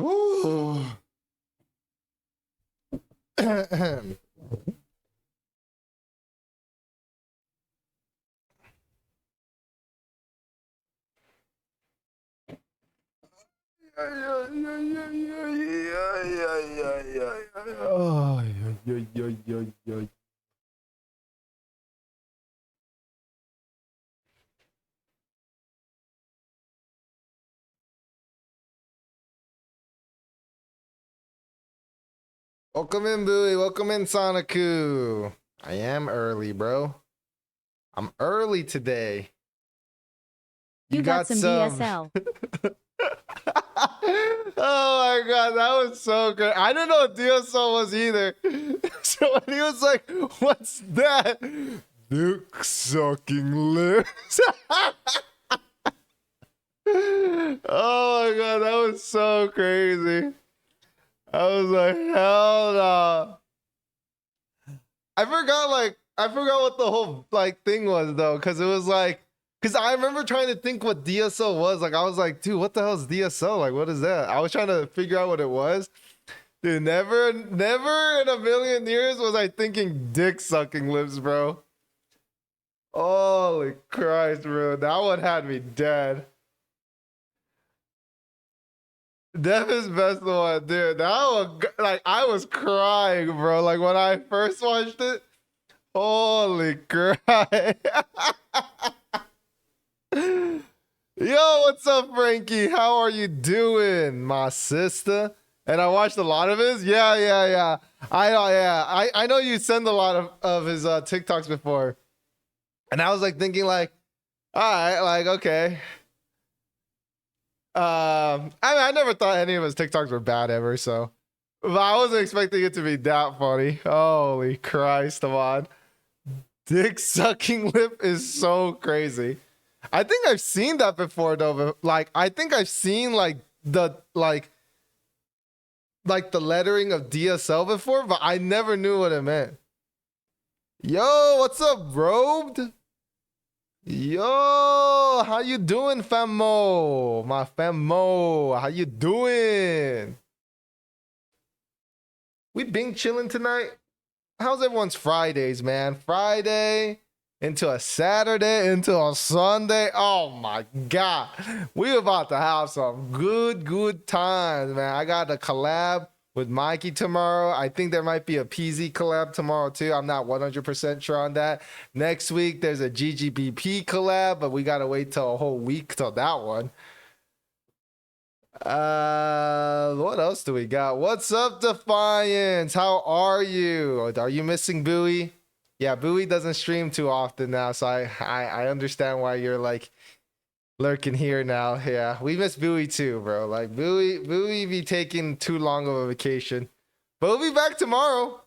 Ooh. Welcome in, Bowie. Welcome in, Soniku. I am early, bro. I'm early today. You got some DSL. Oh my god, that was so good. I didn't know what DSL was either. So when he was like, "What's that?" Dick sucking lips. Oh my god, that was so crazy. I was like, hell no. I forgot what the whole thing was though, because it was because I remember trying to think what DSO was. Like, I was like, dude, what the hell is DSO? Like, what is that? I was trying to figure out what it was. Dude, never in a million years was I thinking dick sucking lips, bro. Holy Christ, bro. That one had me dead. Devin's best one, dude. That one, I was crying, bro. Like, when I first watched it, holy crap. Yo, what's up, Frankie? How are you doing, my sister? And I watched a lot of his. Yeah. I know you send a lot of his TikToks before. And I was thinking all right, okay. I never thought any of his TikToks were bad ever, so. But I wasn't expecting it to be that funny. Holy Christ, come on. Dick sucking lip is so crazy. I think I've seen that before though. But, I think I've seen the lettering of DSL before, but I never knew what it meant. Yo, what's up, Robed? Yo, how you doing, famo? My famo, how you doing? We been chilling tonight. How's everyone's Fridays, man? Friday into a Saturday into a Sunday. Oh my God, we about to have some good times, man. I got a collab with Mikey tomorrow. I think there might be a PZ collab tomorrow too. I'm not 100% sure on that. Next week there's a GGBP collab, but we gotta wait till a whole week till that one. What else do we got? What's up, Defiance? How are you? Are you missing Bowie? Yeah, Bowie doesn't stream too often now, so I understand why you're lurking here now. Yeah, we miss Bowie too, bro. Bowie be taking too long of a vacation. But we'll be back tomorrow.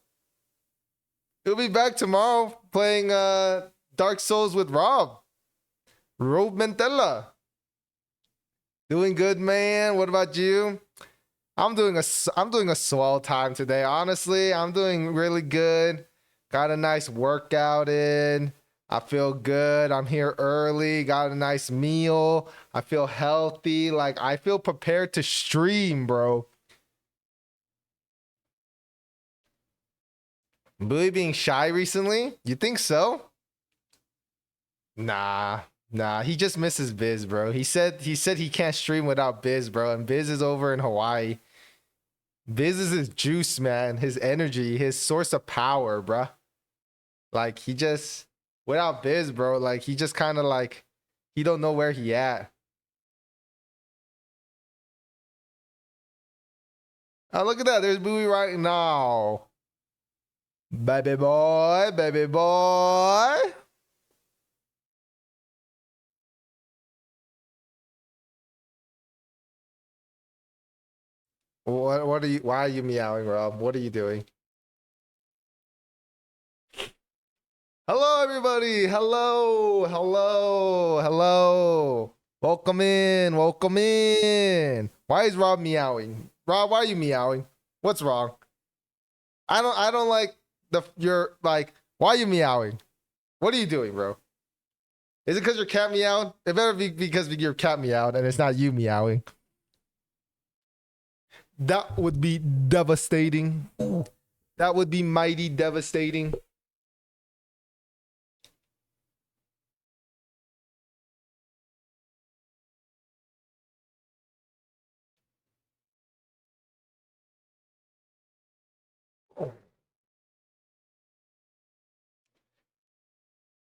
He'll be back tomorrow playing Dark Souls with Rob Mentella. Doing good, man. What about you? I'm doing a swell time today. Honestly, I'm doing really good. Got a nice workout in. I feel good. I'm here early. Got a nice meal. I feel healthy. I feel prepared to stream, bro. Bowie being shy recently? You think so? Nah, he just misses Biz, bro. He said he can't stream without Biz, bro. And Biz is over in Hawaii. Biz is his juice, man. His energy, his source of power, bro. He just, without Biz, bro, he just kind of he don't know where he at. Oh, look at that. There's Bowie right now. Baby boy, baby boy. What are you, why are you meowing, Rob? What are you doing? Hello, everybody. Hello. Welcome in. Why is Rob meowing? Rob, why are you meowing? What's wrong? I don't like why are you meowing? What are you doing, bro? Is it because your cat meowed? It better be because your cat meowed and it's not you meowing. That would be devastating. That would be mighty devastating.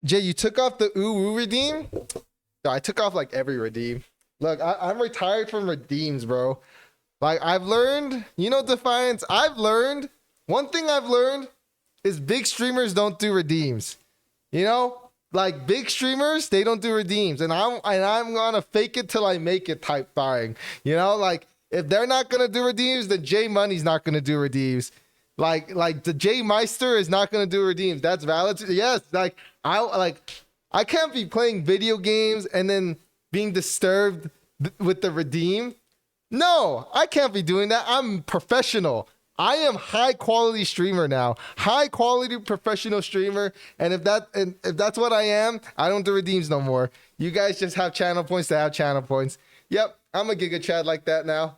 Jay, you took off the ooh redeem? No, I took off like every redeem. Look, I'm retired from redeems, bro. Like, I've learned, you know, Defiance, I've learned, one thing I've learned is big streamers don't do redeems. You know? Like, big streamers, they don't do redeems. And I'm gonna fake it till I make it type thing. You know? Like, if they're not gonna do redeems, then J Money's not gonna do redeems. Like the J Meister is not gonna do redeems. That's valid. Yes, I can't be playing video games and then being disturbed with the redeem. No, I can't be doing that. I'm professional. I am high quality streamer now. High quality professional streamer. And if that's what I am, I don't do redeems no more. You guys just have channel points to have channel points. Yep, I'm a Giga Chad like that now.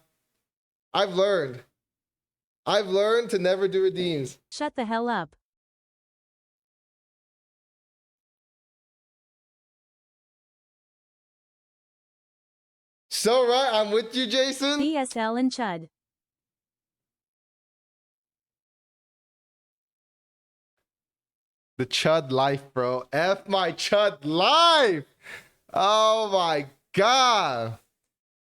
I've learned to never do redeems. Shut the hell up. So right, I'm with you, Jason. DSL and Chud. The Chud life, bro. F my Chud life. Oh my god.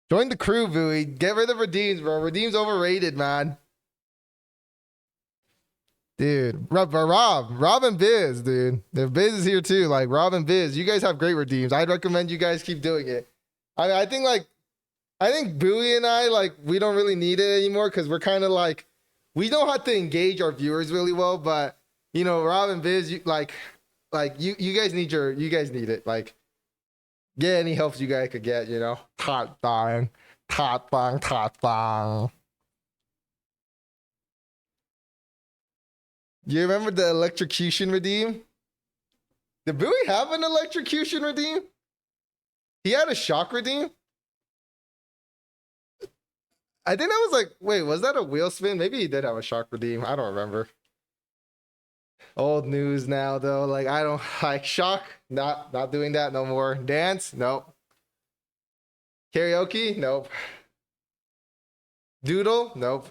Join the crew, Bowie. Get rid of redeems, bro. Redeems overrated, man. Dude, Rob and Biz, dude. If Biz is here too, like Rob and Biz, you guys have great redeems. I'd recommend you guys keep doing it. I think Bowie and I, like, we don't really need it anymore because we're kind of like, we don't have to engage our viewers really well, but you know, Rob and Biz, you guys need it. Like, get any help you guys could get, you know. Tot bang. You remember the electrocution redeem? Did Bowie have an electrocution redeem? He had a shock redeem? I think that was like, wait, was that a wheel spin? Maybe he did have a shock redeem. I don't remember. Old news now, though. Like, I don't like shock. Not doing that no more. Dance? Nope. Karaoke? Nope. Doodle? Nope.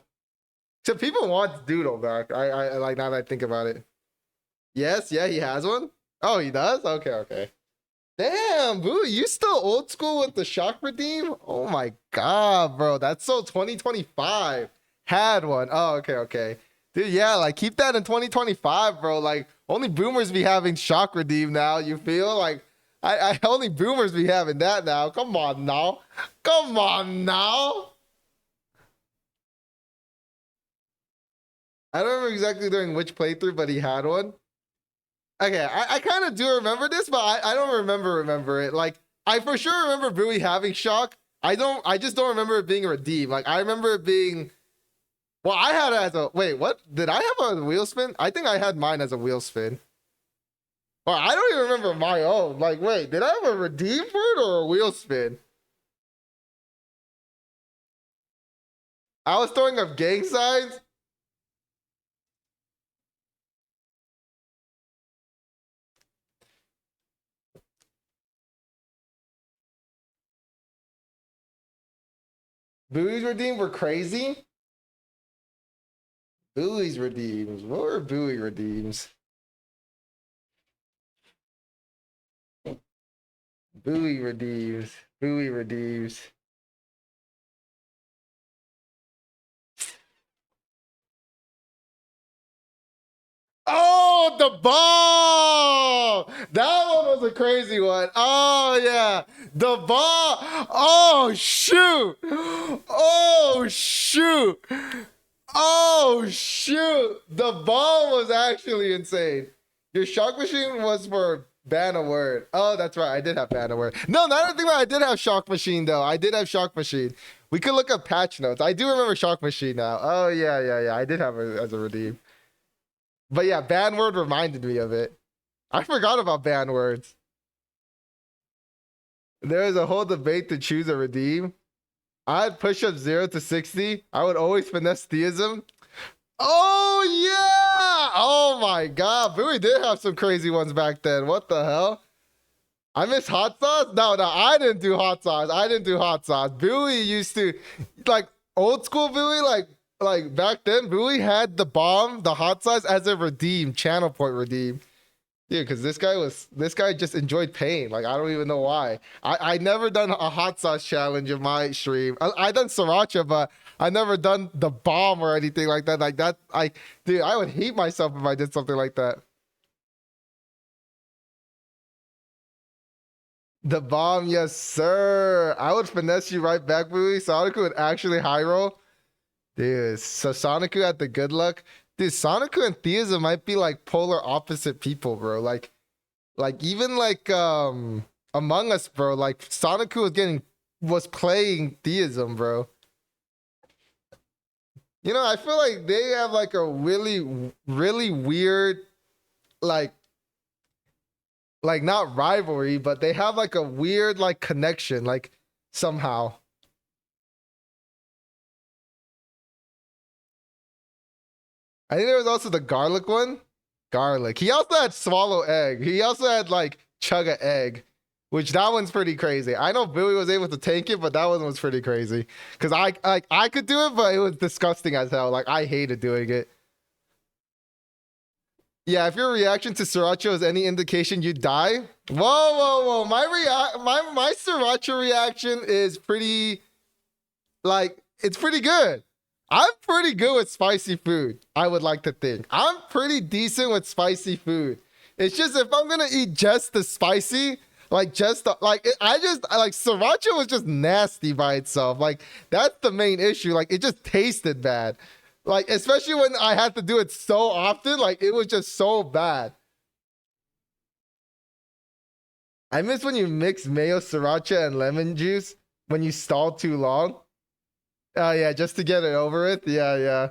So people want Doodle back. I like, now that I think about it. Yes, yeah, he has one. Oh, he does? Okay. Damn, boo, you still old school with the shock redeem? Oh my god, bro. That's so 2025. Had one. Oh, okay. Dude, yeah, like keep that in 2025, bro. Like only boomers be having shock redeem now. You feel like I only boomers be having that now. Come on now. I don't remember exactly during which playthrough, but he had one. Okay, I kind of do remember this, but I don't remember it. Like, I for sure remember Bowie having shock. I just don't remember it being a redeem. Like, I remember it being, well, I had it as a, wait, what? Did I have a wheel spin? I think I had mine as a wheel spin. Well, I don't even remember my own. Like, wait, did I have a redeem for it or a wheel spin? I was throwing up gang signs. Bowie's redeems were crazy. Bowie's redeems. What were Bowie redeems? Bowie redeems. Oh, the ball! That one was a crazy one. Oh, yeah. The ball. Oh, shoot. The ball was actually insane. Your shock machine was for ban a word. Oh, that's right. I did have ban a word. No, now that I think about it, I did have shock machine, though. I did have shock machine. We could look up patch notes. I do remember shock machine now. Oh, yeah. I did have it as a redeem. But yeah, ban word reminded me of it. I forgot about ban words. There was a whole debate to choose a redeem. I'd push up 0 to 60. I would always finesse theism. Oh yeah! Oh my god, Bowie did have some crazy ones back then. What the hell? I miss hot sauce? No, I didn't do hot sauce. I didn't do hot sauce. Bowie used to, like, old school Bowie, like back then, Bowie had the bomb, the hot sauce as a redeem, channel point redeem. Dude, because this guy just enjoyed pain. Like, I don't even know why. I never done a hot sauce challenge in my stream. I done sriracha, but I never done the bomb or anything like that. Dude, I would hate myself if I did something like that. The bomb, yes, sir. I would finesse you right back, Bowie. Sonic would actually high roll. Dude, so Sonic had the good luck. Dude, Sonic and Theism might be like polar opposite people, bro. Like even like Among Us, bro. Like Sonic was playing Theism, bro. You know, I feel like they have like a really, really weird, like not rivalry, but they have like a weird like connection, like somehow. I think there was also the garlic one. Garlic. He also had swallow egg. He also had like chug a egg, which that one's pretty crazy. I know Billy was able to take it, but that one was pretty crazy. Cause I could do it, but it was disgusting as hell. Like I hated doing it. Yeah, if your reaction to sriracha is any indication, you die. Whoa. My sriracha reaction is pretty, like, it's pretty good. I'm pretty good with spicy food. I would like to think I'm pretty decent with spicy food. It's just if I'm gonna eat just the spicy, like just the, like it, I like sriracha was just nasty by itself. Like that's the main issue. Like it just tasted bad. Like especially when I had to do it so often, like it was just so bad. I miss when you mix mayo, sriracha, and lemon juice when you stall too long. Oh yeah, just to get it over with. Yeah.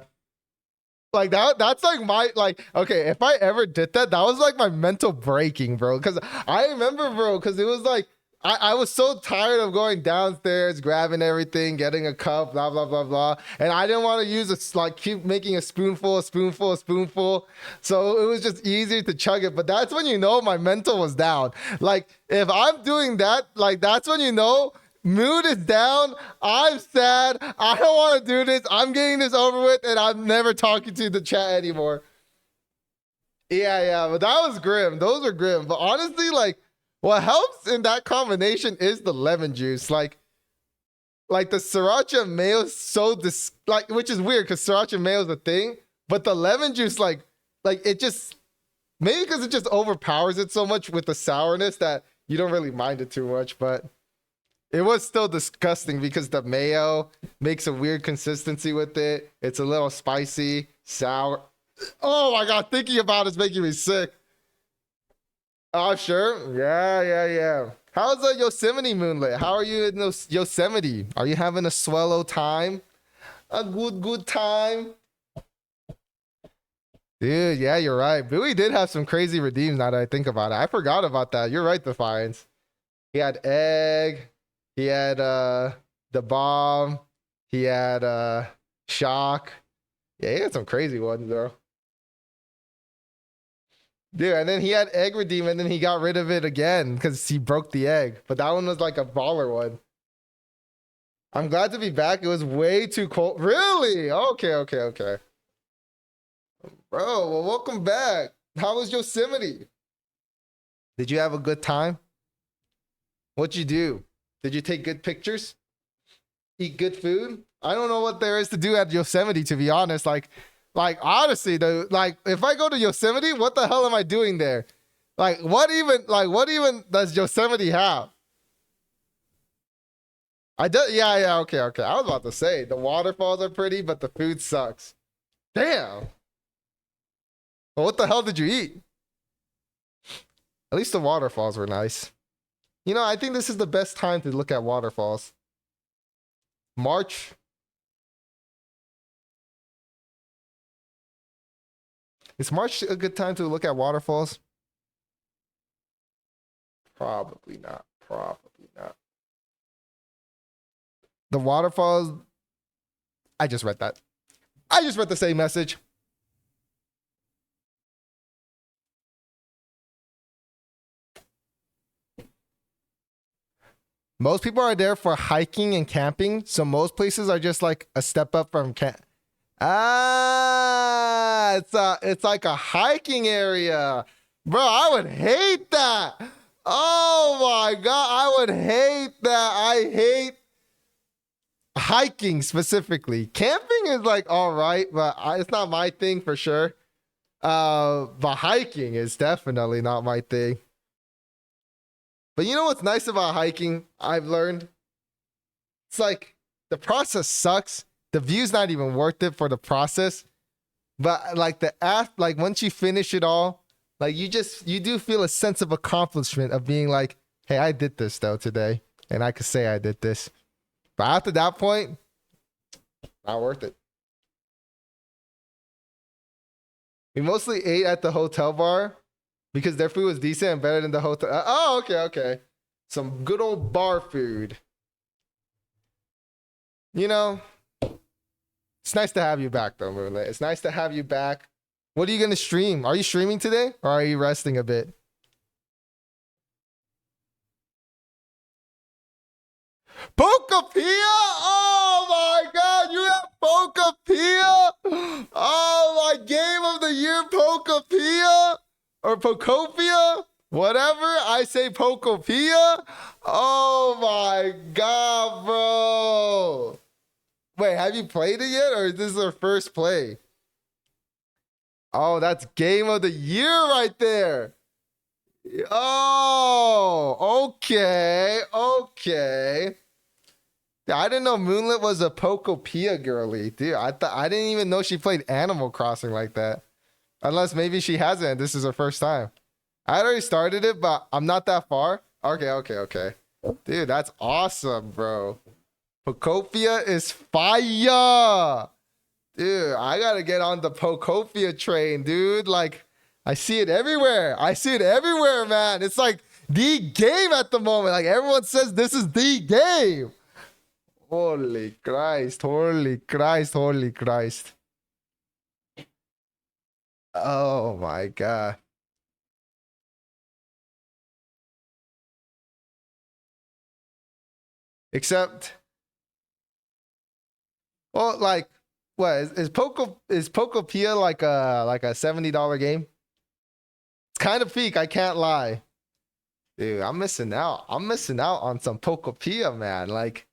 Like that's like my like okay, if I ever did that, that was like my mental breaking, bro. Cause I remember, bro, because it was like I was so tired of going downstairs, grabbing everything, getting a cup, blah blah blah blah. And I didn't want to use a like keep making a spoonful. So it was just easier to chug it. But that's when you know my mental was down. Like if I'm doing that, like that's when you know mood is down. I'm sad. I don't want to do this. I'm getting this over with, and I'm never talking to the chat anymore. Yeah, but that was grim. Those are grim. But honestly, like, what helps in that combination is the lemon juice. Like the sriracha mayo so like, which is weird because sriracha mayo is a thing, but the lemon juice, like it just maybe because it just overpowers it so much with the sourness that you don't really mind it too much, but. It was still disgusting because the mayo makes a weird consistency with it. It's a little spicy, sour. Oh my god, thinking about it's making me sick. Oh, sure. Yeah. How's the Yosemite moonlit? How are you in Yosemite? Are you having a swallow time? A good time? Dude, yeah, you're right. Bowie did have some crazy redeems now that I think about it. I forgot about that. You're right, Defiance. He had egg. He had the bomb. He had shock. Yeah, he had some crazy ones, bro. Dude, and then he had egg redeem, and then he got rid of it again because he broke the egg. But that one was like a baller one. I'm glad to be back. It was way too cold. Really? Okay. Bro, well, welcome back. How was Yosemite? Did you have a good time? What'd you do? Did you take good pictures? Eat good food? I don't know what there is to do at Yosemite, to be honest. Like honestly, though, like if I go to Yosemite, what the hell am I doing there? What even does Yosemite have? Yeah, okay. I was about to say the waterfalls are pretty, but the food sucks. Damn. Well, what the hell did you eat? At least the waterfalls were nice. You know, I think this is the best time to look at waterfalls. March. Is March a good time to look at waterfalls? Probably not. The waterfalls. I just read that. I just read the same message. Most people are there for hiking and camping, so most places are just like a step up from camp. Ah, it's like a hiking area. Bro, I would hate that. Oh my god, I would hate that. I hate hiking specifically. Camping is like all right, but it's not my thing for sure. But hiking is definitely not my thing. But you know what's nice about hiking? I've learned it's like the process sucks. The view's not even worth it for the process. But like the app, like once you finish it all, like you do feel a sense of accomplishment of being like, hey, I did this though today. And I could say I did this. But after that point, not worth it. We mostly ate at the hotel bar because their food was decent and better than the hotel. Oh, okay. Some good old bar food. You know, it's nice to have you back though, Moonlit. It's nice to have you back. What are you going to stream? Are you streaming today or are you resting a bit? Pokapia! Oh my god, you have Pokapia! Oh, my game of the year, Pokapia! Or Pokopia? Whatever, I say Pokopia. Oh my god, bro. Wait, have you played it yet? Or is this our first play? Oh, that's game of the year right there. Oh, okay. I didn't know Moonlit was a Pokopia girly, dude. I didn't even know she played Animal Crossing like that. Unless maybe she hasn't. This is her first time. I already started it, but I'm not that far. Okay. Dude, that's awesome, bro. Pokopia is fire. Dude, I gotta get on the Pokopia train, dude. Like, I see it everywhere. Man. It's like the game at the moment. Like, everyone says this is the game. Holy Christ. Oh my God. Except, well, like, what is Pokopia like a $70 game? It's kind of peak, I can't lie. Dude, I'm missing out. I'm missing out on some Pokopia, man. Like,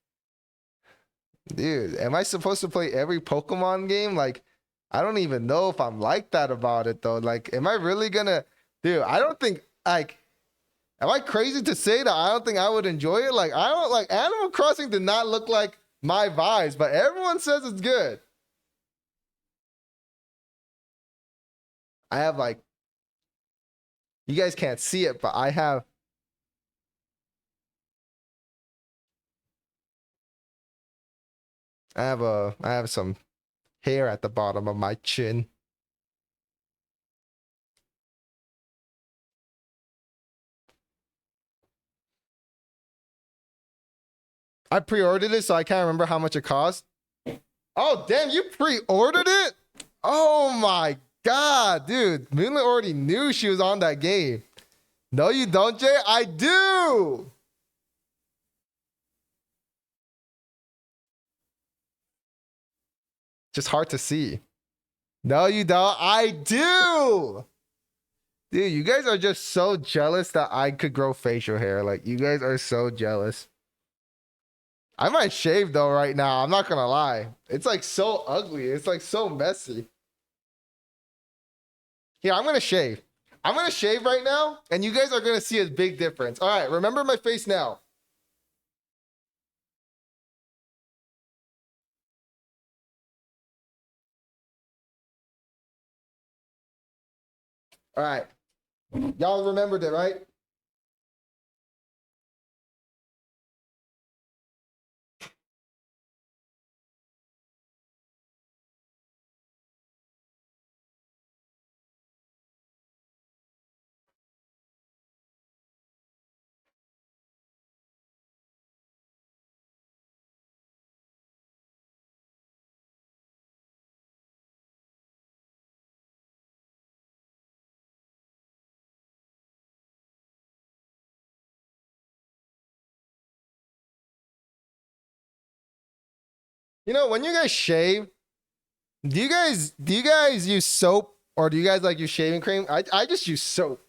dude, am I supposed to play every Pokemon game? Like, I don't even know if I'm like that about it though. Like, am I really gonna, dude? I don't think like, am I crazy to say that I don't think I would enjoy it? Like, I don't like Animal Crossing did not look like my vibes, but everyone says it's good. I have like, you guys can't see it, but I have some hair at the bottom of my chin. I pre-ordered it, so I can't remember how much it cost. Oh, damn, you pre-ordered it? Oh my God, dude. Moonlit already knew she was on that game. No, you don't, Jay? I do. Just hard to see. No, you don't. I do. Dude, you guys are just so jealous that I could grow facial hair. Like, you guys are so jealous. I might shave though right now. I'm not gonna lie. It's like so ugly. It's like so messy. Here, I'm gonna shave. I'm gonna shave right now, and you guys are gonna see a big difference. All right, remember my face now. All right. Y'all remembered it, right? You know, when you guys shave, do you guys use soap or do you guys like use shaving cream? I just use soap.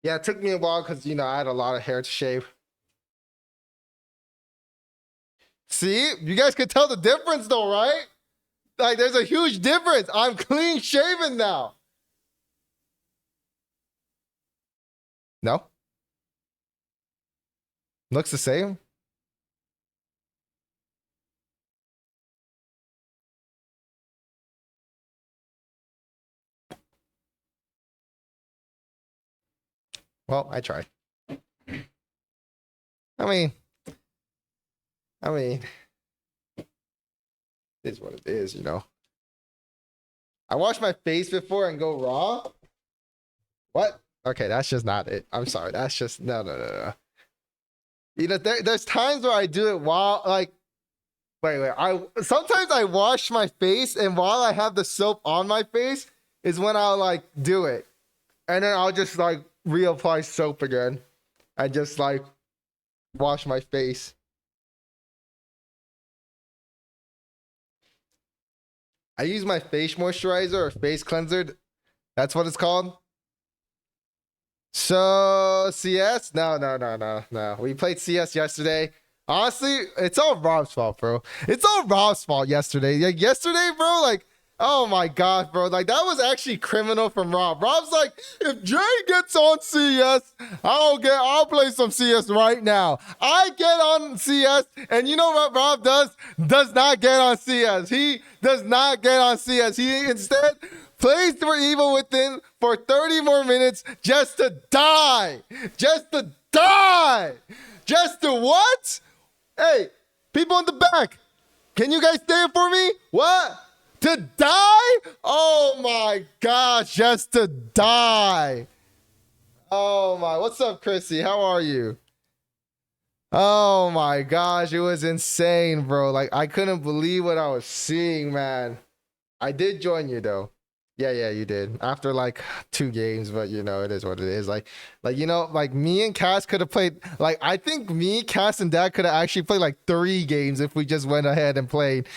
Yeah, it took me a while because, you know, I had a lot of hair to shave. See, you guys can tell the difference though, right? Like, there's a huge difference. I'm clean shaven now. No? Looks the same. Well, I tried. I mean, it is what it is, you know. I wash my face before and go raw. What? Okay, that's just not it. I'm sorry. That's just no. You know, there's times where I do it while like wait. Sometimes I wash my face and while I have the soap on my face is when I'll like do it. And then I'll just like reapply soap again. And just like wash my face. I use my face moisturizer or face cleanser. That's what it's called. So CS? No. We played CS yesterday. Honestly, it's all Rob's fault, bro. It's all Rob's fault yesterday. Like yesterday, bro, like, oh my god, bro. Like that was actually criminal from Rob. Rob's like, if Jay gets on CS, I'll play some CS right now. I get on CS, and you know what Rob does? Does not get on CS. He does not get on CS. He instead plays for Evil Within for 30 more minutes just to die. Just to die. Just to what? Hey, people in the back, can you guys stay for me? What? To die? Oh my gosh, just to die. Oh my, what's up, Chrissy? How are you? Oh my gosh, it was insane, bro. Like, I couldn't believe what I was seeing, man. I did join you, though. Yeah, you did. After like 2 games, but you know, it is what it is. Like you know, like me and Cass could have played. Like I think me, Cass, and Dad could have actually played like 3 games if we just went ahead and played.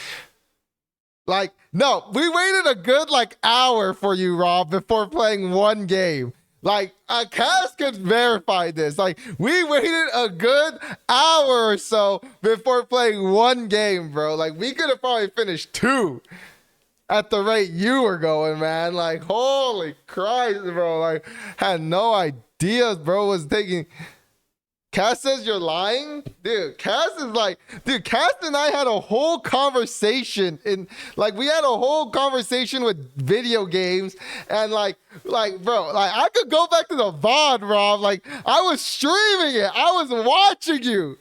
Like no, we waited a good like hour for you, Rob, before playing 1 game. Like, Cass could verify this. Like, we waited a good hour or so before playing one game, bro. Like, we could have probably finished 2 at the rate you were going, man. Like, holy Christ, bro. Like, had no idea, bro, was taking. Cass says you're lying? Dude, Cass is like, dude, Cass and I had a whole conversation we had a whole conversation with video games and like, bro, like I could go back to the VOD, Rob. Like, I was streaming it. I was watching you.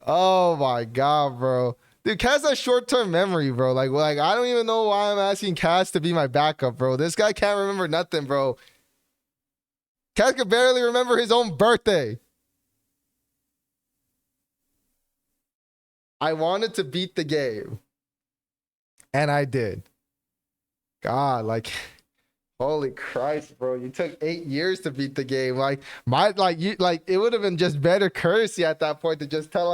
Oh my God, bro. Dude, Cass has short-term memory, bro. Like I don't even know why I'm asking Cass to be my backup, bro. This guy can't remember nothing, bro. Cass could barely remember his own birthday. I wanted to beat the game. And I did. God, like, holy Christ, bro. You took 8 years to beat the game. Like, it would have been just better courtesy at that point to just tell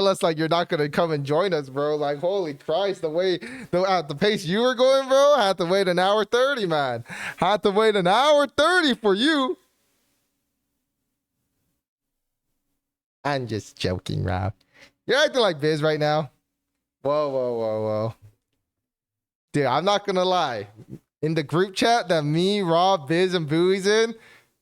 us like you're not gonna come and join us, bro. Like, holy Christ, at the pace you were going, bro, I had to wait an hour 30, man. Had to wait an hour 30 for you. I'm just joking, Rob. You're acting like Biz right now. Whoa. Dude, I'm not gonna lie. In the group chat that me, Rob, Biz, and Bowie's in,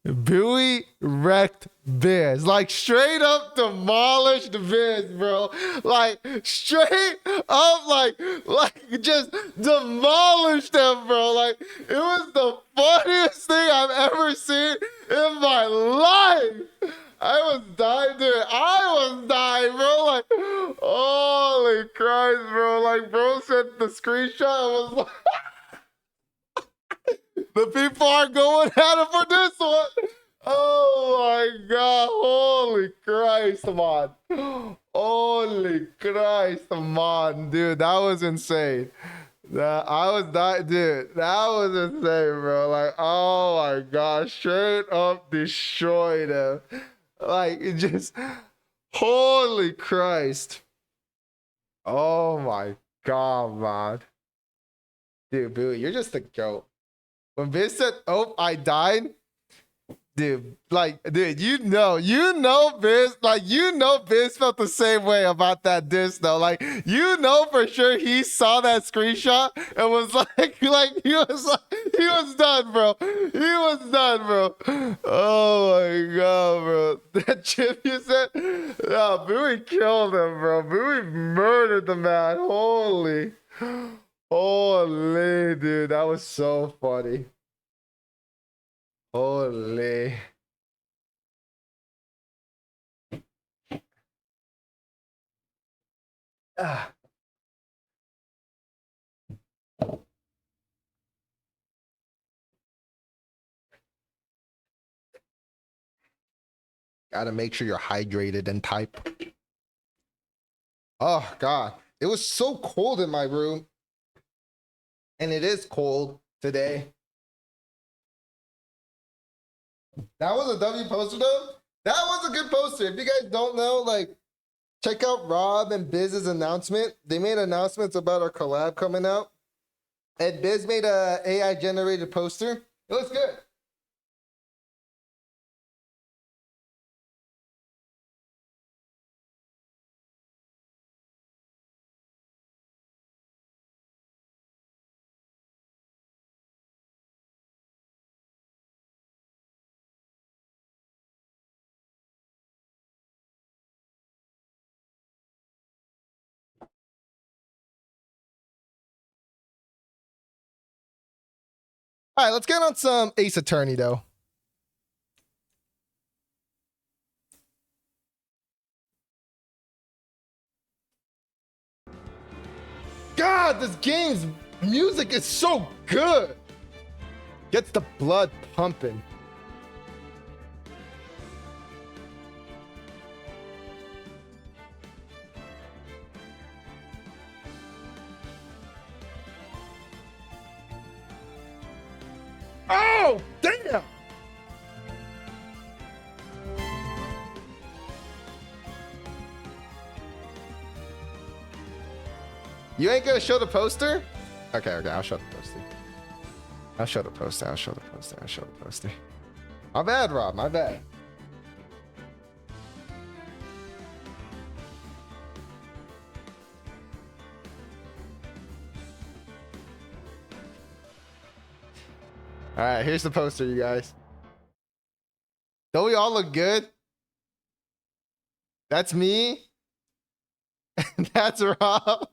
Bowie wrecked Biz. Like, straight up demolished Biz, bro. Like, straight up, like just demolished them, bro. Like, it was the funniest thing I've ever seen in my life. I was dying, dude. I was dying, bro. Like, holy Christ, bro. Like, bro sent the screenshot. I was like, the people are going at it for this one. Oh my God. Holy Christ, man. Holy Christ, man. Dude, that was insane. I was dying, dude. That was insane, bro. Like, oh my God. Straight up destroyed him. Like, it just, holy Christ. Oh my God, man. Dude, Bowie, you're just a goat. When Biz said, oh, I died, dude, you know, Biz, Biz felt the same way about that diss, though. Like, you know for sure he saw that screenshot and was like, he was done, bro. He was done, bro. Oh my God, bro. That chip you said, no, Bowie killed him, bro. Bowie murdered the man. Holy, dude, that was so funny. Holy. Ah. Gotta make sure you're hydrated and type. Oh God, it was so cold in my room. And it is cold today. That was a W poster though. That was a good poster. If you guys don't know, like, check out Rob and Biz's announcement. They made announcements about our collab coming out. And Biz made a AI generated poster. It looks good. All right, let's get on some Ace Attorney though. God, this game's music is so good. Gets the blood pumping. Oh, damn. You ain't gonna show the poster? Okay, I'll show the poster. I'll show the poster. I'll show the poster. I'll show the poster. My bad, Rob. My bad. All right, here's the poster, you guys. Don't we all look good? That's me. That's Rob.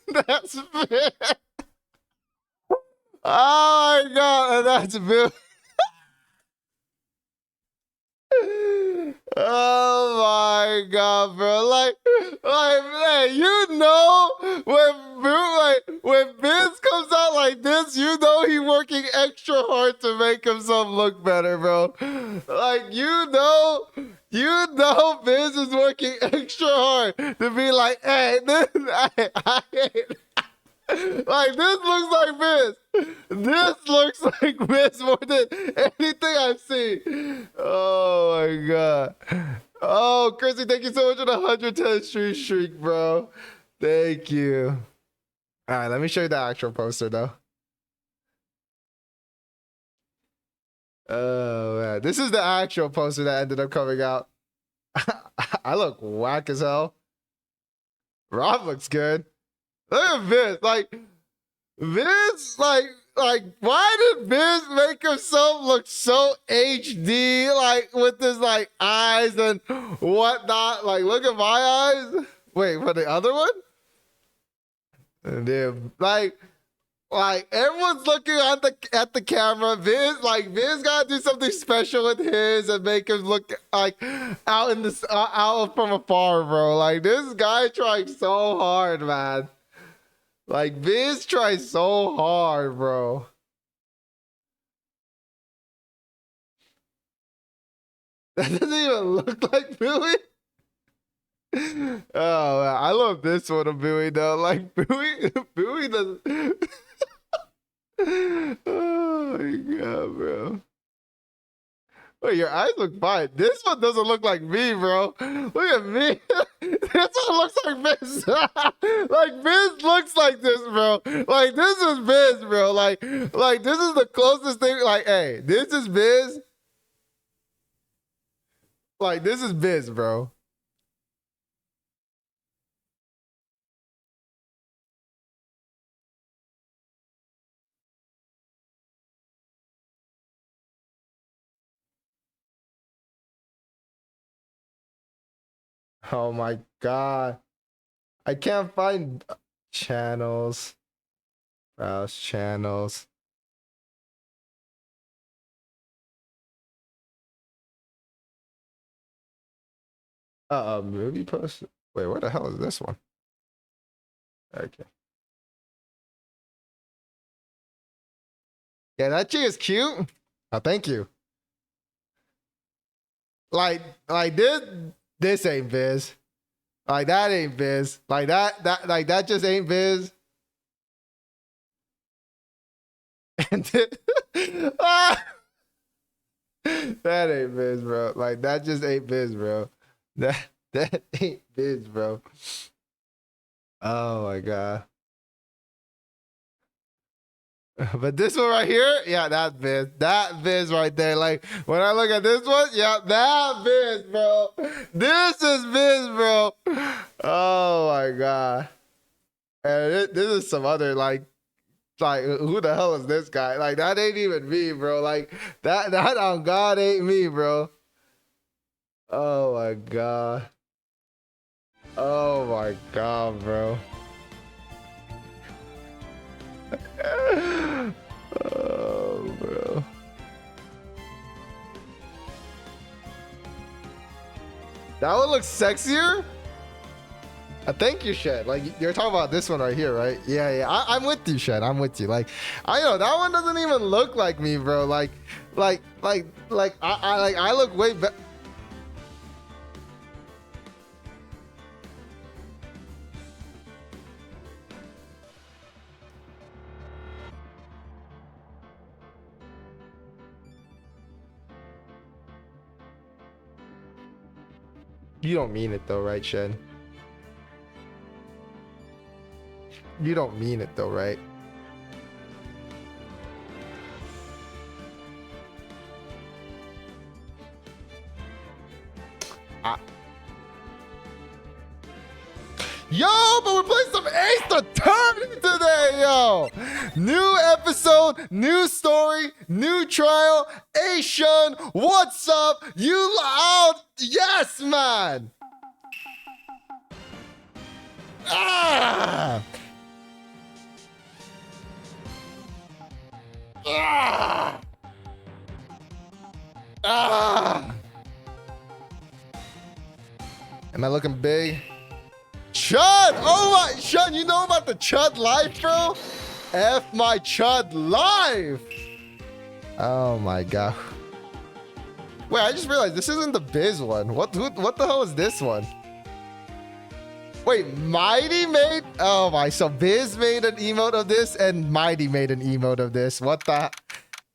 That's Bill. Oh my god, and that's Bill. Oh my god, bro! Like, man, you know when Biz comes out like this, you know he working extra hard to make himself look better, bro. Like, you know, Biz is working extra hard to be like, hey, this, like this looks like Biz. This looks like Biz more than anything I've seen. Oh my god. Oh, Chrissy, thank you so much for the 110 streak, bro. Thank you. All right, let me show you the actual poster though. Oh man, this is the actual poster that ended up coming out. I look whack as hell. Rob looks good. Look at Vince, why did Vince make himself look so HD, like, with his, like, eyes and whatnot? Like, look at my eyes. Wait, for the other one? And then, like, everyone's looking at the camera. Vince gotta do something special with his and make him look like out from afar, bro. Like, this guy trying so hard, man. Like, Biz tries so hard, bro. That doesn't even look like Billy. Oh, man, I love this one of Billy though. Like, Billy doesn't. Oh my god, bro. Wait, your eyes look fine. This one doesn't look like me, bro. Look at me. This one looks like Biz. Like, Biz looks like this, bro. Like, this is Biz, bro. Like this is the closest thing. Like, hey, this is Biz. Like, this is Biz, bro. Oh my god. I can't find channels. Browse channels. Movie poster. Wait, where the hell is this one? Okay. Yeah, that chick is cute. Oh, thank you. Like this ain't Biz. Like, that ain't Biz. Like, that just ain't Biz. And ah! That ain't Biz, bro. Like, that just ain't Biz, bro. That ain't Biz, bro. Oh my god. But this one right here, yeah, that's Biz. That Biz right there. Like, when I look at this one, yeah, that Biz, bro. This is Biz, bro. Oh my god. And this is some other, like, who the hell is this guy? Like, that ain't even me, bro. Like, that on God ain't me, bro. Oh my god. Oh my god, bro. Oh, bro. That one looks sexier? I think you, Shed. Like, you're talking about this one right here, right? Yeah. I'm with you, Shed. I'm with you. Like, I know that one doesn't even look like me, bro. I look way better. You don't mean it though, right, Shed? You don't mean it though, right? Yo, but we're playing some Ace Attorney today, yo. New episode, new story, new trial. Asian, what's up? You out? Yes, man. Ah. Ah. Ah. Am I looking big? Chud! Oh my, Chud, you know about the Chud life, bro? F my Chud life! Oh my god. Wait, I just realized this isn't the Biz one. What the hell is this one? Wait, Mighty made... Oh my, so Biz made an emote of this and Mighty made an emote of this. What the...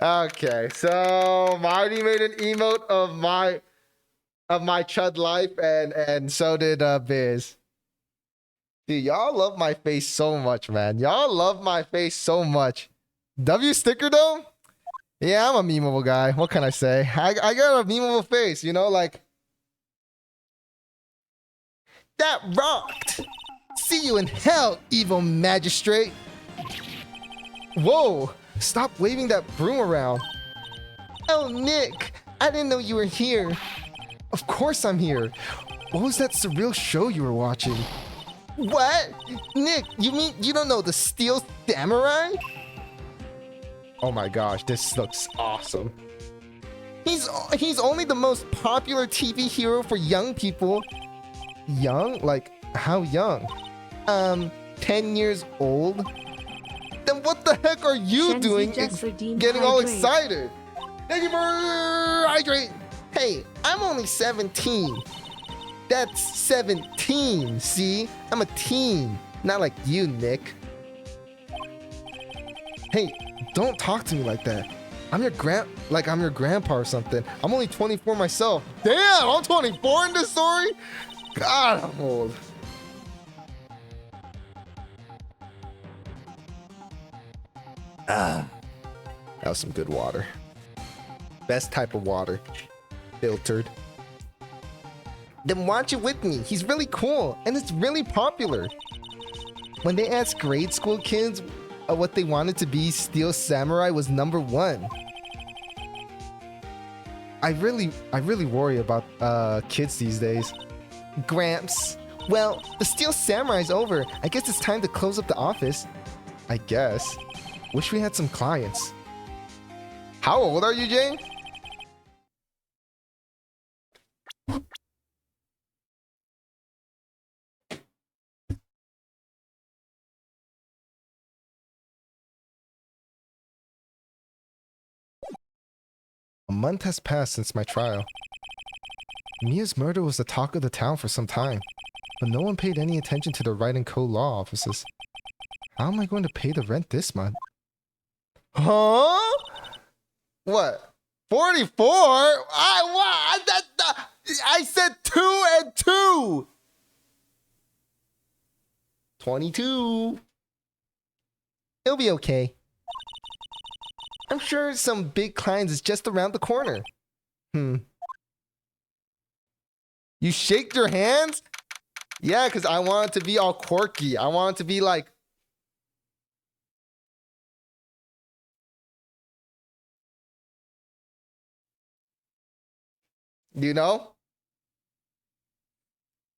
Okay, so Mighty made an emote of my Chud life and so did Biz. Dude, y'all love my face so much, man. Y'all love my face so much. W sticker though? Yeah, I'm a memeable guy. What can I say? I got a memeable face, you know, like that rocked. See you in hell, evil magistrate. Whoa, stop waving that broom around. Oh, Nick, I didn't know you were here. Of course I'm here. What was that surreal show you were watching? What? Nick, you mean you don't know the Steel Samurai? Oh my gosh, this looks awesome. He's only the most popular TV hero for young people. Young? Like, how young? 10 years old? Then what the heck are you doing getting all excited? Thank you for hydrate. Hey, I'm only 17. That's 17, see? I'm a teen, not like you, Nick. Hey, don't talk to me like that. I'm your grandpa or something. I'm only 24 myself. Damn, I'm 24 in this story? God, I'm old. That was some good water. Best type of water. Filtered. Then watch it with me. He's really cool and it's really popular. When they asked grade school kids what they wanted to be, Steel Samurai was #1. I really worry about kids these days. Gramps. Well, the Steel Samurai's over. I guess it's time to close up the office. I guess. Wish we had some clients. How old are you, Jane? A month has passed since my trial. Mia's murder was the talk of the town for some time, but no one paid any attention to the Right and Co law offices. How am I going to pay the rent this month? Huh? What? 44? I said 2 and 2. 22. It'll be okay. I'm sure some big clients is just around the corner. You shake your hands? Yeah, because I want it to be all quirky. I want it to be like... You know?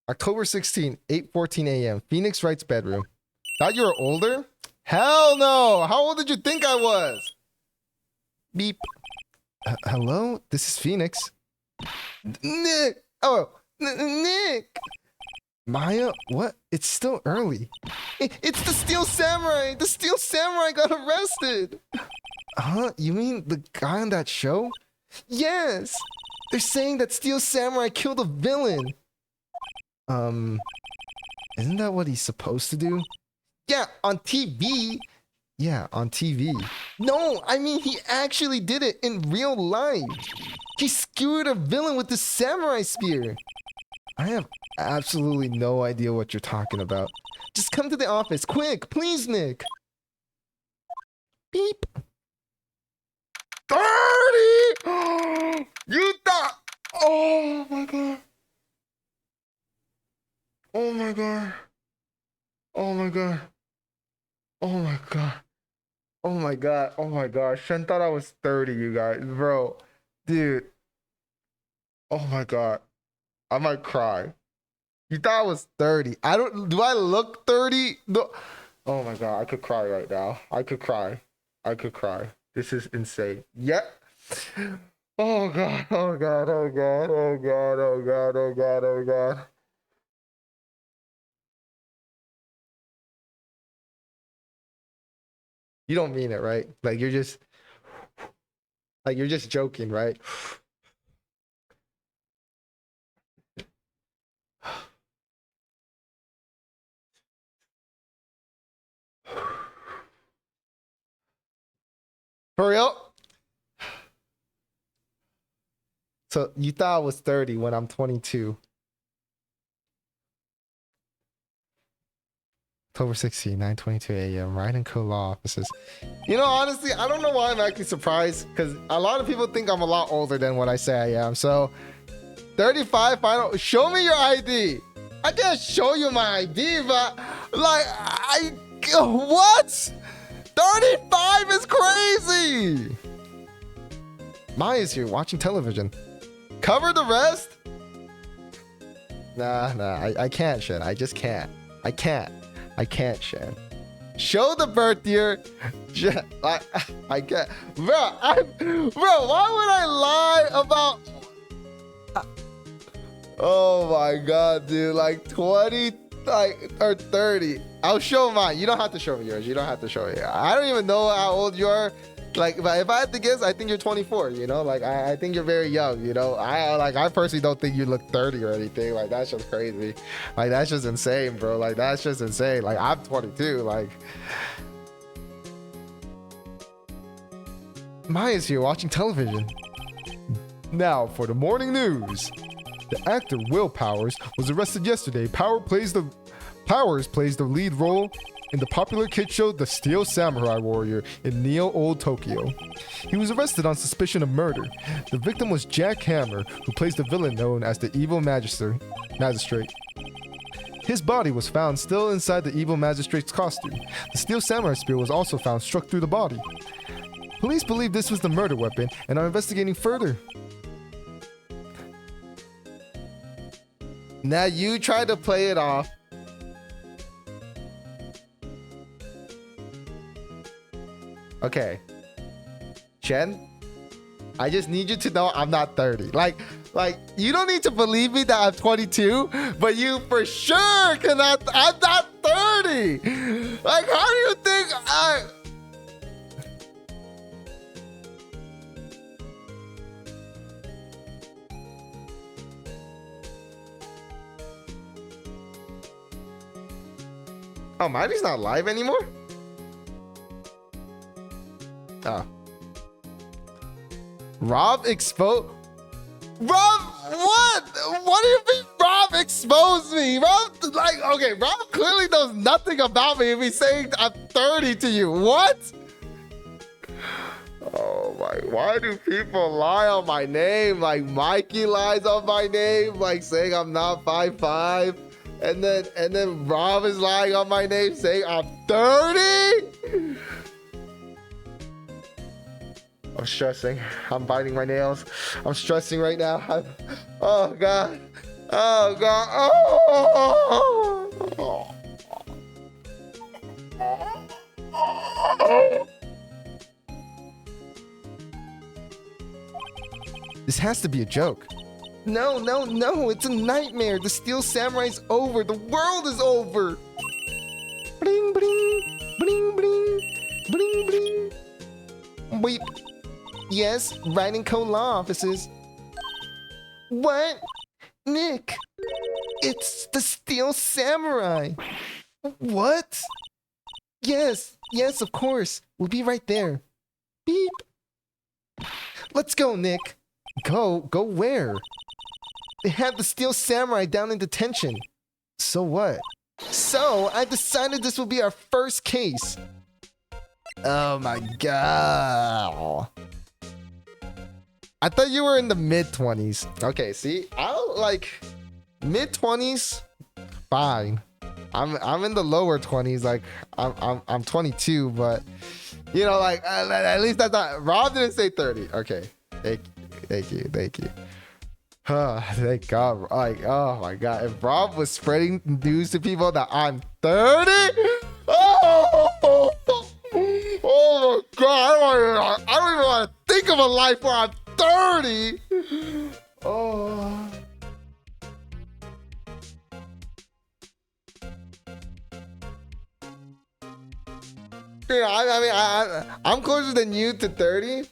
October 16, 8:14 a.m. Phoenix Wright's bedroom. Thought you were older? Hell no! How old did you think I was? Beep. Hello? This is Phoenix. Nick! Oh, Nick! Maya? What? It's still early. It's the Steel Samurai! The Steel Samurai got arrested! Huh? You mean the guy on that show? Yes! They're saying that Steel Samurai killed a villain! Isn't that what he's supposed to do? Yeah, on TV! Yeah, on TV. No, I mean he actually did it in real life. He skewered a villain with the samurai spear. I have absolutely no idea what you're talking about. Just come to the office, quick, please, Nick. Beep. 30! You thought... Oh my god. Oh my god. Oh my god. Oh my god. Oh my god. Oh my god. Shen thought I was 30, you guys. Bro. Dude. Oh my god. I might cry. You thought I was 30. I don't do I look 30? No. Oh my god, I could cry right now. I could cry. I could cry. This is insane. Yeah. Oh god. Oh god. Oh god. Oh god. Oh god. Oh god. Oh god. You don't mean it, right? Like you're just joking, right? For real? So you thought I was 30 when I'm 22. October 16, 9:22 a.m. Right in co law offices. You know, honestly, I don't know why I'm actually surprised because a lot of people think I'm a lot older than what I say I am. So 35 final. Show me your ID. I can't show you my ID, but like what? 35 is crazy. Maya's here watching television. Cover the rest? Nah, I can't, Shen. I just can't. I can't, Shen. Show the birth year. I can't. Bro, why would I lie about... Oh my god, dude. Like 20, or 30. I'll show mine. You don't have to show me yours. You don't have to show me. I don't even know how old you are. Like, but if I had to guess, I think you're 24, you know? Like, I think you're very young, you know? I personally don't think you look 30 or anything. Like, that's just crazy. Like, that's just insane, bro. Like, that's just insane. Like, I'm 22. Like, Maya's here watching television. Now, for the morning news. The actor Will Powers was arrested yesterday. Powers plays the lead role in the popular kid show The Steel Samurai Warrior in Neo-Old Tokyo. He was arrested on suspicion of murder. The victim was Jack Hammer, who plays the villain known as the Evil Magistrate. His body was found still inside the Evil Magistrate's costume. The Steel Samurai spear was also found struck through the body. Police believe this was the murder weapon and are investigating further. Now you try to play it off. Okay. Shen, I just need you to know I'm not 30. Like you don't need to believe me that I'm 22, but you for sure cannot. I'm not 30. Like, how do you think I... Oh, Miley's not live anymore? Oh. Rob exposed... Rob, what? What do you mean Rob exposed me? Rob, like, okay, Rob clearly knows nothing about me if he's saying I'm 30 to you. What? Oh my, why do people lie on my name? Like Mikey lies on my name, like saying I'm not 5'5". And then Rob is lying on my name saying I'm 30? I'm stressing. I'm biting my nails. I'm stressing right now. Oh god. Oh god. Oh. This has to be a joke. No, it's a nightmare. The Steel Samurai's over. The world is over. Bling, bling, bling, bling, bling, bling. Wait. Yes, writing co-law offices. What? Nick, it's the Steel Samurai. What? Yes, of course. We'll be right there. Beep. Let's go, Nick. Go where? They have the Steel Samurai down in detention. So what? So I decided this will be our first case. Oh my god. I thought you were in the mid-20s. Okay, see? I'll like mid-20s, fine. I'm in the lower 20s. Like I'm 22, but you know, like at least that's not. Rob didn't say 30. Okay, thank you. Thank God. Like, oh my God, if Rob was spreading news to people that I'm 30, oh my God, I don't even want to think of a life where I'm 30. Oh. Yeah, I'm closer than you to 30.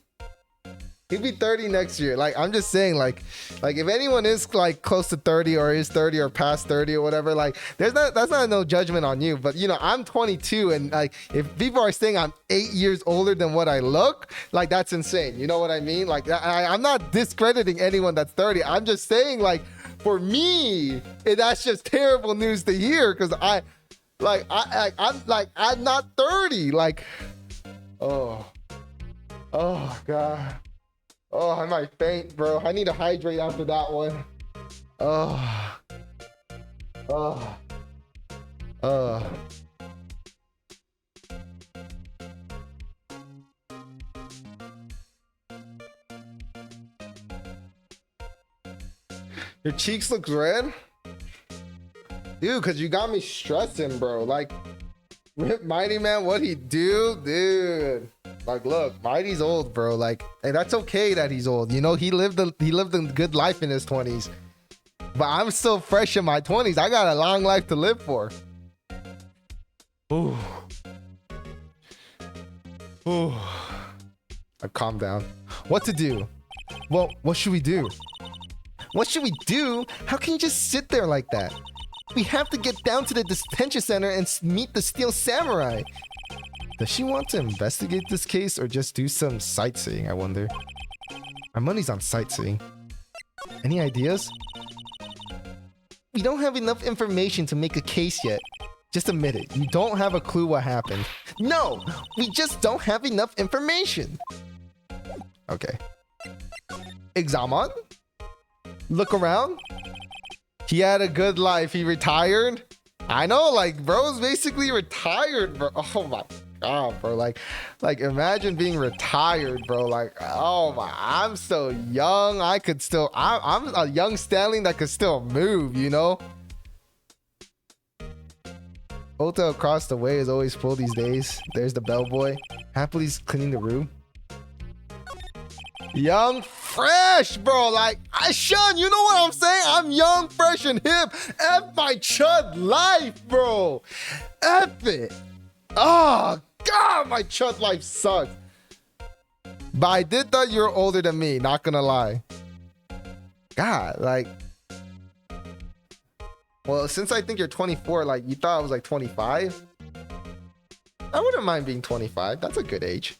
He'll be 30 next year. Like, I'm just saying, like if anyone is like close to 30 or is 30 or past 30 or whatever, like that's not no judgment on you. But you know, I'm 22, and like if people are saying I'm 8 years older than what I look, like that's insane. You know what I mean? Like I'm not discrediting anyone that's 30. I'm just saying, like, for me, that's just terrible news to hear, because I'm not 30. Like, oh God. Oh, I might faint, bro. I need to hydrate after that one. Oh. Your cheeks look red? Dude, because you got me stressing, bro. Like, Rip Mighty Man, what'd he do? Dude. Like, look, Mighty's old, bro. Like, and that's okay that he's old. You know, he lived a good life in his 20s. But I'm still fresh in my 20s. I got a long life to live for. Ooh. Calm down. What to do? Well, what should we do? What should we do? How can you just sit there like that? We have to get down to the detention center and meet the Steel Samurai. Does she want to investigate this case or just do some sightseeing, I wonder? My money's on sightseeing. Any ideas? We don't have enough information to make a case yet. Just admit it. You don't have a clue what happened. No! We just don't have enough information. Okay. Examon? Look around? He had a good life. He retired? I know, like, bro's basically retired, bro. Oh my God, bro. Like imagine being retired, bro. Like, oh my, I'm so young. I'm a young Stanley that could still move, you know? Hotel across the way is always full these days. There's the bellboy. Happily cleaning the room. Young, fresh, bro. Like, Sean, you know what I'm saying? I'm young, fresh, and hip. F my chud life, bro. F it. Oh, God, my chud life sucks. But I did thought you were older than me, not gonna lie. God, like... Well, since I think you're 24, like, you thought I was like 25? I wouldn't mind being 25. That's a good age.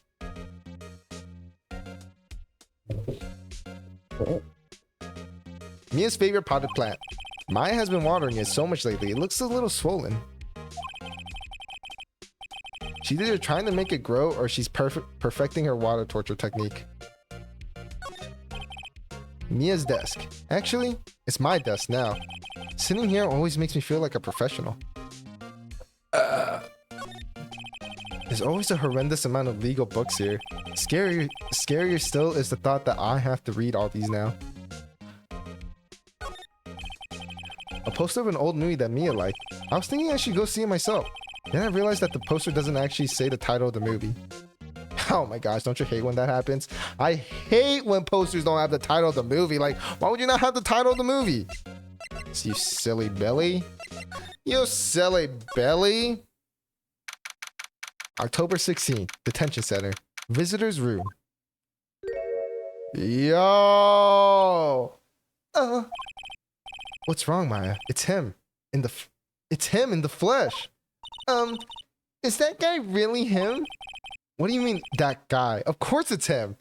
Mia's favorite potted plant. Maya has been watering it so much lately, it looks a little swollen. She's either trying to make it grow or she's perfecting her water torture technique. Mia's desk. Actually, it's my desk now. Sitting here always makes me feel like a professional. There's always a horrendous amount of legal books here. Scarier still is the thought that I have to read all these now. A poster of an old movie that Mia liked. I was thinking I should go see it myself. Then I realized that the poster doesn't actually say the title of the movie. Oh my gosh, don't you hate when that happens? I hate when posters don't have the title of the movie. Like, why would you not have the title of the movie? You silly belly. You silly belly. October 16th, detention center. Visitor's room. Yo. What's wrong, Maya? It's him. It's him in the flesh. Is that guy really him? What do you mean, that guy? Of course it's him.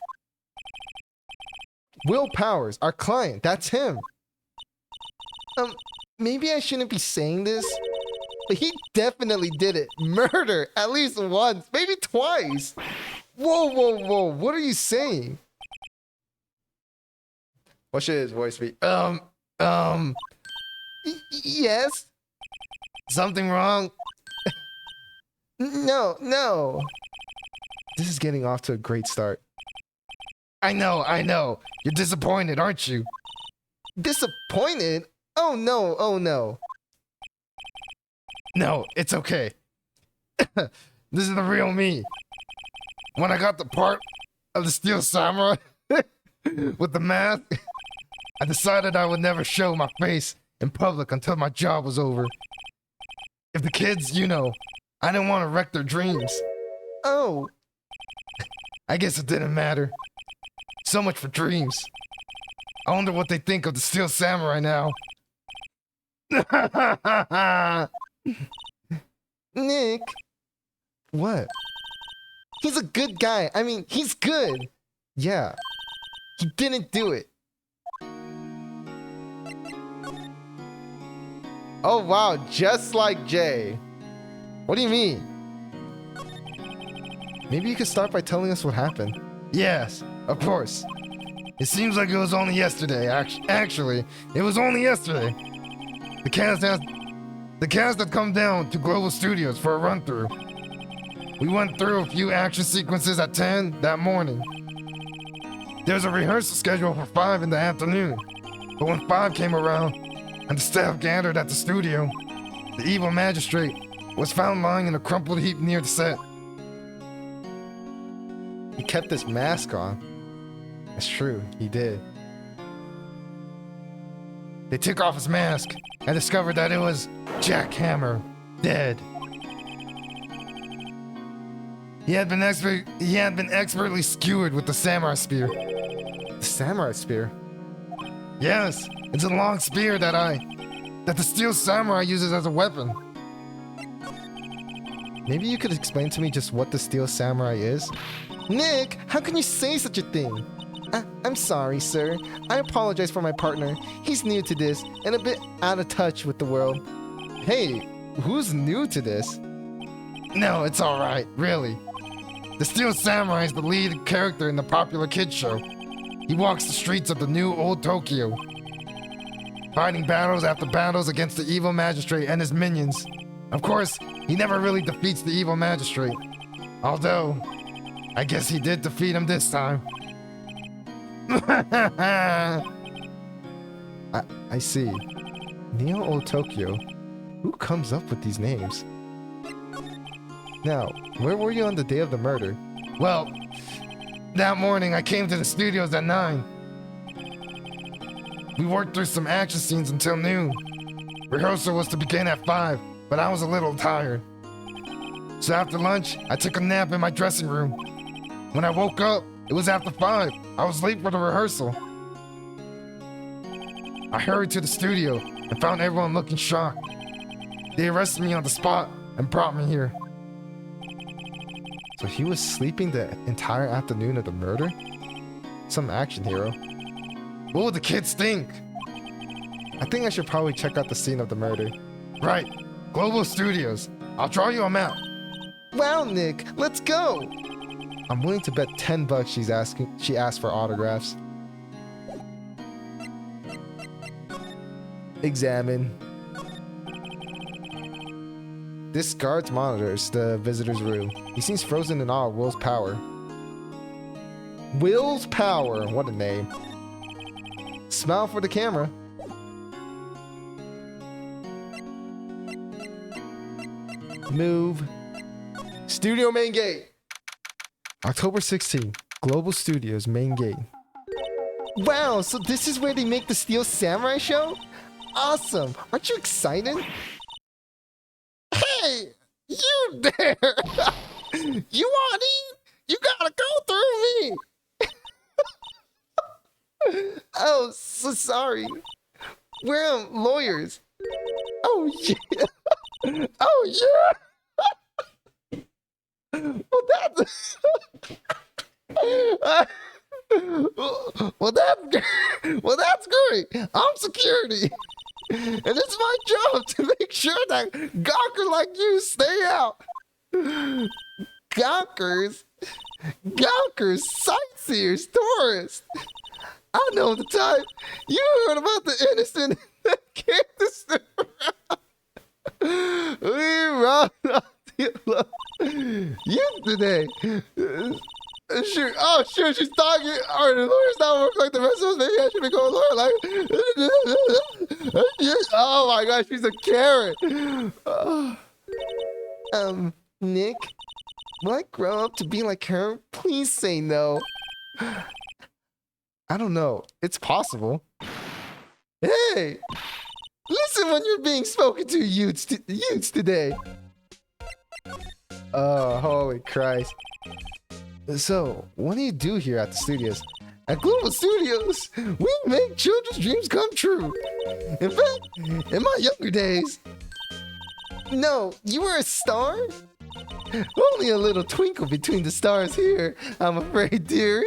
Will Powers, our client, that's him. Maybe I shouldn't be saying this, but he definitely did it. Murder, at least once, maybe twice. Whoa, what are you saying? What should his voice be? Yes. Something wrong? No. This is getting off to a great start. I know. You're disappointed, aren't you? Disappointed? Oh no. No, it's okay. This is the real me. When I got the part of the Steel Samurai with the mask, I decided I would never show my face in public until my job was over. If the kids, I didn't want to wreck their dreams. Oh. I guess it didn't matter. So much for dreams. I wonder what they think of the Steel Samurai now. Nick. What? He's a good guy. I mean, he's good. Yeah. He didn't do it. Oh, wow. Just like Jay. What do you mean? Maybe you could start by telling us what happened. Yes, of course. It seems like it was only yesterday. Actually, it was only yesterday. The cast had come down to Global Studios for a run-through. We went through a few action sequences at 10 that morning. There was a rehearsal schedule for 5 in the afternoon. But when 5 came around and the staff gathered at the studio, the evil magistrate was found lying in a crumpled heap near the set. He kept his mask on. That's true, he did. They took off his mask and discovered that it was Jack Hammer, dead. He had been expertly skewered with the samurai spear. The samurai spear? Yes, it's a long spear that the Steel Samurai uses as a weapon. Maybe you could explain to me just what the Steel Samurai is? Nick, how can you say such a thing? I'm sorry, sir. I apologize for my partner. He's new to this and a bit out of touch with the world. Hey, who's new to this? No, it's alright, really. The Steel Samurai is the lead character in the popular kids show. He walks the streets of the new old Tokyo, fighting battles after battles against the evil magistrate and his minions. Of course, he never really defeats the evil magistrate. Although, I guess he did defeat him this time. I see. Neo Old Tokyo. Who comes up with these names? Now, where were you on the day of the murder? Well, that morning I came to the studios at 9. We worked through some action scenes until noon. Rehearsal was to begin at 5, but I was a little tired. So after lunch, I took a nap in my dressing room. When I woke up, it was after 5. I was late for the rehearsal. I hurried to the studio and found everyone looking shocked. They arrested me on the spot and brought me here. So he was sleeping the entire afternoon of the murder? Some action hero. What would the kids think? I think I should probably check out the scene of the murder. Right. Global Studios. I'll draw you a map. Wow, Nick, let's go! I'm willing to bet $10 she asked for autographs. Examine. This guard monitors the visitor's room. He seems frozen in awe of Will's power. Will's power, what a name. Smile for the camera. Move. Studio main gate. October 16th, Global Studios main gate. Wow, so this is where they make the Steel Samurai show? Awesome. Aren't you excited? Hey, you there. You want in? You gotta go through me. Oh, so sorry. We're lawyers. Oh, yeah. Oh, yeah. Well, that's well, that's great. I'm security, and it's my job to make sure that gawkers like you stay out. Gawkers, sightseers, tourists. I know the type. You heard about the innocent that came to today. Shoot. Oh, shoot. She's talking. All right, the lawyers not work like the rest of us. Maybe I should become a lawyer. Oh, my God. She's a Karen. Nick, will I grow up to be like her? Please say no. I don't know. It's possible. Hey! Listen when you're being spoken to, youths today. Oh, holy Christ. So, what do you do here at the studios? At Global Studios, we make children's dreams come true. In fact, in my younger days... No, you were a star? Only a little twinkle between the stars here, I'm afraid, dearie.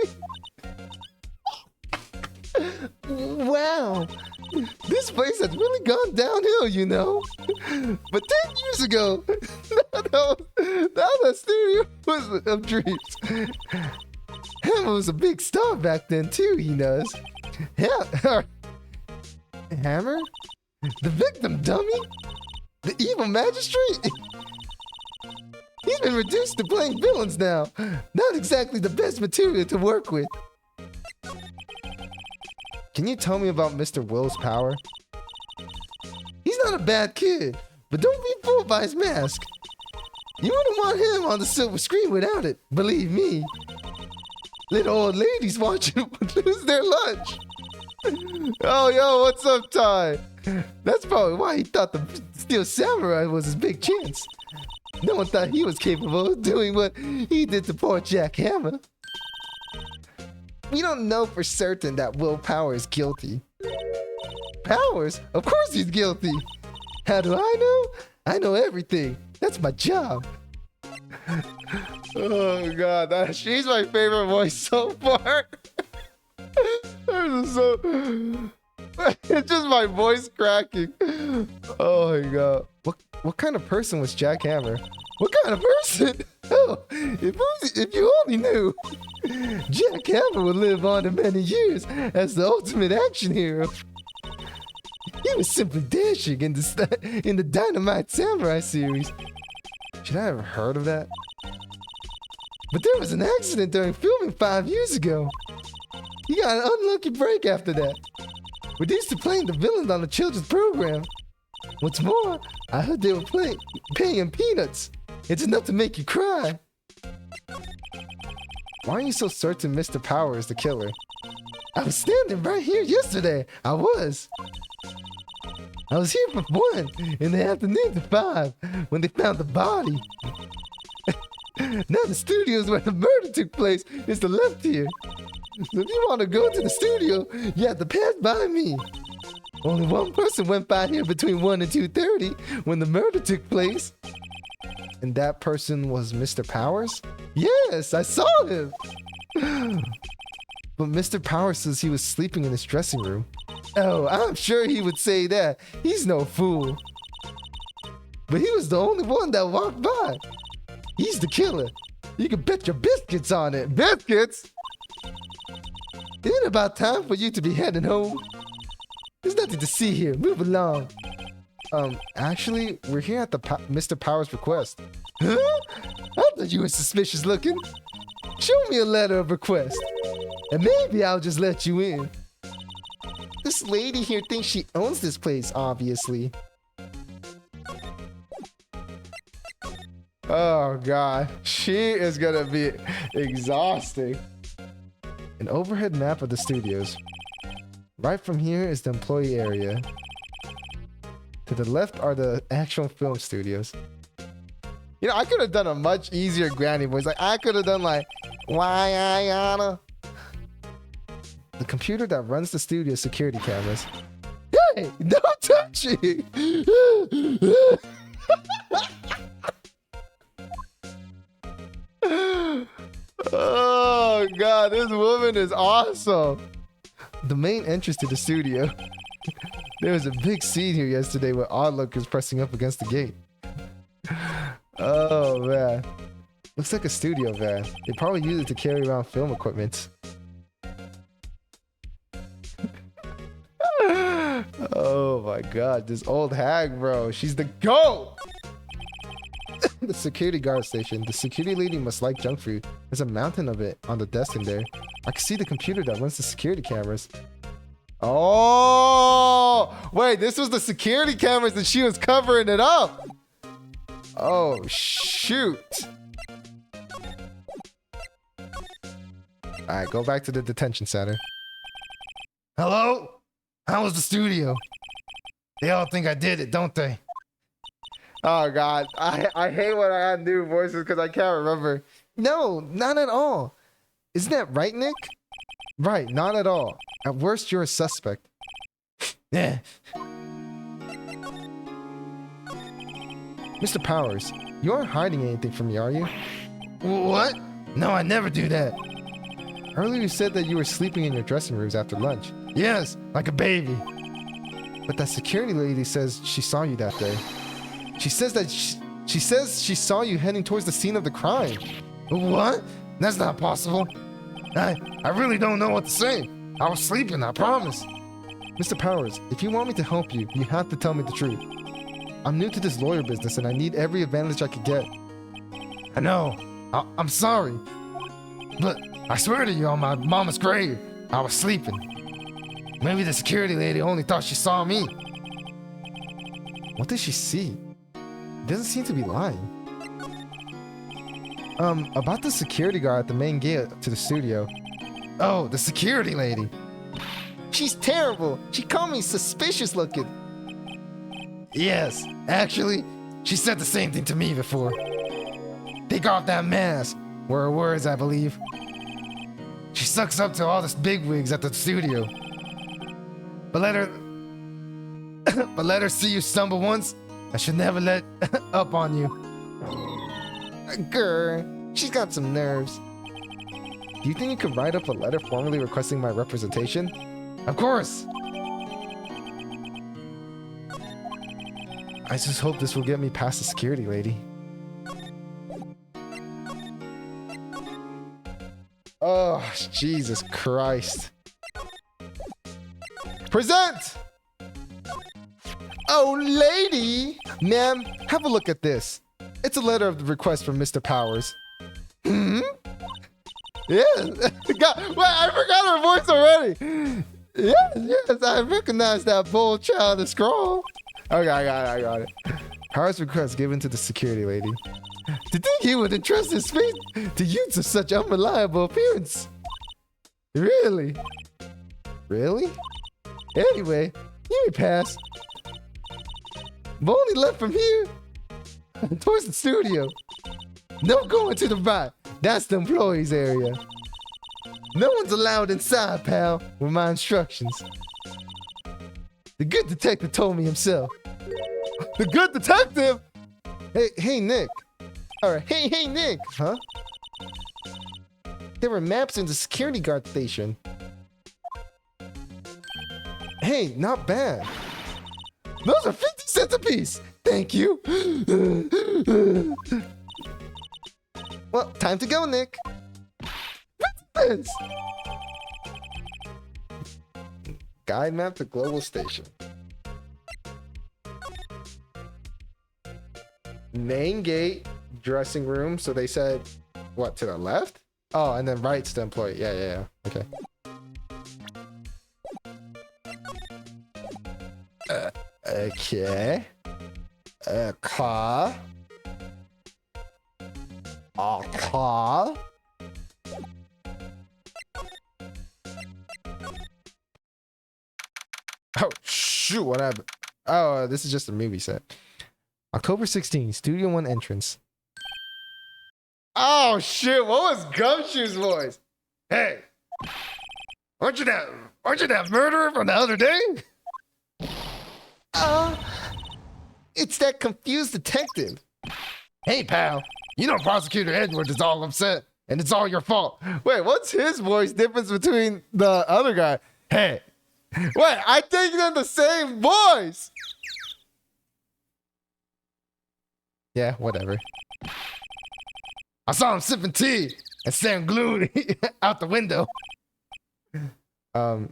Wow. This place has really gone downhill, you know. But 10 years ago, that studio was of dreams. Hammer was a big star back then, too, he knows. Hammer? The victim, dummy? The evil magistrate? He's been reduced to playing villains now. Not exactly the best material to work with. Can you tell me about Mr. Will's power? He's not a bad kid, but don't be fooled by his mask. You wouldn't want him on the silver screen without it, believe me. Little old ladies watching would lose their lunch. Oh, yo, what's up, Ty? That's probably why he thought the Steel Samurai was his big chance. No one thought he was capable of doing what he did to poor Jack Hammer. We don't know for certain that Will Power is guilty. Powers? Of course he's guilty. How do I know? I know everything. That's my job. Oh, God. She's my favorite voice so far. It's just my voice cracking. Oh my God. What kind of person was Jack Hammer? What kind of person? Oh, if you only knew. Jack Hammer would live on in many years as the ultimate action hero. He was simply dashing in the Dynamite Samurai series. Should I have heard of that? But there was an accident during filming 5 years ago. He got an unlucky break after that. Reduced to playing the villain on a children's program. What's more, I heard they were paying him peanuts. It's enough to make you cry. Why are you so certain Mr. Power is the killer? I was standing right here yesterday. I was here from 1 in the afternoon to 5 when they found the body. Now the studios where the murder took place is the left here. So if you want to go to the studio, you have to pass by me. Only one person went by here between 1 and 2:30 when the murder took place. And that person was Mr. Powers? Yes, I saw him. But Mr. Powers says he was sleeping in his dressing room. Oh, I'm sure he would say that. He's no fool. But he was the only one that walked by. He's the killer. You can bet your biscuits on it. Biscuits? Isn't it about time for you to be heading home? There's nothing to see here. Move along. Actually, we're here at the Mr. Powers' request. Huh? I thought you were suspicious looking. Show me a letter of request, and maybe I'll just let you in. This lady here thinks she owns this place, obviously. Oh, God. She is gonna be exhausting. An overhead map of the studios. Right from here is the employee area. To the left are the actual film studios. You know, I could have done a much easier granny voice. Like, I could have done like, why, Ayana? The computer that runs the studio security cameras. Hey, don't touch it! Oh, God, this woman is awesome. The main entrance to the studio. There was a big scene here yesterday where Oddluck is pressing up against the gate. Oh, man. Looks like a studio van. They probably use it to carry around film equipment. Oh, my God. This old hag, bro. She's the GOAT! The security guard station. The security lady must like junk food. There's a mountain of it on the desk in there. I can see the computer that runs the security cameras. Oh, wait, this was the security cameras and she was covering it up. Oh, shoot. All right, go back to the detention center. Hello? How was the studio? They all think I did it, don't they? Oh, God. I hate when I have new voices because I can't remember. No, not at all. Isn't that right, Nick? Right, not at all. At worst, you're a suspect. Yeah. Mr. Powers, you aren't hiding anything from me, are you? What? No, I never do that. Earlier you said that you were sleeping in your dressing rooms after lunch. Yes, like a baby. But that security lady says she saw you that day. She says she saw you heading towards the scene of the crime. What? That's not possible. I really don't know what to say. I was sleeping, I promise. Mr. Powers, if you want me to help you, you have to tell me the truth. I'm new to this lawyer business and I need every advantage I could get. I know. I'm sorry. But I swear to you on my mama's grave, I was sleeping. Maybe the security lady only thought she saw me. What did she see? It doesn't seem to be lying. About the security guard at the main gate to the studio. Oh, the security lady. She's terrible. She called me suspicious looking. Yes, actually, she said the same thing to me before. Take off that mask, were her words, I believe. She sucks up to all the bigwigs at the studio. But let her see you stumble once, I should never let up on you. Grr, she's got some nerves. Do you think you could write up a letter formally requesting my representation? Of course! I just hope this will get me past the security lady. Oh, Jesus Christ. Present! Oh, lady! Ma'am, have a look at this. It's a letter of request from Mr. Powers. Hmm? Yeah. God, wait, I forgot her voice already. Yes, I recognize that bold child to scroll. Okay, I got it. Powers request given to the security lady. To think he would entrust his fate to youths of such unreliable appearance. Really? Really? Anyway, give me pass. But only left from here towards the studio. No going to the right. That's the employees area. No one's allowed inside, pal, with my instructions. The good detective told me himself. The good detective? Hey, Nick. All right, hey, Nick. Huh? There were maps in the security guard station. Hey, not bad. Those are 50 cents a piece. Thank you. Well, time to go, Nick. 50 cents. Guide map to global station. Main gate, dressing room. So they said, what, to the left? Oh, and then right's the employee. Yeah. Okay. Okay. Car. A car. Oh, shoot, what happened? Oh, this is just a movie set. October 16th, Studio One entrance. Oh, shit, what was Gumshoe's voice? Hey, aren't you that murderer from the other day? It's that confused detective. Hey, pal, you know Prosecutor Edwards is all upset, and it's all your fault. Wait, what's his voice difference between the other guy? Hey, wait, I think they're the same voice. Yeah, whatever. I saw him sipping tea and staring glued out the window.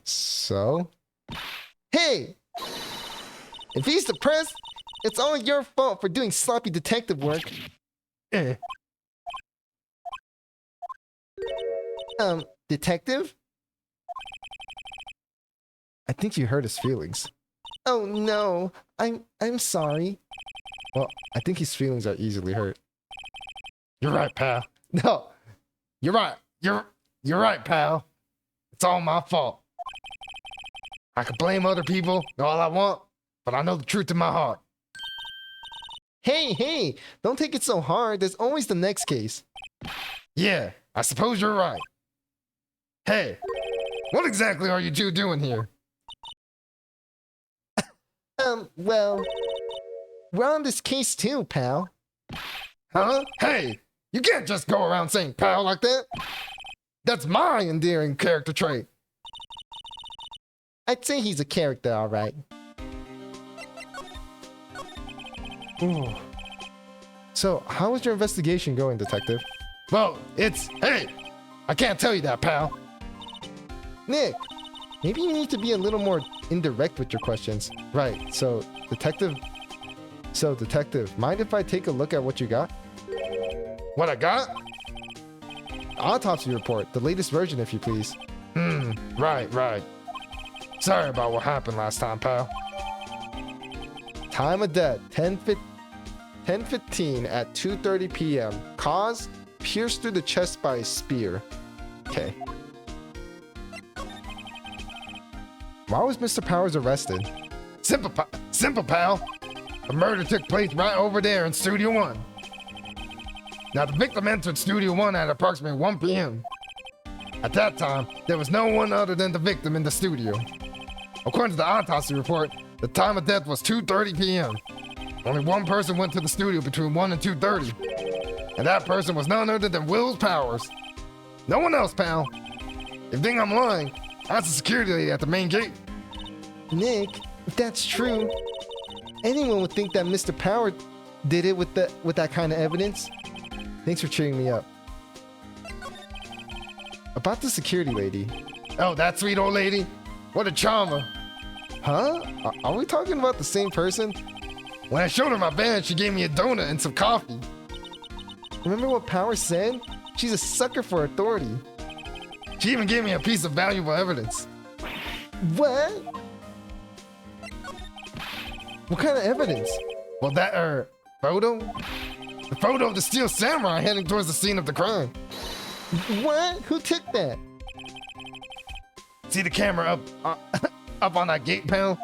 So? Hey! If he's depressed, it's all your fault for doing sloppy detective work. Eh. Detective? I think you hurt his feelings. Oh no, I'm sorry. Well, I think his feelings are easily hurt. You're right, pal. No, you're right. You're right, pal. It's all my fault. I can blame other people all I want, but I know the truth in my heart. Hey, don't take it so hard. There's always the next case. Yeah, I suppose you're right. Hey, what exactly are you two doing here? Well, we're on this case too, pal. Huh? Hey, you can't just go around saying pal like that. That's my endearing character trait. I'd say he's a character, all right. Ooh. So, how is your investigation going, detective? Well, hey, I can't tell you that, pal. Nick, maybe you need to be a little more indirect with your questions. Right, so, detective, mind if I take a look at what you got? What I got? Autopsy report, the latest version, if you please. Right. Sorry about what happened last time, pal. Time of death, 10:15 at 2:30 p.m. Cause, pierced through the chest by a spear. Okay. Why was Mr. Powers arrested? Simple, pal. The murder took place right over there in Studio 1. Now, the victim entered Studio 1 at approximately 1 p.m. At that time, there was no one other than the victim in the studio. According to the autopsy report, the time of death was 2:30 p.m. Only one person went to the studio between 1 and 2:30. And that person was none other than Will's Powers. No one else, pal. If you think I'm lying, that's the security lady at the main gate. Nick, if that's true, anyone would think that Mr. Power did it with that kind of evidence. Thanks for cheering me up. About the security lady. Oh, that sweet old lady? What a charmer. Huh? Are we talking about the same person? When I showed her my badge, she gave me a donut and some coffee. Remember what Power said? She's a sucker for authority. She even gave me a piece of valuable evidence. What? What kind of evidence? Well, that, photo? The photo of the Steel Samurai heading towards the scene of the crime. What? Who took that? See the camera up on that gate, pal?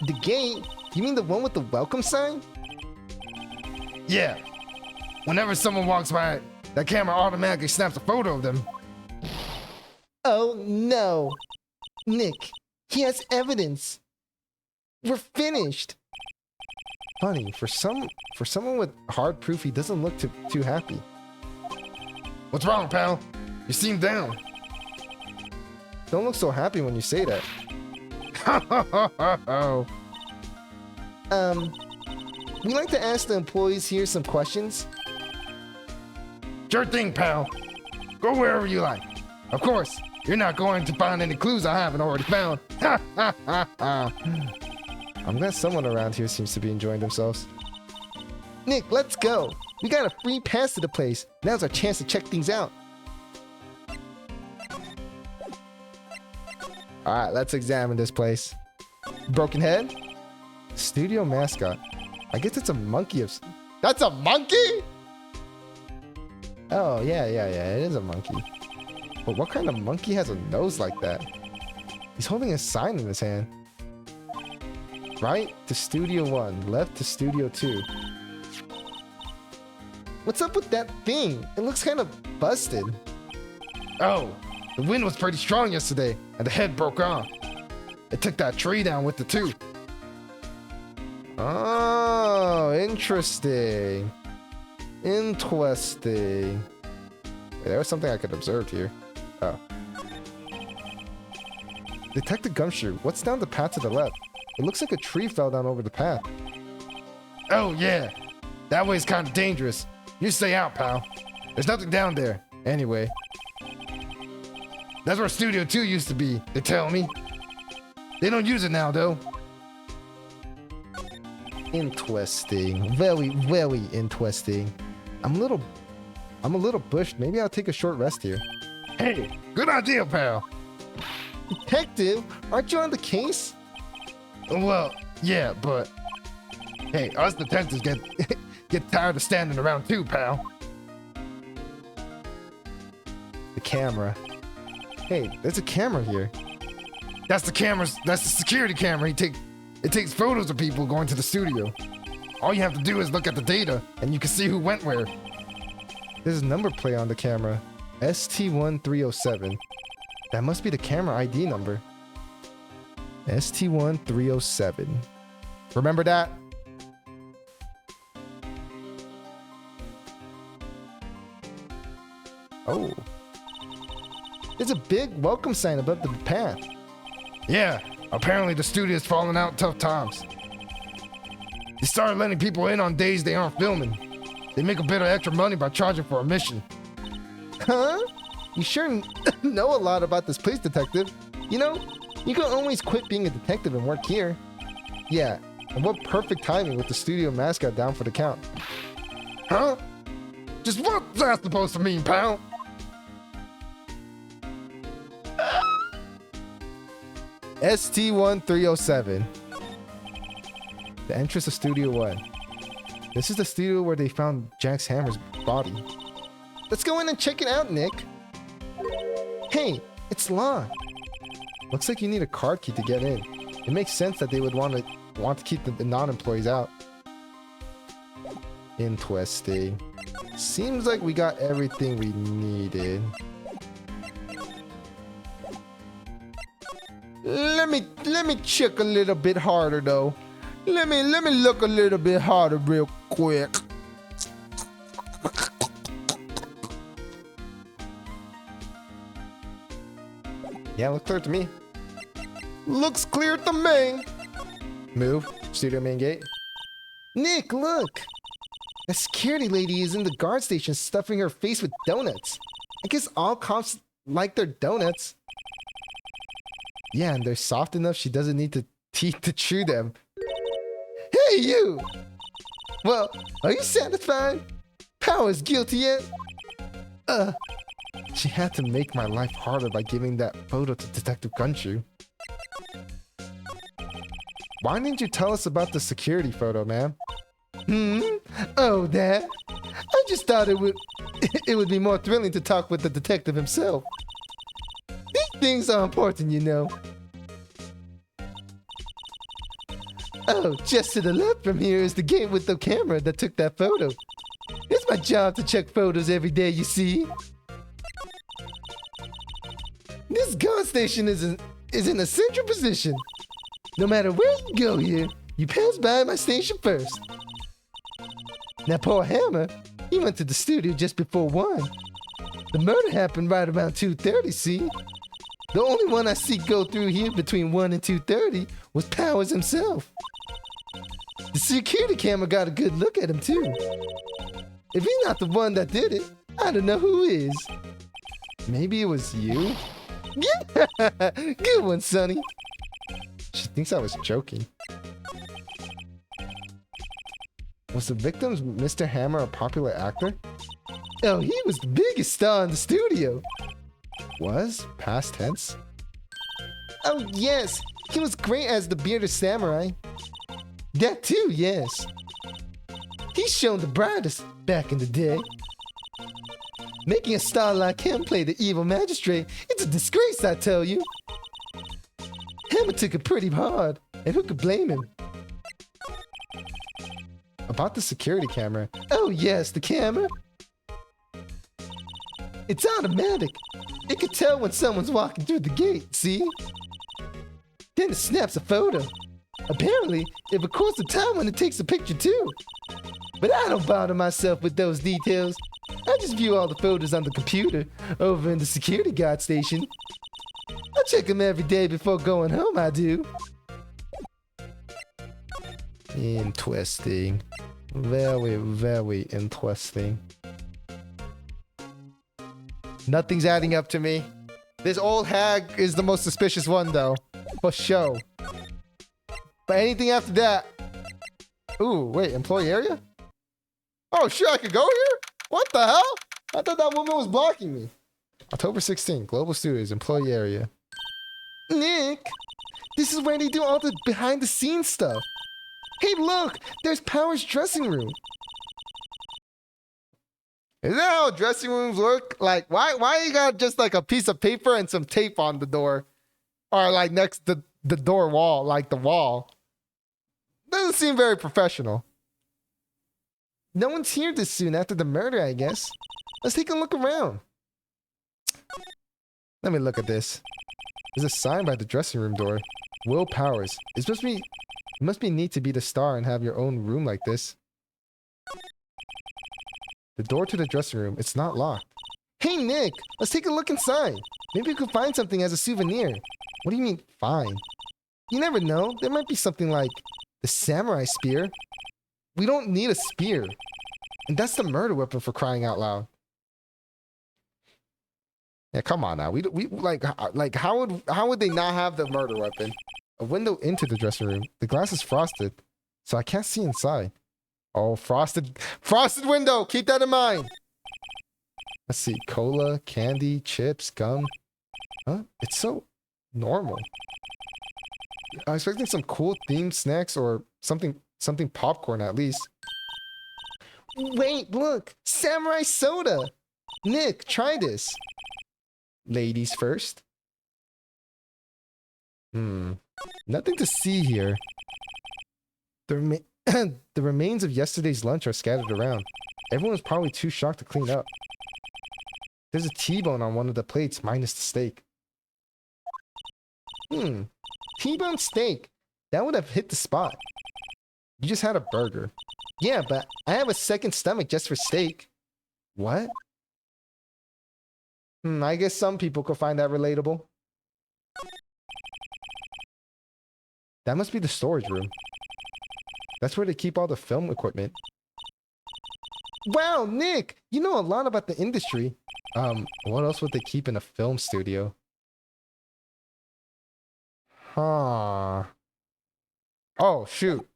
The gate? You mean the one with the welcome sign? Yeah. Whenever someone walks by, that camera automatically snaps a photo of them. Oh no. Nick, he has evidence. We're finished. Funny, for someone with hard proof, he doesn't look too happy. What's wrong, pal? You seem down. Don't look so happy when you say that. We like to ask the employees here some questions. Sure thing, pal. Go wherever you like. Of course, you're not going to find any clues I haven't already found. I'm glad someone around here seems to be enjoying themselves. Nick, let's go. We got a free pass to the place. Now's our chance to check things out. Alright, let's examine this place. Broken head? Studio mascot. I guess it's a monkey of... That's a monkey?! Oh, yeah, it is a monkey. But what kind of monkey has a nose like that? He's holding a sign in his hand. Right to Studio 1, left to Studio 2. What's up with that thing? It looks kind of busted. Oh, the wind was pretty strong yesterday, and the head broke off. It took that tree down with the tooth. Oh, interesting. Interesting. Wait, there was something I could observe here. Oh. Detective Gumshoe, what's down the path to the left? It looks like a tree fell down over the path. Oh, yeah. That way's kind of dangerous. You stay out, pal. There's nothing down there. Anyway. That's where Studio 2 used to be, they tell me. They don't use it now, though. Interesting. Very, very interesting. I'm a little bushed. Maybe I'll take a short rest here. Hey, good idea, pal. Detective, aren't you on the case? Well, yeah, but hey, us detectives get tired of standing around too, pal. The camera. Hey, there's a camera here. That's the security camera. It takes photos of people going to the studio. All you have to do is look at the data, and you can see who went where. There's a number plate on the camera. ST1307. That must be the camera ID number. ST1307. Remember that? Oh. There's a big welcome sign above the path. Yeah, apparently the studio's falling out tough times. They started letting people in on days they aren't filming. They make a bit of extra money by charging for admission. Huh? You sure know a lot about this place, detective. You know, you can always quit being a detective and work here. Yeah, and what perfect timing with the studio mascot down for the count. Huh? Just what's that supposed to mean, pal? ST1307. The entrance of Studio 1. This is the studio where they found Jack's hammer's body. Let's go in and check it out, Nick. Hey, it's locked. Looks like you need a card key to get in. It makes sense that they would want to keep the non-employees out. Interesting. Seems like we got everything we needed. Let me check a little bit harder though. Let me look a little bit harder real quick. Yeah, looks clear to me. Looks clear to me. Move. Studio main gate. Nick, look. The security lady is in the guard station stuffing her face with donuts. I guess all cops like their donuts. Yeah, and they're soft enough she doesn't need to teeth to chew them. Hey, you! Well, are you satisfied? Power's guilty yet? She had to make my life harder by giving that photo to Detective Gunshoe. Why didn't you tell us about the security photo, ma'am? Oh, that? I just thought it would be more thrilling to talk with the detective himself. These things are important, you know. Oh, just to the left from here is the gate with the camera that took that photo. It's my job to check photos every day, you see. This guard station is in a central position. No matter where you go here, you pass by my station first. Now, poor Hammer, he went to the studio just before 1. The murder happened right around 2:30, see? The only one I see go through here between 1 and 2:30 was Powers himself. The security camera got a good look at him, too. If he's not the one that did it, I don't know who is. Maybe it was you? Yeah! Good one, Sonny. She thinks I was joking. Was the victim's Mr. Hammer a popular actor? Oh, he was the biggest star in the studio. Was? Past tense? Oh, yes. He was great as the bearded samurai. That too, yes. He's shown the brightest back in the day. Making a star like him play the evil magistrate, it's a disgrace, I tell you. Hammer took it pretty hard, and who could blame him? About the security camera. Oh yes, the camera. It's automatic. It can tell when someone's walking through the gate, see? Then it snaps a photo. Apparently, it records the time when it takes a picture too. But I don't bother myself with those details. I just view all the photos on the computer over in the security guard station. I check them every day before going home, I do. Interesting. Very, very interesting. Nothing's adding up to me. This old hag is the most suspicious one, though. For sure. But anything after that, Ooh, wait, employee area? Oh, shit, I could go here? What the hell? I thought that woman was blocking me. October 16th, Global Studios, employee area. Nick, this is where they do all the behind the scenes stuff. Hey, look, there's Power's dressing room. Is that how dressing rooms work? Like, why you got just like a piece of paper and some tape on the door? Or like next to the door wall, like the wall. Doesn't seem very professional. No one's here this soon after the murder, I guess. Let's take a look around. Let me look at this. There's a sign by the dressing room door. Will Powers. It must be neat to be the star and have your own room like this. The door to the dressing room, it's not locked. Hey Nick, let's take a look inside. Maybe we could find something as a souvenir. What do you mean, find? You never know. There might be something like the samurai spear. We don't need a spear. And that's the murder weapon, for crying out loud. Yeah, come on now. We like how would they not have the murder weapon? A window into the dressing room. The glass is frosted, so I can't see inside. Oh, frosted window. Keep that in mind. Let's see. Cola, candy, chips, gum. Huh? It's so normal. I was expecting some cool themed snacks or something popcorn at least. Wait, look. Samurai soda. Nick, try this. Ladies first. Nothing to see here. The remains of yesterday's lunch are scattered around. Everyone's probably too shocked to clean up. There's a T-bone on one of the plates minus the steak. T-bone steak. That would have hit the spot. You just had a burger. Yeah, but I have a second stomach just for steak. What? I guess some people could find that relatable. That must be the storage room. That's where they keep all the film equipment. Wow, Nick! You know a lot about the industry. What else would they keep in a film studio? Huh. Oh, shoot.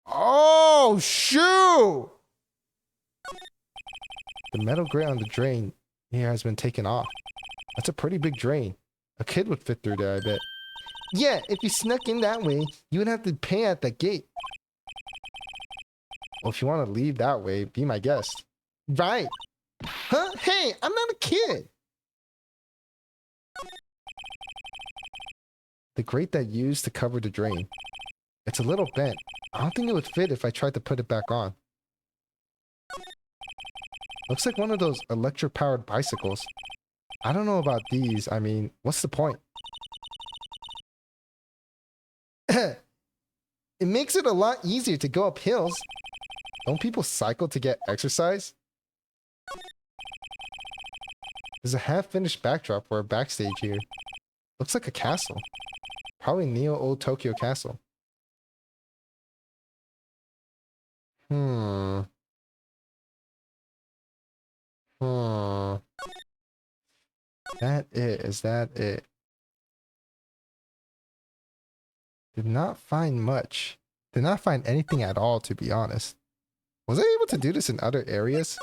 Oh, shoot! The metal grate on the drain here has been taken off. That's a pretty big drain. A kid would fit through there, I bet. Yeah, if you snuck in that way, you would have to pay at the gate. Well, if you want to leave that way, be my guest. Right. Huh? Hey, I'm not a kid. The grate that used to cover the drain. It's a little bent. I don't think it would fit if I tried to put it back on. Looks like one of those electric-powered bicycles. I don't know about these. I mean, what's the point? It makes it a lot easier to go up hills. Don't people cycle to get exercise? There's a half-finished backdrop for a backstage here. Looks like a castle. Probably Neo Old Tokyo Castle. Is that it? Did not find much. Did not find anything at all, to be honest. Was I able to do this in other areas?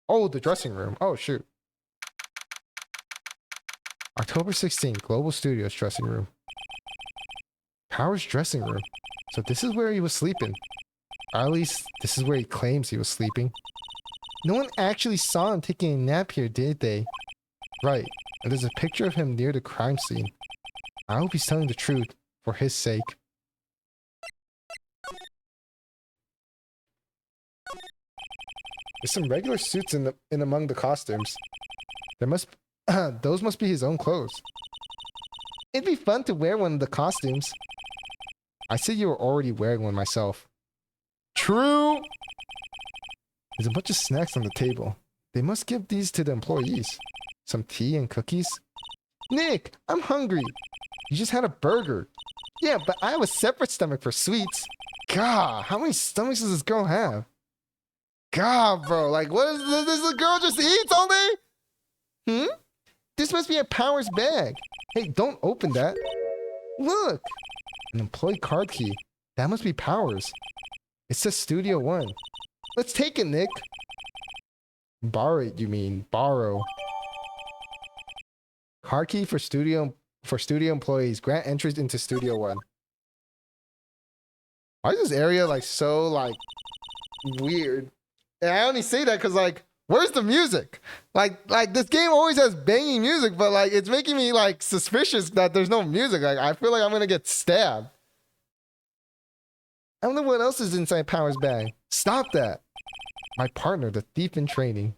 Oh, the dressing room. Oh, shoot. October 16th, Global Studios dressing room. Power's dressing room. So this is where he was sleeping. Or at least, this is where he claims he was sleeping. No one actually saw him taking a nap here, did they? Right. And there's a picture of him near the crime scene. I hope he's telling the truth, for his sake. There's some regular suits in among the costumes. Those must be his own clothes. It'd be fun to wear one of the costumes. I said you were already wearing one myself. True! There's a bunch of snacks on the table. They must give these to the employees. Some tea and cookies. Nick, I'm hungry. You just had a burger. Yeah, but I have a separate stomach for sweets. God, how many stomachs does this girl have? God, bro, like, what is this girl just eats all day? This must be a Power's bag. Hey, don't open that. Look. An employee card key. That must be Powers. It says Studio One. Let's take it, Nick. Borrow it, you mean? Borrow. Card key for studio employees. Grant entries into Studio One. Why is this area like so like weird? And I only say that because like, where's the music? Like this game always has banging music, but like it's making me like suspicious that there's no music. Like I feel like I'm gonna get stabbed. I wonder what else is inside Power's bag. Stop that. My partner, the thief in training.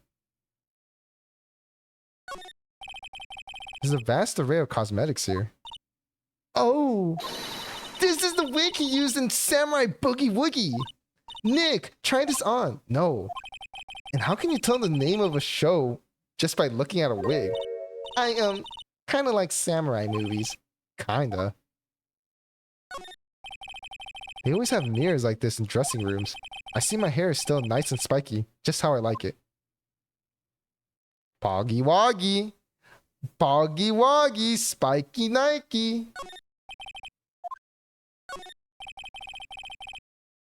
There's a vast array of cosmetics here. Oh, this is the wig he used in Samurai Boogie Woogie. Nick, try this on. No. And how can you tell the name of a show just by looking at a wig? I kind of like samurai movies. Kinda. They always have mirrors like this in dressing rooms. I see my hair is still nice and spiky, just how I like it. Boggy Woggy. Boggy Woggy, spiky Nike.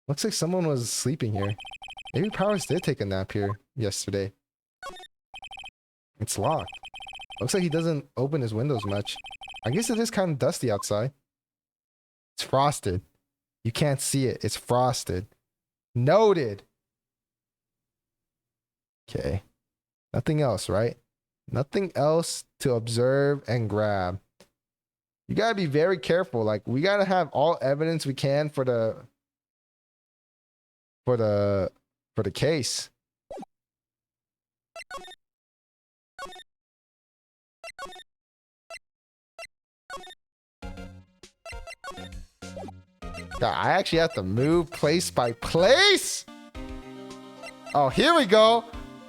Looks like someone was sleeping here. Maybe Powers did take a nap here yesterday. It's locked. Looks like he doesn't open his windows much. I guess it is kind of dusty outside. It's frosted. You can't see it. It's frosted. Noted. Okay. Nothing else, right? Nothing else to observe and grab. You gotta be very careful. Like, we gotta have all evidence we can for the case. God, I actually have to move place by place. Oh, here we go.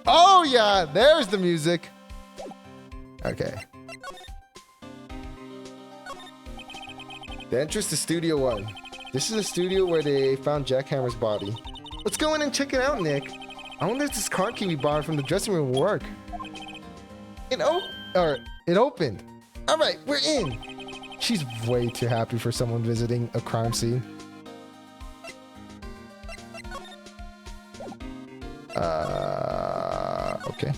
Oh yeah, there's the music. Okay. The entrance to Studio One. This is the studio where they found Jackhammer's body. Let's go in and check it out, Nick. I wonder if this card key we borrowed from the dressing room will work. It opened. All right, we're in. She's way too happy for someone visiting a crime scene. Okay.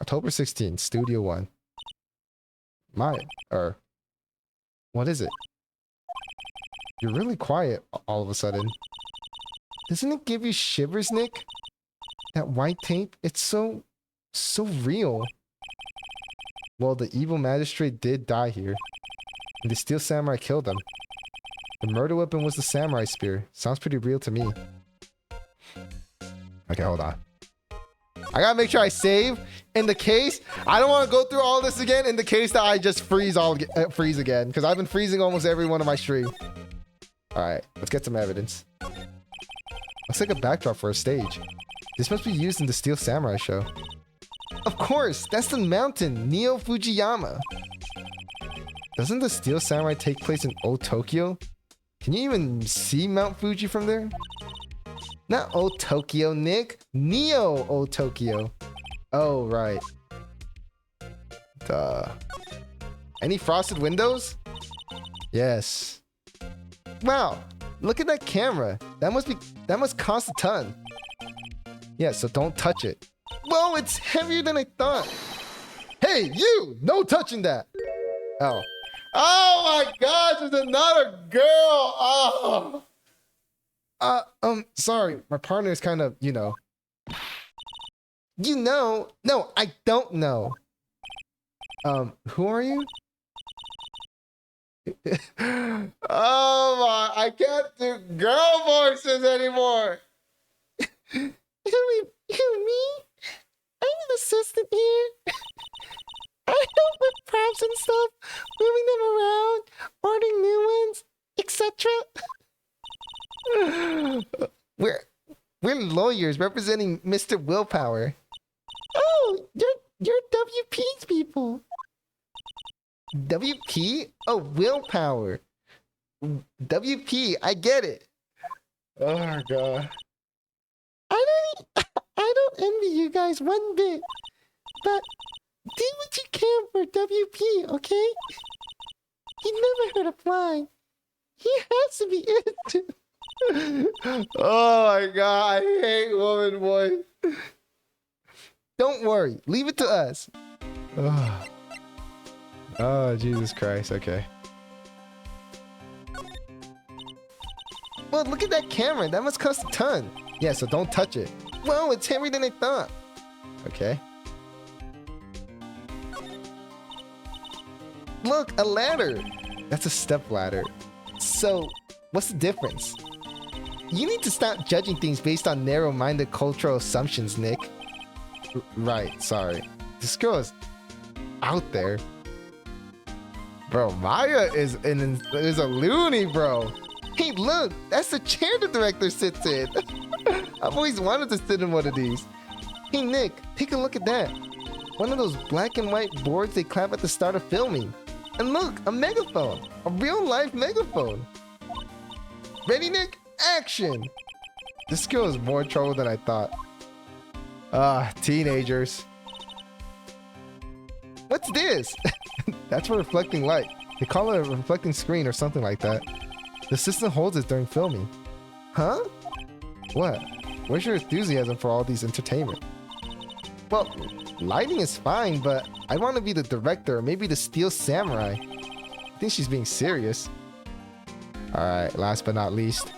October 16th, Studio One. What is it? You're really quiet all of a sudden. Doesn't it give you shivers, Nick? That white tape, it's so real. Well, the evil magistrate did die here. And the steel samurai killed him. The murder weapon was the samurai spear. Sounds pretty real to me. Okay, hold on. I gotta make sure I save in the case. I don't want to go through all this again in the case that I just freeze again. Because I've been freezing almost every one of my streams. Alright, let's get some evidence. Looks like a backdrop for a stage. This must be used in the Steel Samurai show. Of course, that's the mountain, Neo Fujiyama. Doesn't the Steel Samurai take place in Old Tokyo? Can you even see Mount Fuji from there? Not Old Tokyo, Nick. Neo Old Tokyo. Oh, right. Duh. Any frosted windows? Yes. Wow, look at that camera. That must cost a ton. Yeah, so don't touch it. Whoa, it's heavier than I thought. Hey, you! No touching that. Oh. Oh my gosh, there's another girl. Oh. Sorry. My partner is kind of, No, I don't know. Who are you? Oh my, I can't do girl voices anymore. Who, me? I'm an assistant here. I help with props and stuff, moving them around, ordering new ones, etc. We're lawyers representing Mr. Willpower. Oh, you're WP's people. WP? Oh, Willpower. WP, I get it. Oh my god. I don't envy you guys one bit. But Do what you can for WP, okay? He never hurt a fly. He has to be it. Oh my god, I hate woman voice. Don't worry, leave it to us. Oh, oh Jesus Christ, okay. Well, look at that camera. That must cost a ton. Yeah, so don't touch it. Whoa, it's heavier than I thought. Okay. Look, a ladder. That's a step ladder. So, what's the difference? You need to stop judging things based on narrow-minded cultural assumptions, Nick. Right, sorry. This girl is out there. Bro, Maya is a loony, bro. Hey, look, that's the chair the director sits in. I've always wanted to sit in one of these. Hey, Nick, take a look at that. One of those black and white boards they clap at the start of filming. And look, a megaphone. A real-life megaphone. Ready, Nick? Action! This girl is more trouble than I thought. Teenagers. What's this? That's for reflecting light. They call it a reflecting screen or something like that. The system holds it during filming. Huh? What? Where's your enthusiasm for all these entertainment? Well, lighting is fine, but I want to be the director or maybe the Steel Samurai. I think she's being serious. Alright, last but not least.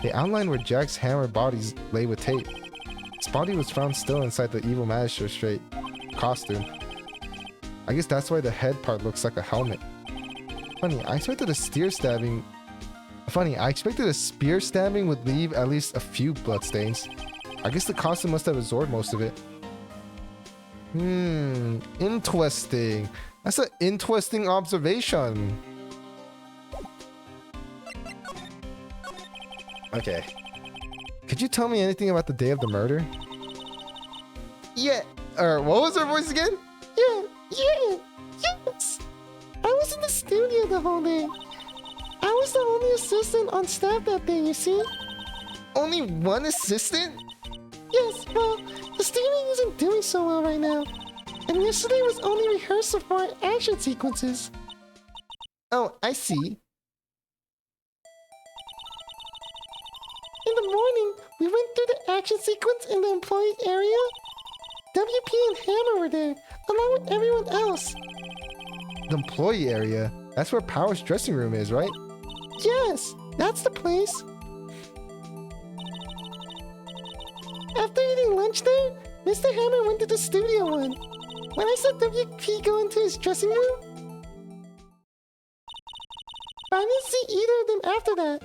They outlined where Jack's hammer bodies lay with tape. His body was found still inside the evil magistrate costume. I guess that's why the head part looks like a helmet. Funny, I expected a spear stabbing would leave at least a few bloodstains. I guess the costume must have absorbed most of it. Interesting. That's an interesting observation. Okay. Could you tell me anything about the day of the murder? Yeah. Or what was her voice again? Yes. I was in the studio the whole day. I was the only assistant on staff that day, you see? Only one assistant? Yes, well, the studio isn't doing so well right now. And yesterday was only rehearsal for our action sequences. Oh, I see. In the morning, we went through the action sequence in the employee area. WP and Hammer were there, along with everyone else. The employee area? That's where Power's dressing room is, right? Yes, that's the place. After eating lunch there, Mr. Hammer went to the studio one. When I saw WP go into his dressing room, I didn't see either of them after that.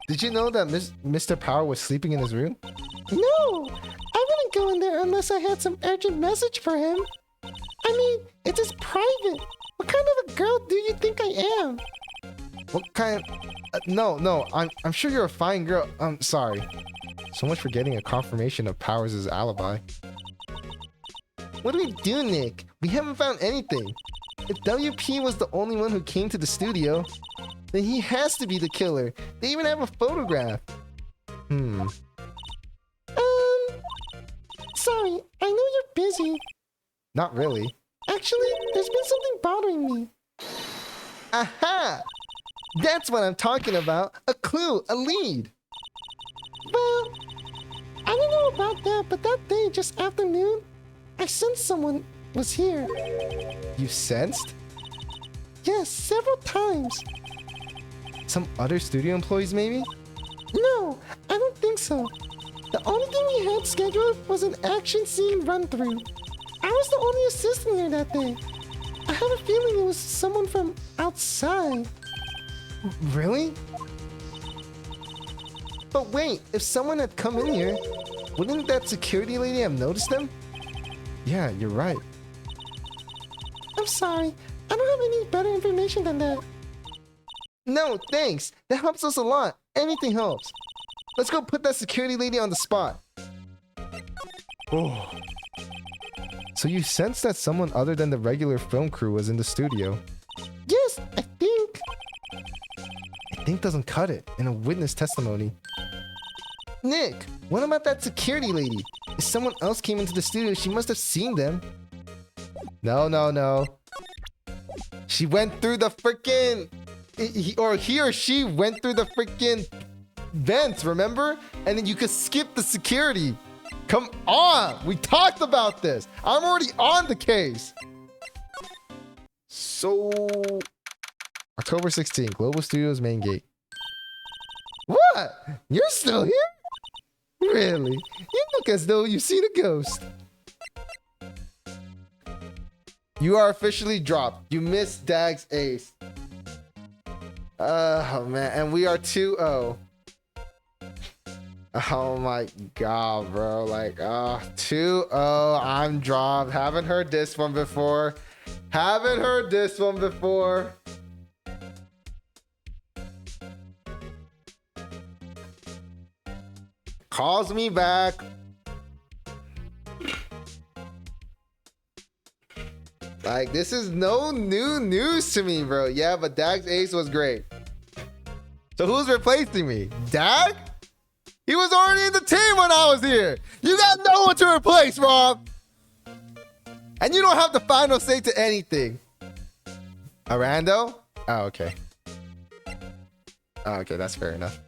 Did you know that Mr. Power was sleeping in his room? No! I wouldn't go in there unless I had some urgent message for him. I mean, it's just private. What kind of a girl do you think I am? What kind? No. I'm sure you're a fine girl. I'm sorry. So much for getting a confirmation of Powers' alibi. What do we do, Nick? We haven't found anything. If WP was the only one who came to the studio, then he has to be the killer. They even have a photograph. Sorry, I know you're busy. Not really. Actually, there's been something bothering me. Aha! That's what I'm talking about. A clue, a lead. Well, I don't know about that, but that day, just after noon, I sensed someone was here. You sensed? Yes, several times. Some other studio employees, maybe? No, I don't think so. The only thing we had scheduled was an action scene run-through. I was the only assistant here that day. I have a feeling it was someone from outside. Really? But wait, if someone had come in here, wouldn't that security lady have noticed them? Yeah, you're right. I'm sorry. I don't have any better information than that. No, thanks. That helps us a lot. Anything helps. Let's go put that security lady on the spot. Oh. So you sensed that someone other than the regular film crew was in the studio? Yes, I think. I think doesn't cut it in a witness testimony. Nick, what about that security lady? If someone else came into the studio, she must have seen them. No. She went through the freaking... He or she went through the freaking vents, remember? And then you could skip the security. Come on! We talked about this. I'm already on the case. So... October 16th, Global Studios main gate. What? You're still here? Really? You look as though you've seen a ghost. You are officially dropped. You missed Dag's ace. Oh man, and we are 2-0. Oh my god, bro. Like, 2-0. I'm dropped. Haven't heard this one before. Calls me back. Like, this is no new news to me, bro. Yeah, but Dag's ace was great. So who's replacing me? Dag? He was already in the team when I was here. You got no one to replace, Rob. And you don't have the final say to anything. Arando? Oh, okay. Oh, okay, that's fair enough.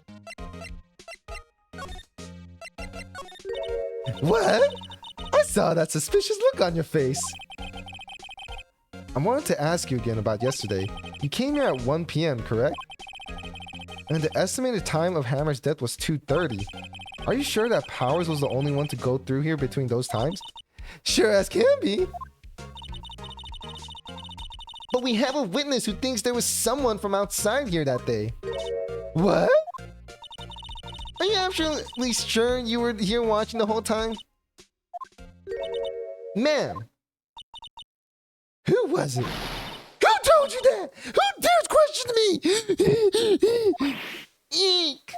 What? I saw that suspicious look on your face. I wanted to ask you again about yesterday. You came here at 1 p.m., correct? And the estimated time of Hammer's death was 2:30. Are you sure that Powers was the only one to go through here between those times? Sure as can be. But we have a witness who thinks there was someone from outside here that day. What? Are you absolutely sure you were here watching the whole time? Ma'am. Who was it? Who told you that? Who dares question me? Eek.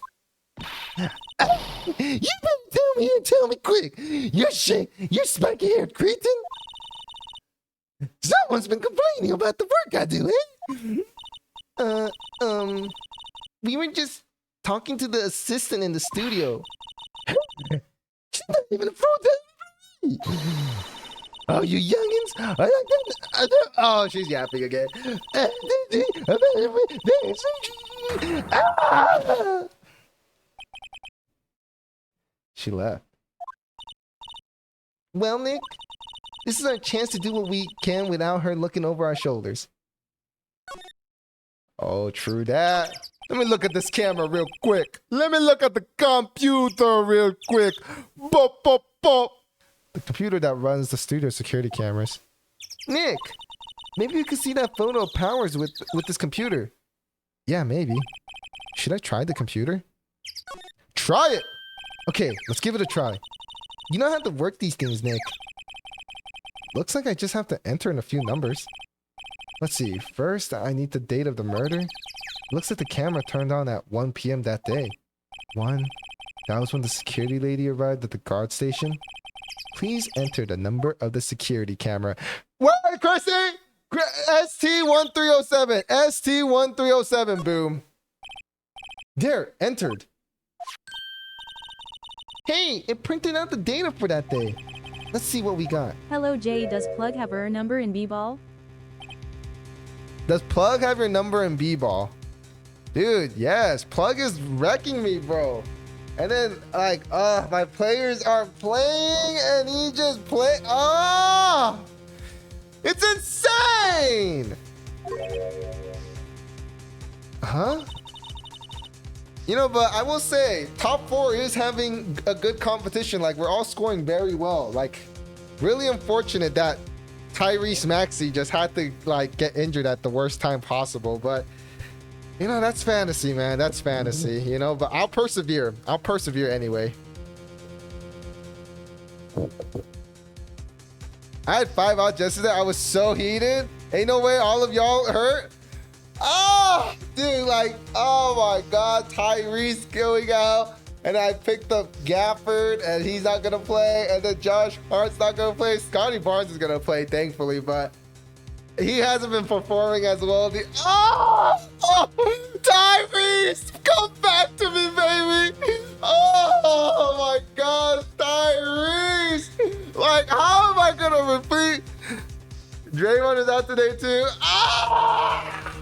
You better tell me and tell me quick. You spiky-haired cretin. Someone's been complaining about the work I do, eh? We were just talking to the assistant in the studio. She's not even a front. Oh, you youngins! Oh, she's yapping again. She left. Well, Nick, this is our chance to do what we can without her looking over our shoulders. Oh, true that. Let me look at this camera real quick. Let me look at the computer real quick. Bop, bop, bop. The computer that runs the studio security cameras. Nick, maybe you could see that photo of Powers with this computer. Yeah, maybe. Should I try the computer? Try it! Okay, let's give it a try. You know how to work these things, Nick. Looks like I just have to enter in a few numbers. Let's see. First, I need the date of the murder. Looks like the camera turned on at 1 p.m. that day. 1. That was when the security lady arrived at the guard station. Please enter the number of the security camera. What, Chrissy? ST1307. ST1307. Boom. There, entered. Hey, it printed out the data for that day. Let's see what we got. Hello Jay, does Plug have her number in B-ball? Does Plug have your number in B-ball? Dude, yes. Plug is wrecking me, bro. And then, like, my players are playing and he just play. It's insane. Huh? You know, but I will say, top 4 is having a good competition. Like, we're all scoring very well. Like, really unfortunate that Tyrese Maxey just had to, like, get injured at the worst time possible. But, you know, that's fantasy, man. That's fantasy, you know? But I'll persevere. I'll persevere anyway. I had 5 outs yesterday. I was so heated. Ain't no way all of y'all hurt. Oh, dude, like, oh my God, Tyrese going out, and I picked up Gafford, and he's not gonna play, and then Josh Hart's not gonna play. Scotty Barnes is gonna play, thankfully, but he hasn't been performing as well. Tyrese, come back to me, baby. Oh my God, Tyrese. Draymond is out today too. Ah!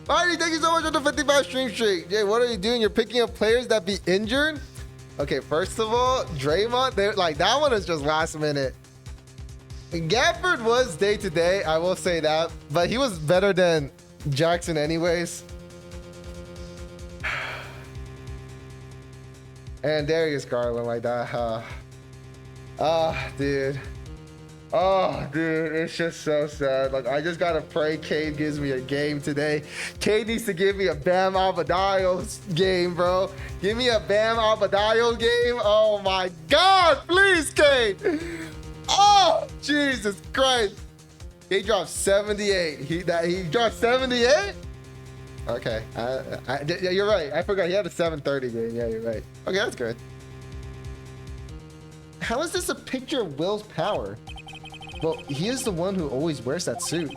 Marty, thank you so much for the 55 stream streak. Jay, what are you doing? You're picking up players that be injured? Okay, first of all, Draymond, like that one is just last minute. Gafford was day to day, I will say that, but he was better than Jackson anyways. And Darius Garland like that. Dude. Oh, dude, it's just so sad. Like, I just gotta pray Cade gives me a game today. Cade needs to give me a Bam Adebayo game, bro. Give me a Bam Adebayo game. Oh my God, please, Cade. Oh, Jesus Christ. He dropped 78. He dropped 78? Okay, yeah, you're right. I forgot he had a 730 game. Yeah, you're right. Okay, that's good. How is this a picture of Will's power? Well, he is the one who always wears that suit.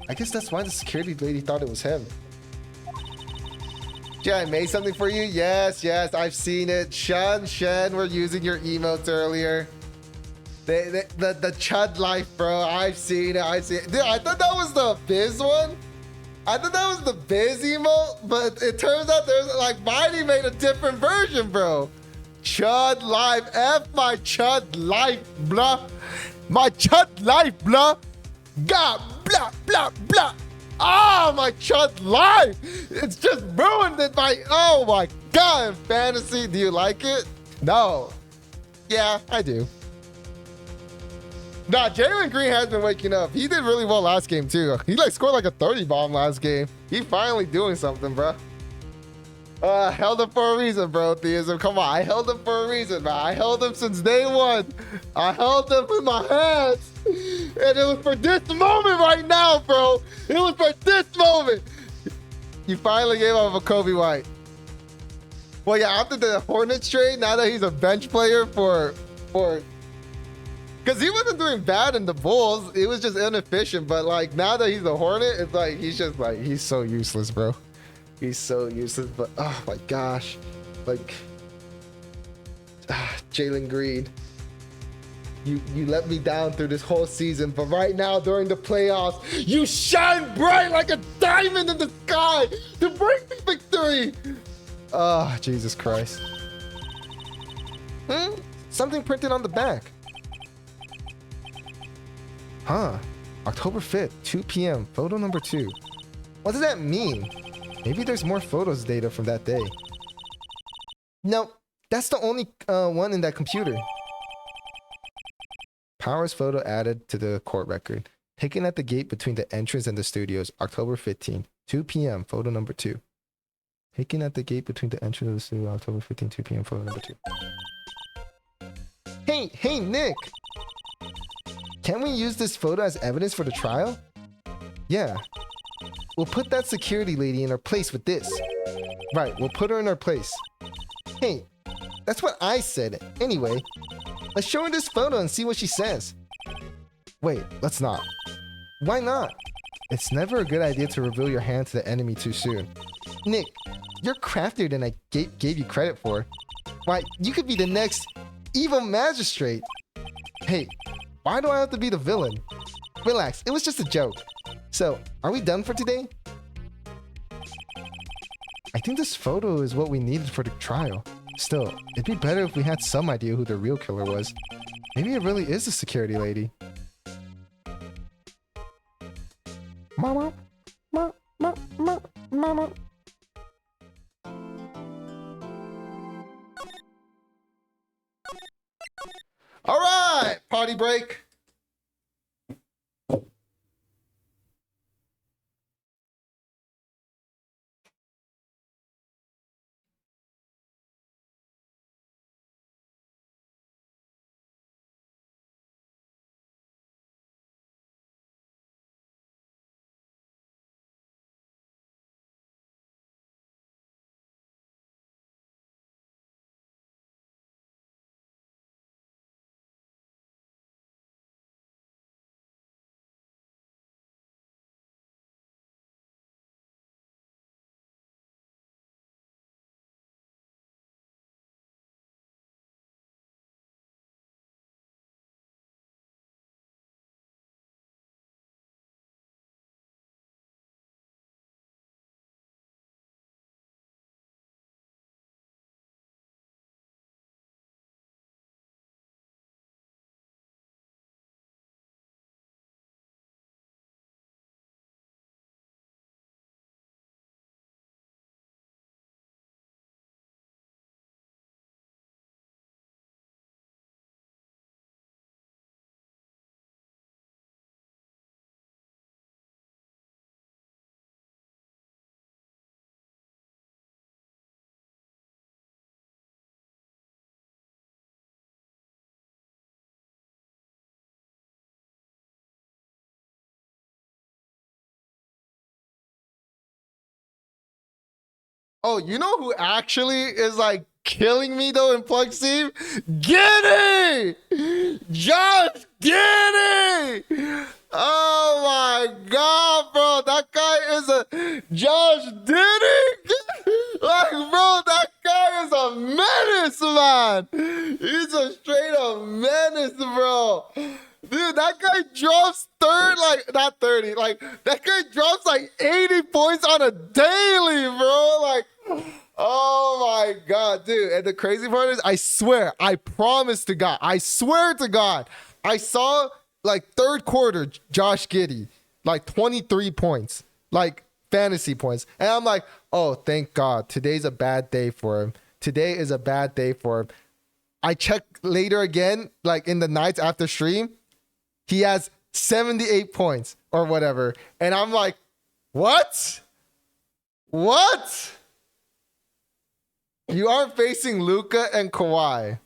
I guess that's why the security lady thought it was him. Yeah, I made something for you. Yes, I've seen it. Shen were using your emotes earlier. The Chud life, bro. I've seen it. Dude, I thought that was the Biz one. I thought that was the Biz emote, but it turns out there's like Mighty made a different version, bro. Chud life. F my Chud life, blah. My Chud life, blah. God, blah, blah, blah. Oh, my Chud life. It's just ruined it by, oh my God, fantasy. Do you like it? No. Yeah, I do. Nah, Jalen Green has been waking up. He did really well last game, too. He scored like a 30 bomb last game. He finally doing something, bro. Held him for a reason, bro, Theism. Come on, I held him for a reason, man. I held him since day one. I held him in my hands. And it was for this moment right now, bro. It was for this moment. You finally gave up a Kobe White. Well, yeah, after the Hornets trade, now that he's a bench player for because he wasn't doing bad in the Bulls. It was just inefficient. But, like, now that he's a Hornet, it's like, he's just, like, he's so useless, bro. He's so useless, but oh my gosh. Like, Jalen Green. You let me down through this whole season, but right now during the playoffs, you shine bright like a diamond in the sky to bring me victory. Oh, Jesus Christ. Something printed on the back. Huh. October 5th, 2 p.m. Photo number 2. What does that mean? Maybe there's more photos data from that day. No, that's the only one in that computer. Powers photo added to the court record. Taken at the gate between the entrance and the studios, October 15th, 2 p.m. Photo number 2. Taken at the gate between the entrance and the studio, October 15th, 2 p.m. Photo number 2. Hey, Nick! Can we use this photo as evidence for the trial? Yeah. We'll put that security lady in her place with this. Right, we'll put her in her place. Hey, that's what I said. Anyway, let's show her this photo and see what she says. Wait, let's not. Why not? It's never a good idea to reveal your hand to the enemy too soon. Nick, you're craftier than I gave you credit for. Why, you could be the next evil magistrate. Hey, why do I have to be the villain? Relax, it was just a joke. So, are we done for today? I think this photo is what we needed for the trial. Still, it'd be better if we had some idea who the real killer was. Maybe it really is the security lady. Mama. All right, party break. Oh, you know who actually is like killing me though in Plug Steve? Giddy! Josh Giddy! Oh my god, bro. That guy is a Josh Diddy! Like, bro, that guy is a menace, man. He's a straight up menace, bro. Dude, that guy drops like, not 30, like, that guy drops like 80 points on a daily, bro. Like, oh my God, dude. And the crazy part is, I swear, I promise to God, I swear to God, I saw like third quarter Josh Giddey, like 23 points, like fantasy points. And I'm like, oh, thank God. Today's a bad day for him. Today is a bad day for him. I checked later again, like in the nights after stream. He has 78 points or whatever. And I'm like, what? What? You aren't facing Luka and Kawhi.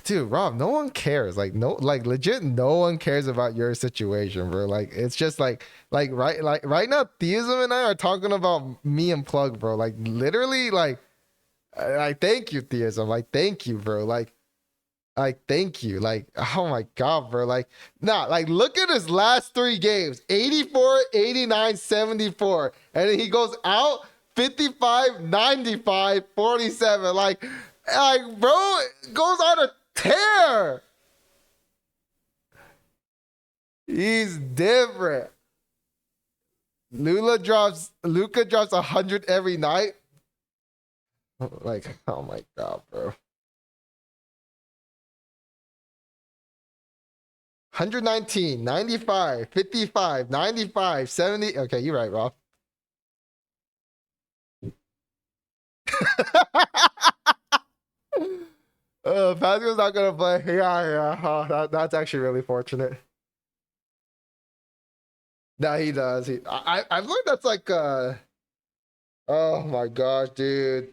Dude, Rob, no one cares. Like, no, like legit, no one cares about your situation, bro. Like, it's just like right now, Theism and I are talking about me and Plug, bro. Like, literally, like thank you, Theism. Like, thank you, bro. Like, thank you. Like, oh my God, bro. Like, nah, like, look at his last 3 games 84, 89, 74. And then he goes out 55, 95, 47. Like, bro, goes on a tear. He's different. Luka drops 100 every night. Like, oh my God, bro. 119, 95, 55, 95, 70. Okay, you're right, Rob. Pascal's not gonna play. Yeah. Oh, that's actually really fortunate. No, he does. I've learned that's like oh my gosh, dude.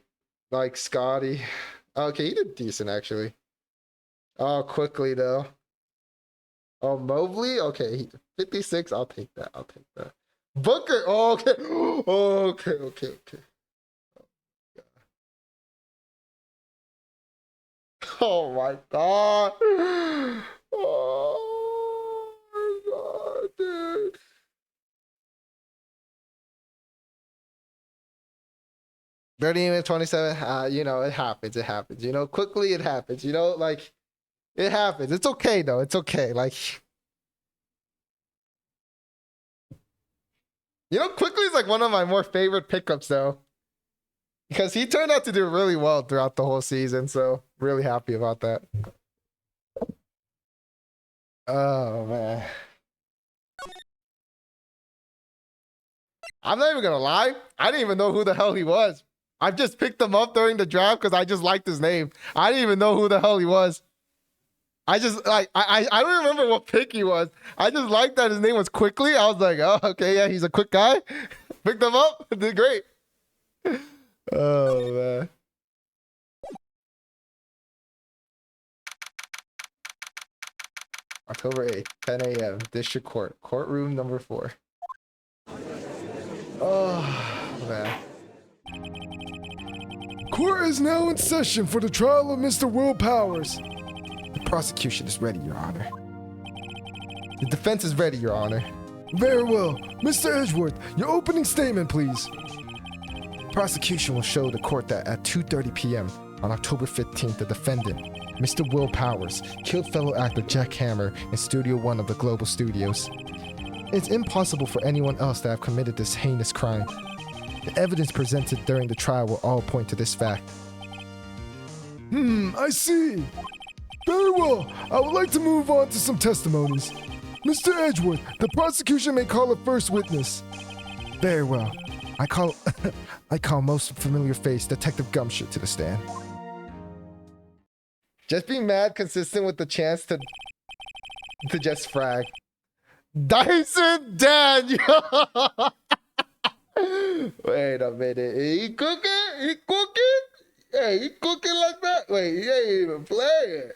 Like Scotty. Okay, he did decent actually. Oh, quickly though. Oh, Mobley? Okay, 56. I'll take that. Booker. Oh, okay. Okay. Oh my God. Oh my God, dude. Minutes 27. You know, it happens. You know, quickly it happens. You know, like it happens. It's okay though. It's okay. Like, you know, quickly is like one of my more favorite pickups though. Because he turned out to do really well throughout the whole season. So really happy about that. Oh man. I'm not even gonna lie. I didn't even know who the hell he was. I just picked him up during the draft because I just liked his name. I didn't even know who the hell he was. I just like I don't remember what pick he was. I just liked that his name was Quickly. I was like, oh, okay, yeah, he's a quick guy. Picked him up, did great. Oh man. October 8th, 10 a.m. District Court, courtroom number 4. Oh man. Court is now in session for the trial of Mr. Will Powers. The prosecution is ready, Your Honor. The defense is ready, Your Honor. Very well. Mr. Edgeworth, your opening statement, please. Prosecution will show the court that at 2:30 p.m. on October 15th, the defendant, Mr. Will Powers, killed fellow actor Jack Hammer in Studio 1 of the Global Studios. It's impossible for anyone else to have committed this heinous crime. The evidence presented during the trial will all point to this fact. I see. Very well. I would like to move on to some testimonies. Mr. Edgeworth, the prosecution may call a first witness. Very well. I call most familiar face Detective Gumshoe to the stand. Just be mad consistent with the chance to just frag. Dyson Daniel! Wait a minute. He cooking? Hey, he cooking like that? Wait, he ain't even playing.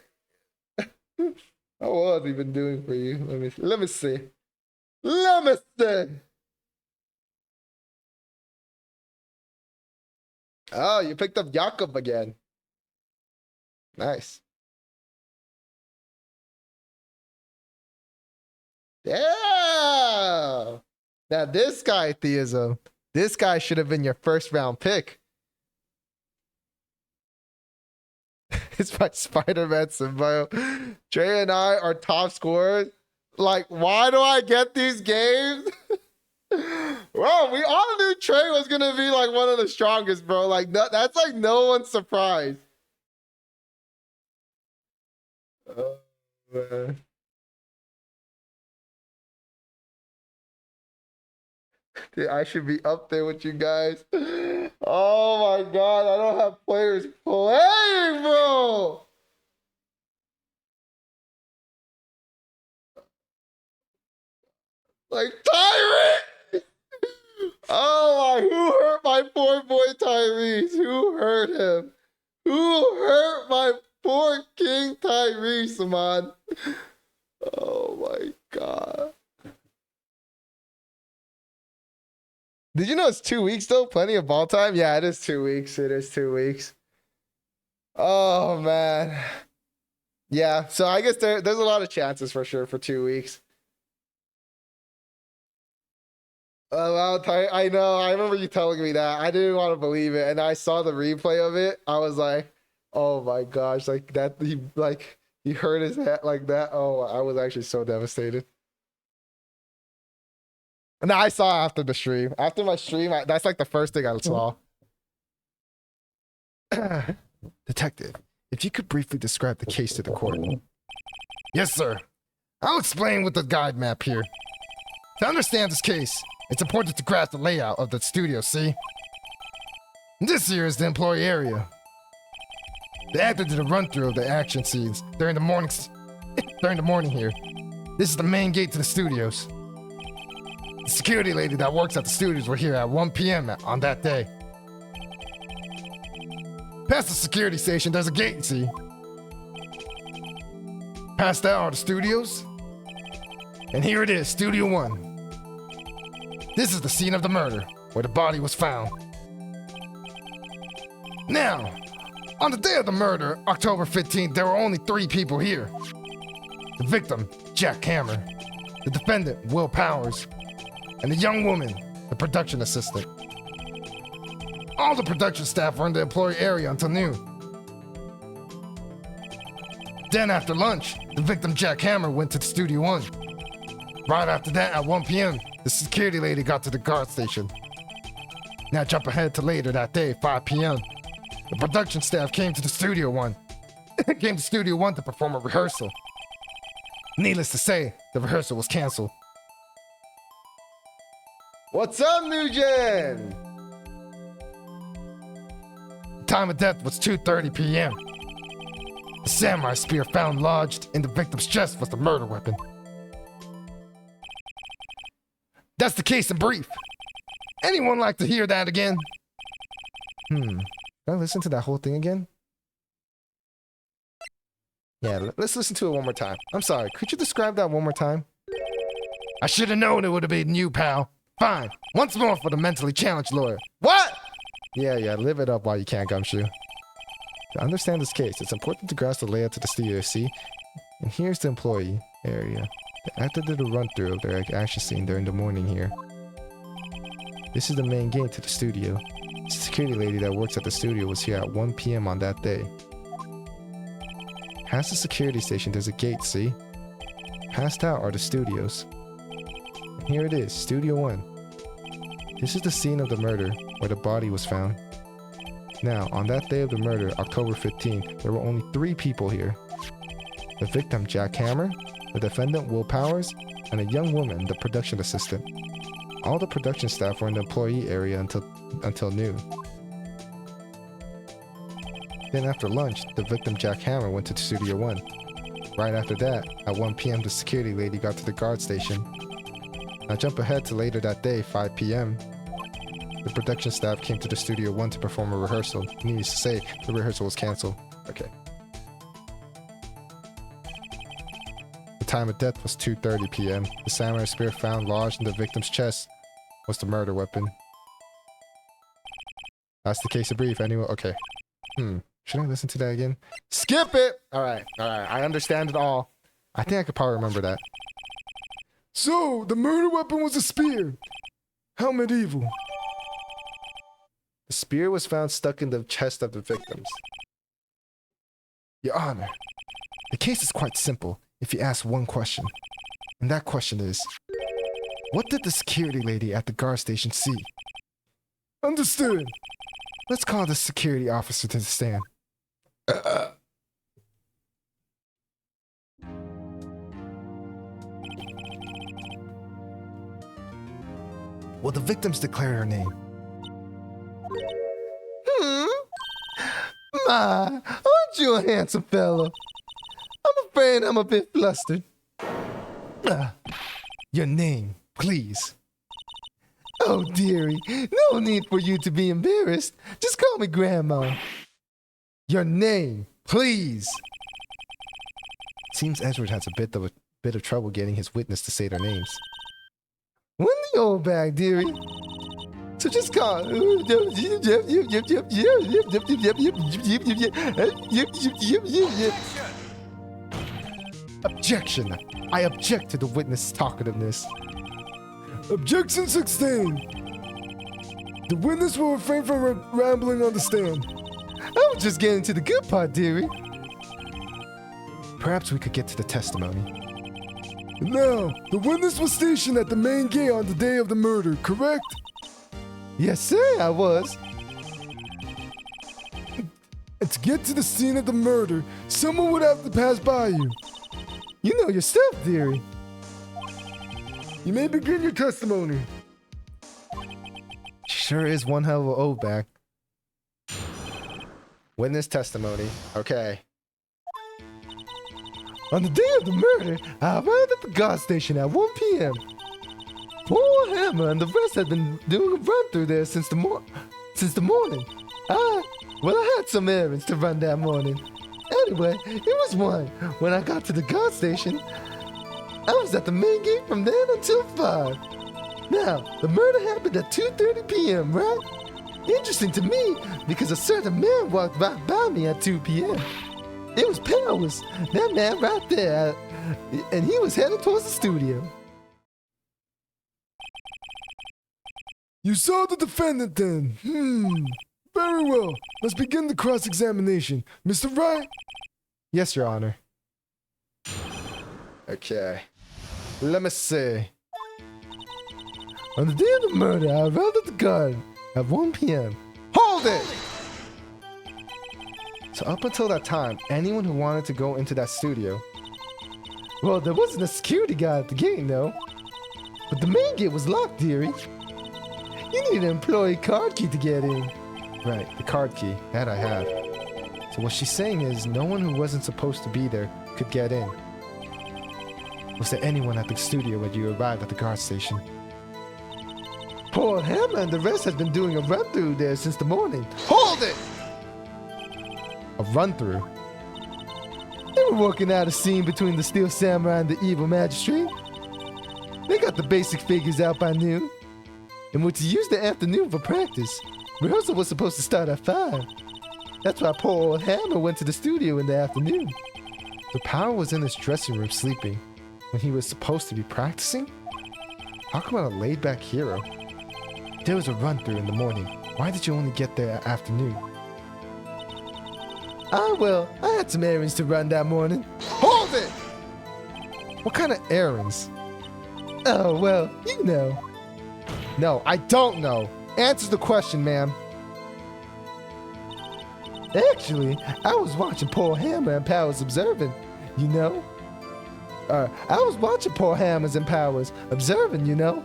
How was he been doing for you? Let me see. Oh, you picked up Jakob again. Nice. Yeah. Now this guy, Theism. This guy should have been your first round pick. It's my Spider-Man symbiote. Trey and I are top scorers. Like, why do I get these games? Well, we all knew Trey was gonna be like one of the strongest, bro. Like that's like no one's surprise. Oh, man. Dude, I should be up there with you guys. Oh my god, I don't have players playing, bro. Like Tyrese. Oh my, who hurt my poor boy Tyrese? Who hurt him? Who hurt my poor King Tyrese, man? Oh my god. Did you know it's 2 weeks though? Plenty of ball time? Yeah, it is 2 weeks. It is 2 weeks. Oh man. Yeah, so I guess there's a lot of chances for sure for 2 weeks. Oh, wow, I know. I remember you telling me that. I didn't want to believe it. And I saw the replay of it. I was like, oh my gosh, like that he hurt his head like that. Oh, I was actually so devastated. And I saw after the stream. After my stream, that's like the first thing I saw. Detective, if you could briefly describe the case to the court. Yes, sir. I'll explain with the guide map here. To understand this case, it's important to grasp the layout of the studio, see? This here is the employee area. The actor did a run-through of the action scenes during the morning here. This is the main gate to the studios. The security lady that works at the studios were here at 1 p.m. on that day. Past the security station, there's a gate, see? Past that are the studios. And here it is, Studio 1. This is the scene of the murder, where the body was found. Now, on the day of the murder, October 15th, there were only 3 people here. The victim, Jack Hammer. The defendant, Will Powers. And the young woman, the production assistant. All the production staff were in the employee area until noon. Then after lunch, the victim Jack Hammer went to Studio 1. Right after that, at 1 p.m., the security lady got to the guard station. Now jump ahead to later that day, 5 p.m. The production staff came to the Studio 1. Came to Studio 1 to perform a rehearsal. Needless to say, the rehearsal was canceled. What's up, Nugent? The time of death was 2:30 p.m. The samurai spear found lodged in the victim's chest was the murder weapon. That's the case in brief. Anyone like to hear that again? Can I listen to that whole thing again? Yeah, let's listen to it one more time. I'm sorry, could you describe that one more time? I should have known it would have been you, pal. Fine. Once more for the mentally challenged lawyer. What? Yeah, live it up while you can, Gumshoe. To understand this case, it's important to grasp the layout to the studio, see? And here's the employee area. The actor did a run-through of their action scene during the morning here. This is the main gate to the studio. The security lady that works at the studio was here at 1 p.m. on that day. Past the security station, there's a gate, see? Past out are the studios. And here it is, Studio 1. This is the scene of the murder, where the body was found. Now, on that day of the murder, October 15th, there were only 3 people here. The victim, Jack Hammer, the defendant, Will Powers, and a young woman, the production assistant. All the production staff were in the employee area until noon. Then after lunch, the victim, Jack Hammer, went to Studio 1. Right after that, at 1 p.m., the security lady got to the guard station. Now jump ahead to later that day, 5 p.m. The production staff came to the Studio 1 to perform a rehearsal. Needless to say, the rehearsal was canceled. Okay. The time of death was 2:30 p.m. The samurai spear found lodged in the victim's chest was the murder weapon. That's the case of brief. Anyone? Okay. Should I listen to that again? Skip it! Alright. I understand it all. I think I could probably remember that. So, the murder weapon was a spear. How medieval. The spear was found stuck in the chest of the victims. Your Honor, the case is quite simple if you ask one question. And that question is, what did the security lady at the guard station see? Understood. Let's call the security officer to the stand. Will the victims declare her name? My, aren't you a handsome fellow? I'm afraid I'm a bit flustered. Your name, please. Oh, dearie, no need for you to be embarrassed. Just call me Grandma. Your name, please. Seems Edward has a bit of trouble getting his witness to say their names. When the old bag, dearie. So just call. Objection. I object to the witness' talkativeness. Objection sustained. The witness will refrain from rambling on the stand. I was just getting to the good part, dearie. Perhaps we could get to the testimony. Now, the witness was stationed at the main gate on the day of the murder, correct? Yes, sir, I was. And to get to the scene of the murder, someone would have to pass by you. You know your stuff, dearie. You may begin your testimony. Sure is one hell of an old back. Witness testimony. Okay. On the day of the murder, I arrived at the guard station at 1 p.m. Paul Hammer and the rest had been doing a run through there since the morning. I had some errands to run that morning. Anyway, it was 1 when I got to the guard station. I was at the main gate from then until 5. Now, the murder happened at 2:30 p.m., right? Interesting to me because a certain man walked right by me at 2 p.m. It was Powers, that man right there, and he was headed towards the studio. You saw the defendant then. Very well. Let's begin the cross-examination. Mr. Wright? Yes, Your Honor. Okay. Let me see. On the day of the murder, I arrived at the guard at 1 p.m. Hold it! So up until that time, anyone who wanted to go into that studio... Well, there wasn't a security guy at the gate, no. But the main gate was locked, dearie. You need an employee card key to get in. Right, the card key. That I have. So what she's saying is no one who wasn't supposed to be there could get in. Was there anyone at the studio when you arrived at the guard station? Paul Hammer and the rest had been doing a run-through there since the morning. Hold it! A run-through? They were working out a scene between the Steel Samurai and the Evil Magistrate. They got the basic figures out by noon, and were to use the afternoon for practice. Rehearsal was supposed to start at 5. That's why Paul Hammer went to the studio in the afternoon. The Power was in his dressing room sleeping when he was supposed to be practicing? How come I'm a laid-back hero? There was a run-through in the morning. Why did you only get there at afternoon? Well, I had some errands to run that morning. Hold it! What kind of errands? Oh, well, you know. No, I don't know. Answer the question, ma'am. Actually, I was watching Paul Hammer and Powers observing, you know? I was watching Paul Hammers and Powers observing, you know?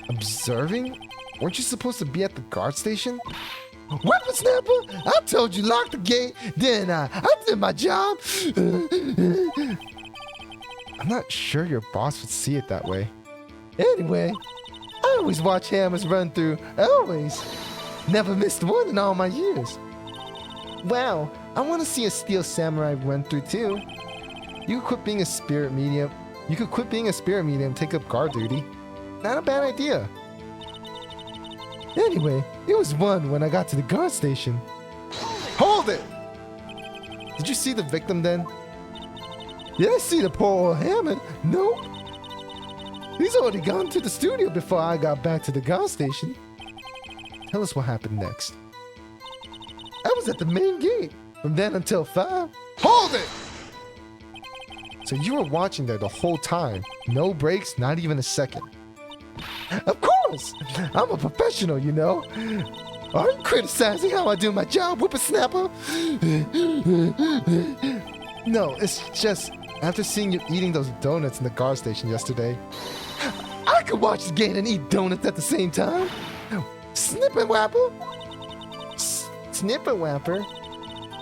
Observing? Weren't you supposed to be at the guard station? Whippersnapper, I told you lock the gate, didn't I? I did my job. I'm not sure your boss would see it that way. Anyway, I always watch Hammers run through, always. Never missed one in all my years. Wow, I want to see a Steel Samurai run through too. You could quit being a spirit medium. You could quit being a spirit medium and take up guard duty. Not a bad idea. Anyway, it was 1 when I got to the guard station. Hold it! Did you see the victim then? Yeah, I see the poor old Hammond. Nope. He's already gone to the studio before I got back to the guard station. Tell us what happened next. I was at the main gate from then until 5. Hold it! So you were watching there the whole time. No breaks, not even a second. Of course! I'm a professional, you know. Are you criticizing how I do my job, whippersnapper? No, it's just after seeing you eating those donuts in the guard station yesterday, I could watch the game and eat donuts at the same time. Snip and whapper. Snip and whapper.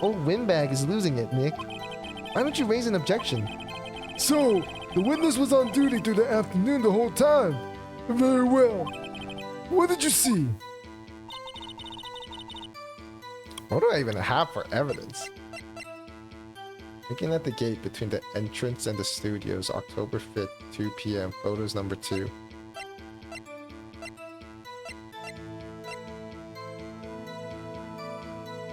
Old windbag is losing it, Nick. Why don't you raise an objection? So, the witness was on duty through the afternoon the whole time. Very well. What did you see? What do I even have for evidence? Looking at the gate between the entrance and the studios, October 5th, 2 p.m. Photos number 2.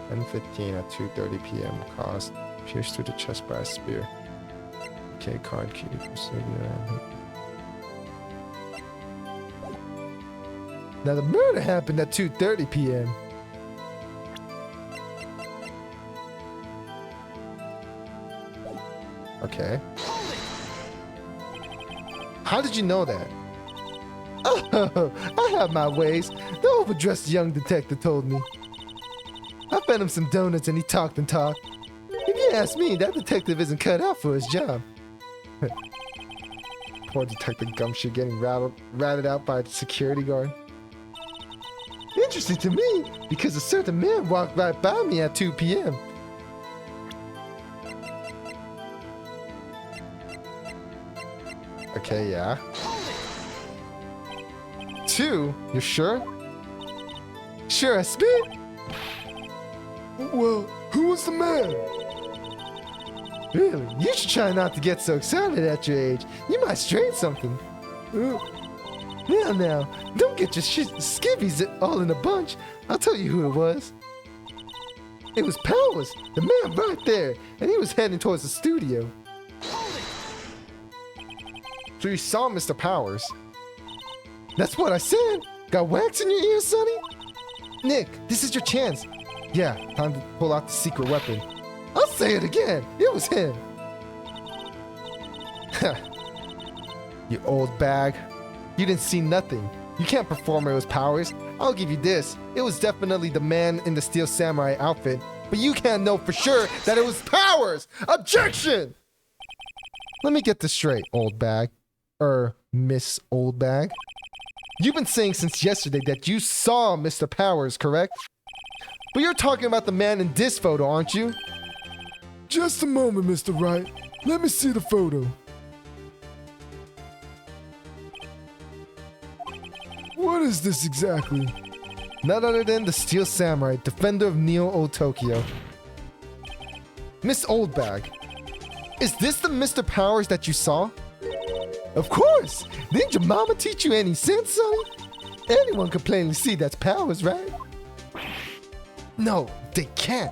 $10:15 at 2:30 p.m. Caused pierced through the chest by a spear. Okay, card key. Now the murder happened at 2:30 p.m. Okay. How did you know that? Oh, I have my ways. The overdressed young detective told me. I fed him some donuts and he talked and talked. If you ask me, that detective isn't cut out for his job. Poor Detective Gumshoe getting ratted out by a security guard. Interesting to me, because a certain man walked right by me at 2 p.m. Okay, yeah. 2? You're sure? Sure, I spit. Well, who was the man? Really? You should try not to get so excited at your age. You might strain something. Now, don't get your skivvies all in a bunch. I'll tell you who it was. It was Powers, the man right there, and he was heading towards the studio. So you saw Mr. Powers? That's what I said. Got wax in your ears, Sonny? Nick, this is your chance. Yeah, time to pull out the secret weapon. I'll say it again. It was him. You old bag. You didn't see nothing. You can't perform those powers. I'll give you this. It was definitely the man in the Steel Samurai outfit. But you can't know for sure that it was Powers. Objection! Let me get this straight, old bag. Miss Old Bag. You've been saying since yesterday that you saw Mr. Powers, correct? But you're talking about the man in this photo, aren't you? Just a moment, Mr. Wright. Let me see the photo. What is this exactly? None other than the Steel Samurai, defender of Neo Old Tokyo. Miss Oldbag, is this the Mr. Powers that you saw? Of course! Didn't your mama teach you any sense, sonny? Anyone could plainly see that's Powers, right? No, they can't.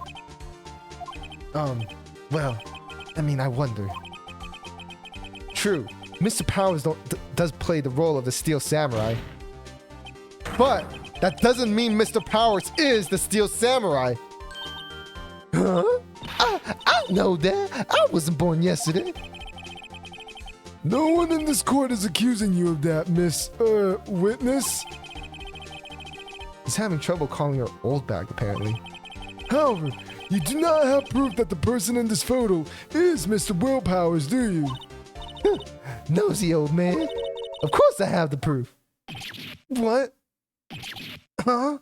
Well, I mean, I wonder. True, Mr. Powers does play the role of the Steel Samurai. But that doesn't mean Mr. Powers is the Steel Samurai. Huh? I know that. I wasn't born yesterday. No one in this court is accusing you of that, Miss, witness. He's having trouble calling her old bag, apparently. However, you do not have proof that the person in this photo is Mr. Will Powers, do you? Nosy old man. Of course I have the proof. What? Huh?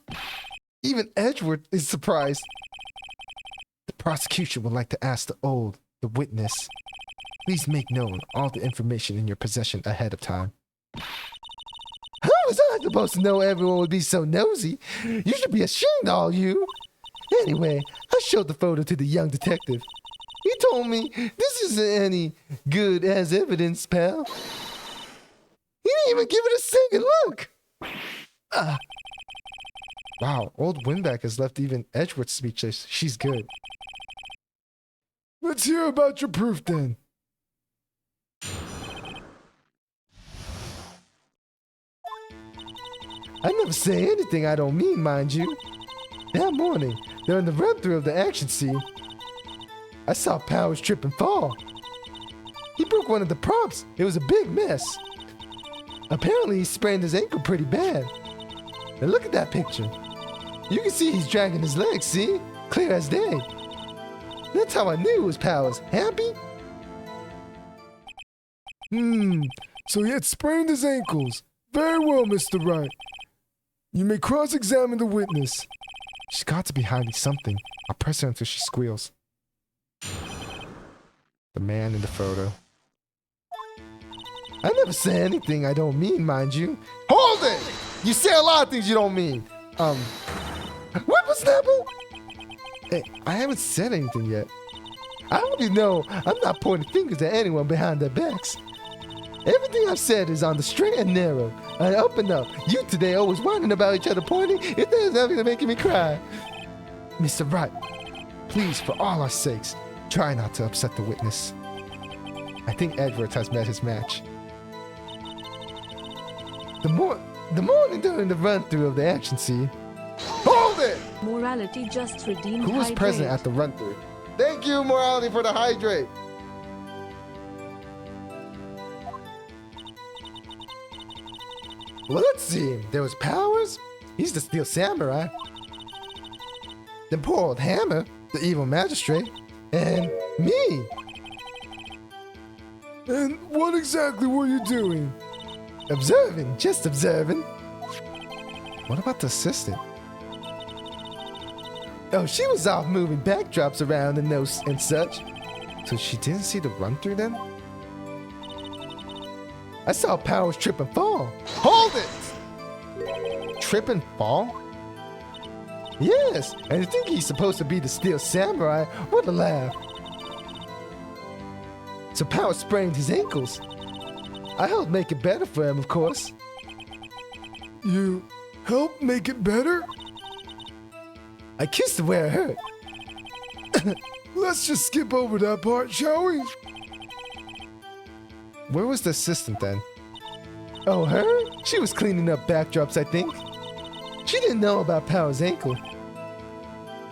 Even Edgeworth is surprised. The prosecution would like to ask the witness. Please make known all the information in your possession ahead of time. How was I supposed to know everyone would be so nosy? You should be ashamed, all you. Anyway, I showed the photo to the young detective. He told me this isn't any good as evidence, pal. He didn't even give it a second look. Wow, old Winback has left even Edgeworth speechless. She's good. Let's hear about your proof then. I never say anything I don't mean, mind you. That morning, during the run-through of the action scene, I saw Powers trip and fall. He broke one of the props. It was a big mess. Apparently, he sprained his ankle pretty bad. And look at that picture. You can see he's dragging his legs, see? Clear as day. That's how I knew it was Powers. Happy? So he had sprained his ankles. Very well, Mr. Wright. You may cross-examine the witness. She's got to be hiding something. I'll press her until she squeals. The man in the photo. I never say anything I don't mean, mind you. Hold it! You say a lot of things you don't mean. Whippersnapper? Hey, I haven't said anything yet. I hope you know I'm not pointing fingers at anyone behind their backs. Everything I've said is on the straight and narrow, and up and up. You today always whining about each other pointing. If there's nothing making me cry. Mr. Wright, please, for all our sakes, try not to upset the witness. I think Edgeworth has met his match. The morning during the run-through of the action scene. Hold it! Morality just redeemed. Who was present at the run-through? Thank you, Morality, for the hydrate. Well, let's see. There was Powers. He's the Steel Samurai. Then poor old Hammer, the evil magistrate. And me. And what exactly were you doing? Observing, just observing. What about the assistant? Oh, she was off moving backdrops around and such. So she didn't see the run-through then? I saw Powers trip and fall. Hold it! Trip and fall? Yes, and I think he's supposed to be the Steel Samurai. What a laugh. So Powers sprained his ankles. I helped make it better for him, of course. You helped make it better? I kissed her where it hurt. Let's just skip over that part, shall we? Where was the assistant then? Oh, her? She was cleaning up backdrops, I think. She didn't know about Powers' ankle.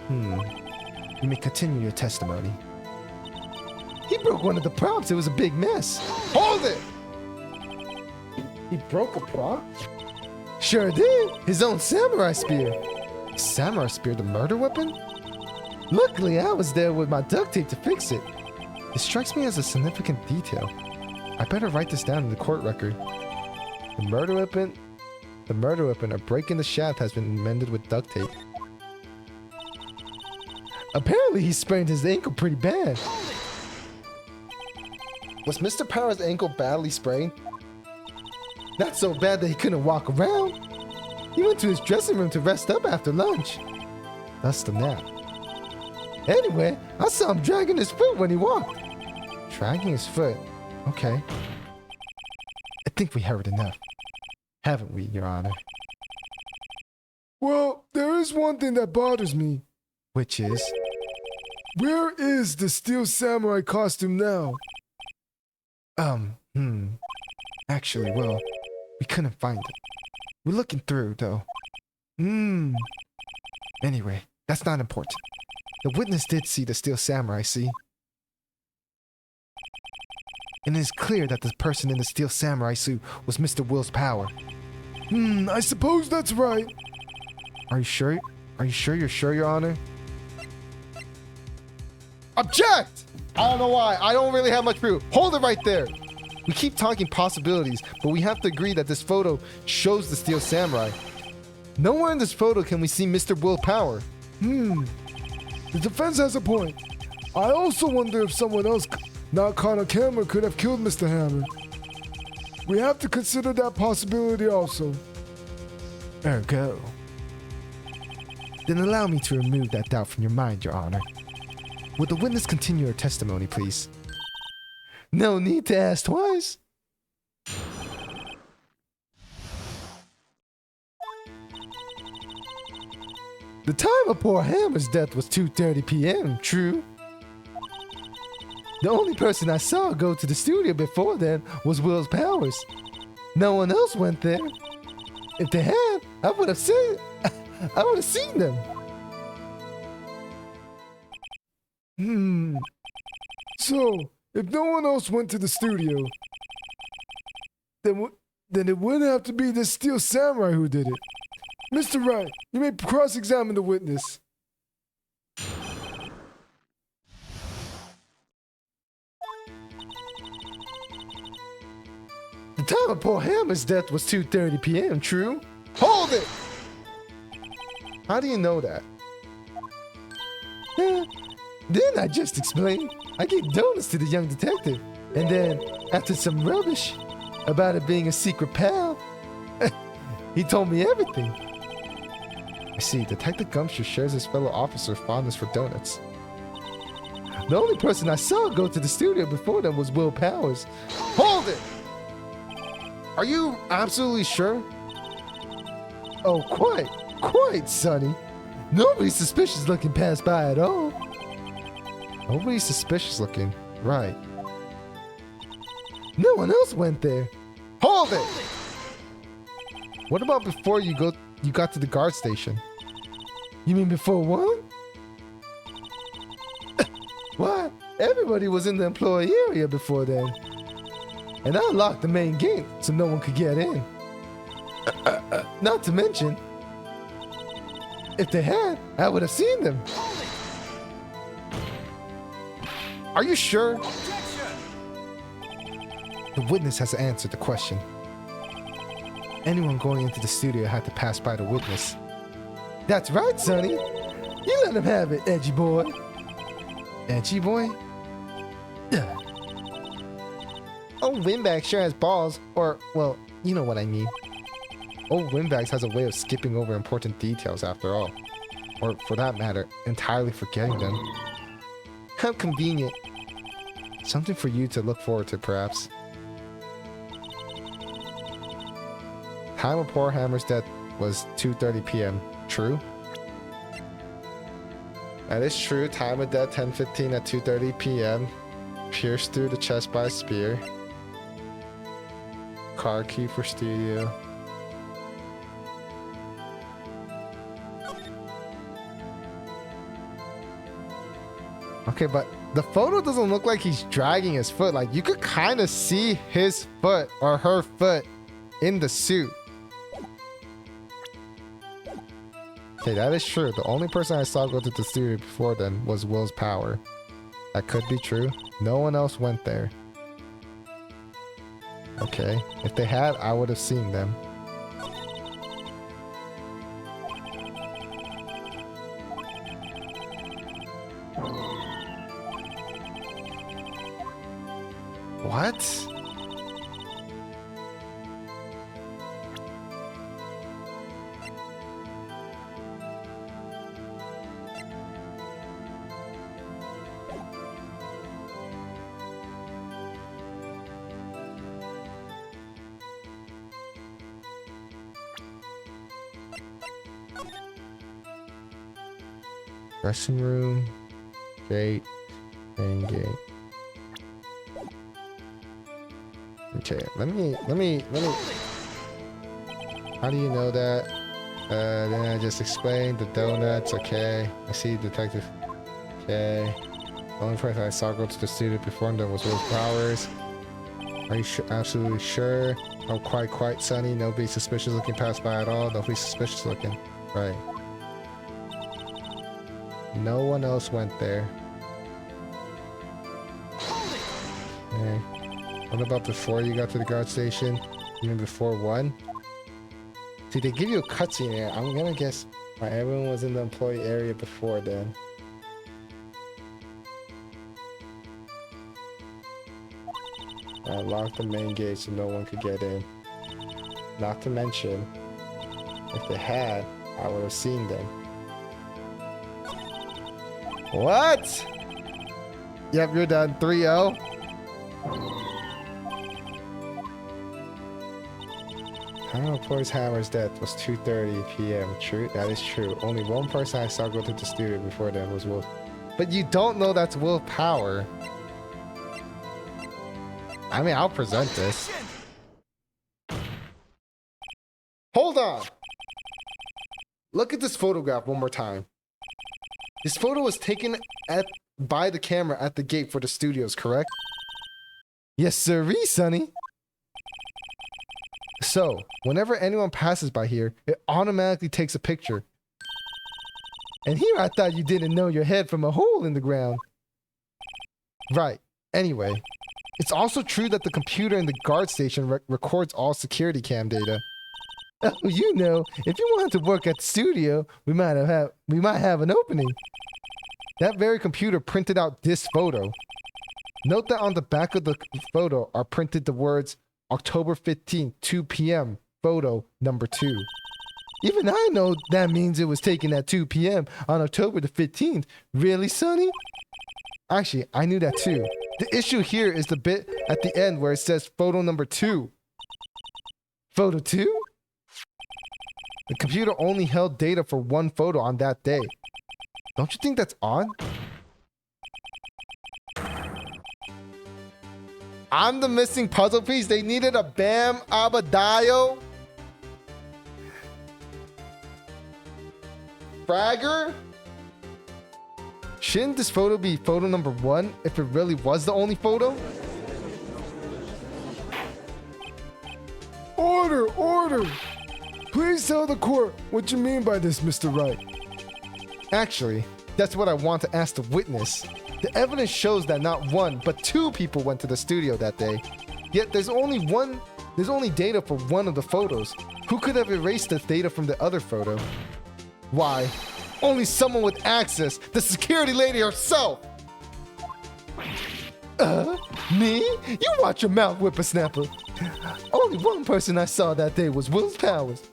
You may continue your testimony. He broke one of the props. It was a big mess. Hold it! He broke a prop? Sure did. His own samurai spear. Samurai spear, the murder weapon? Luckily, I was there with my duct tape to fix it. It strikes me as a significant detail. I better write this down in the court record. The murder weapon, a break in the shaft has been mended with duct tape. Apparently, he sprained his ankle pretty bad. Was Mr. Powers' ankle badly sprained? Not so bad that he couldn't walk around. He went to his dressing room to rest up after lunch. Thus the nap. Anyway, I saw him dragging his foot when he walked. Dragging his foot? Okay. I think we heard enough. Haven't we, Your Honor? Well, there is one thing that bothers me. Which is? Where is the Steel Samurai costume now? Actually, well, we couldn't find it. We're looking through, though. Anyway, that's not important. The witness did see the Steel Samurai, see? And it is clear that the person in the Steel Samurai suit was Mr. Will's Power. I suppose that's right. Are you sure? Are you sure you're sure, Your Honor? Object! I don't know why. I don't really have much proof. Hold it right there. We keep talking possibilities, but we have to agree that this photo shows the Steel Samurai. Nowhere in this photo can we see Mr. Will Power. The defense has a point. I also wonder if someone else not caught on camera could have killed Mr. Hammer. We have to consider that possibility also. Ergo. Then allow me to remove that doubt from your mind, Your Honor. Would the witness continue her testimony, please? No need to ask twice. The time of poor Hammer's death was 2:30 p.m., true? The only person I saw go to the studio before then was Will's Powers. No one else went there. If they had, I would have seen them. So, if no one else went to the studio, then it would have to be this Steel Samurai who did it. Mr. Wright, you may cross-examine the witness. The time of poor Hammer's death was 2:30 p.m., true? Hold it! How do you know that? Didn't I just explain? I gave donuts to the young detective. And then, after some rubbish about it being a secret pal, he told me everything. I see, Detective Gumshoe shares his fellow officer's fondness for donuts. The only person I saw go to the studio before them was Will Powers. Hold it! Are you absolutely sure? Oh, quite, Sonny. Nobody's suspicious looking passed by at all. Nobody's suspicious looking, right. No one else went there. Hold it! What about before you got to the guard station? You mean before one? What? Everybody was in the employee area before then. And I locked the main gate so no one could get in. Not to mention, if they had, I would have seen them. Are you sure? The witness has answered the question. Anyone going into the studio had to pass by the witness. That's right, Sonny. You let him have it, edgy boy. Edgy boy? Yeah. Old Windbag sure has balls, or, well, you know what I mean. Old Windbags has a way of skipping over important details after all. Or, for that matter, entirely forgetting them. How convenient. Something for you to look forward to, perhaps. Time of poor Hammer's death was 2:30 p.m. True? That is true. Time of death 10:15 at 2:30 p.m. Pierced through the chest by a spear. Car key for studio. Okay, but the photo doesn't look like he's dragging his foot. Like, you could kind of see his foot or her foot in the suit. Okay, that is true. The only person I saw go to the studio before then was Will's Power. That could be true. No one else went there. Okay, if they had, I would have seen them. What? Dressing room, gate, main gate. Okay, let me. How do you know that? Then I just explained the donuts. Okay, I see detective. Okay, the only person I saw go to the studio before them was Will's Powers. Are you absolutely sure? Oh, quite, Sonny. Nobody suspicious looking passed by at all. Nobody suspicious looking. Right. No one else went there. Okay. What about before you got to the guard station? You mean before one? See, they give you a cutscene here. I'm gonna guess everyone was in the employee area before then. I locked the main gate so no one could get in. Not to mention, if they had, I would have seen them. What? Yep, you're done. 3-0. How reports Hammer's death was 2:30 p.m. True, that is true. Only one person I saw go to the studio before that was Wolf. But you don't know that's willpower. I mean, I'll present this. Hold on. Look at this photograph one more time. This photo was taken by the camera at the gate for the studios, correct? Yes, sirree, Sonny. So, whenever anyone passes by here, it automatically takes a picture. And here I thought you didn't know your head from a hole in the ground. Right. Anyway, it's also true that the computer in the guard station records all security cam data. Oh, you know, if you wanted to work at the studio, we might have an opening. That very computer printed out this photo. Note that on the back of the photo are printed the words October 15th, 2 p.m. photo number 2. Even I know that means it was taken at 2 p.m. on October the 15th. Really, Sonny? Actually, I knew that too. The issue here is the bit at the end where it says photo number 2. Photo 2? The computer only held data for one photo on that day. Don't you think that's odd? I'm the missing puzzle piece. They needed a Bam Abadayo. Fragger? Shouldn't this photo be photo number 1 if it really was the only photo? Order! Order! Please tell the court what you mean by this, Mr. Wright. Actually, that's what I want to ask the witness. The evidence shows that not 1, but 2 people went to the studio that day. Yet there's only data for one of the photos. Who could have erased the data from the other photo? Why? Only someone with access, the security lady herself! Me? You watch your mouth, whippersnapper. Only one person I saw that day was Will's Powers.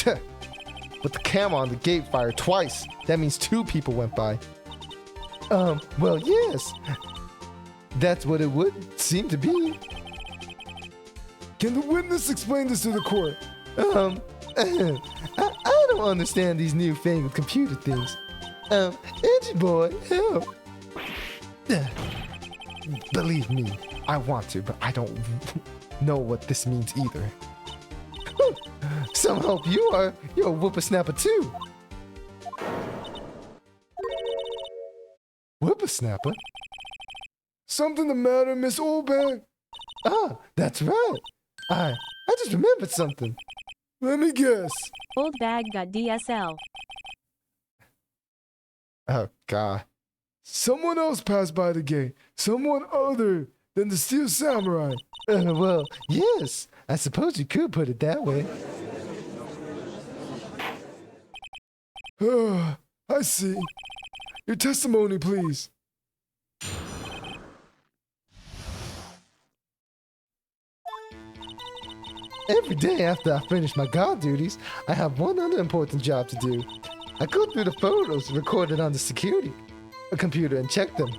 But the camera on the gate fired twice. That means 2 people went by. Well, yes. That's what it would seem to be. Can the witness explain this to the court? I don't understand these newfangled computer things. Edgy boy, help. Believe me, I want to, but I don't know what this means either. Some hope you're a whippersnapper too. Whippersnapper? Something the matter, Miss Oldbag? Ah, that's right. I just remembered something. Let me guess. Old bag got DSL. Oh, God. Someone else passed by the gate. Someone other than the Steel Samurai. Well, yes. I suppose you could put it that way. I see. Your testimony, please. Every day after I finish my guard duties, I have one other important job to do. I go through the photos recorded on the security computer and check them.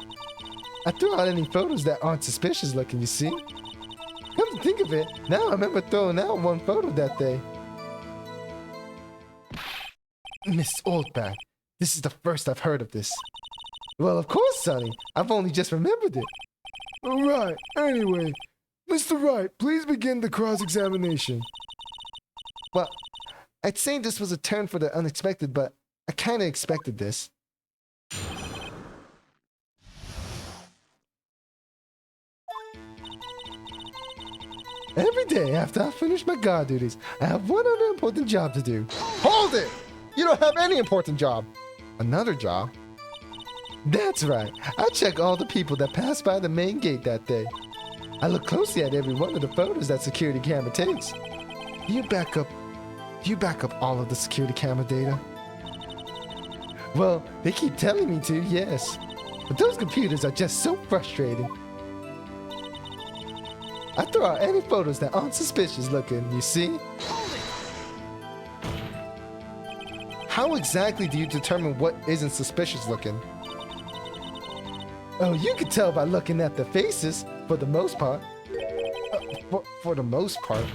I throw out any photos that aren't suspicious looking, you see? Come to think of it, now I remember throwing out one photo that day. Miss Oldback, this is the first I've heard of this. Well, of course, Sonny. I've only just remembered it. All right. Anyway, Mr. Wright, please begin the cross-examination. Well, I'd say this was a turn for the unexpected, but I kind of expected this. Every day after I finish my guard duties, I have one other important job to do. Hold it! You don't have any important job. Another job? That's right. I check all the people that pass by the main gate that day. I look closely at every one of the photos that security camera takes. Do you back up all of the security camera data? Well, they keep telling me to, yes. But those computers are just so frustrating. I throw out any photos that aren't suspicious looking, you see? How exactly do you determine what isn't suspicious looking? Oh, you can tell by looking at the faces, for the most part. For the most part.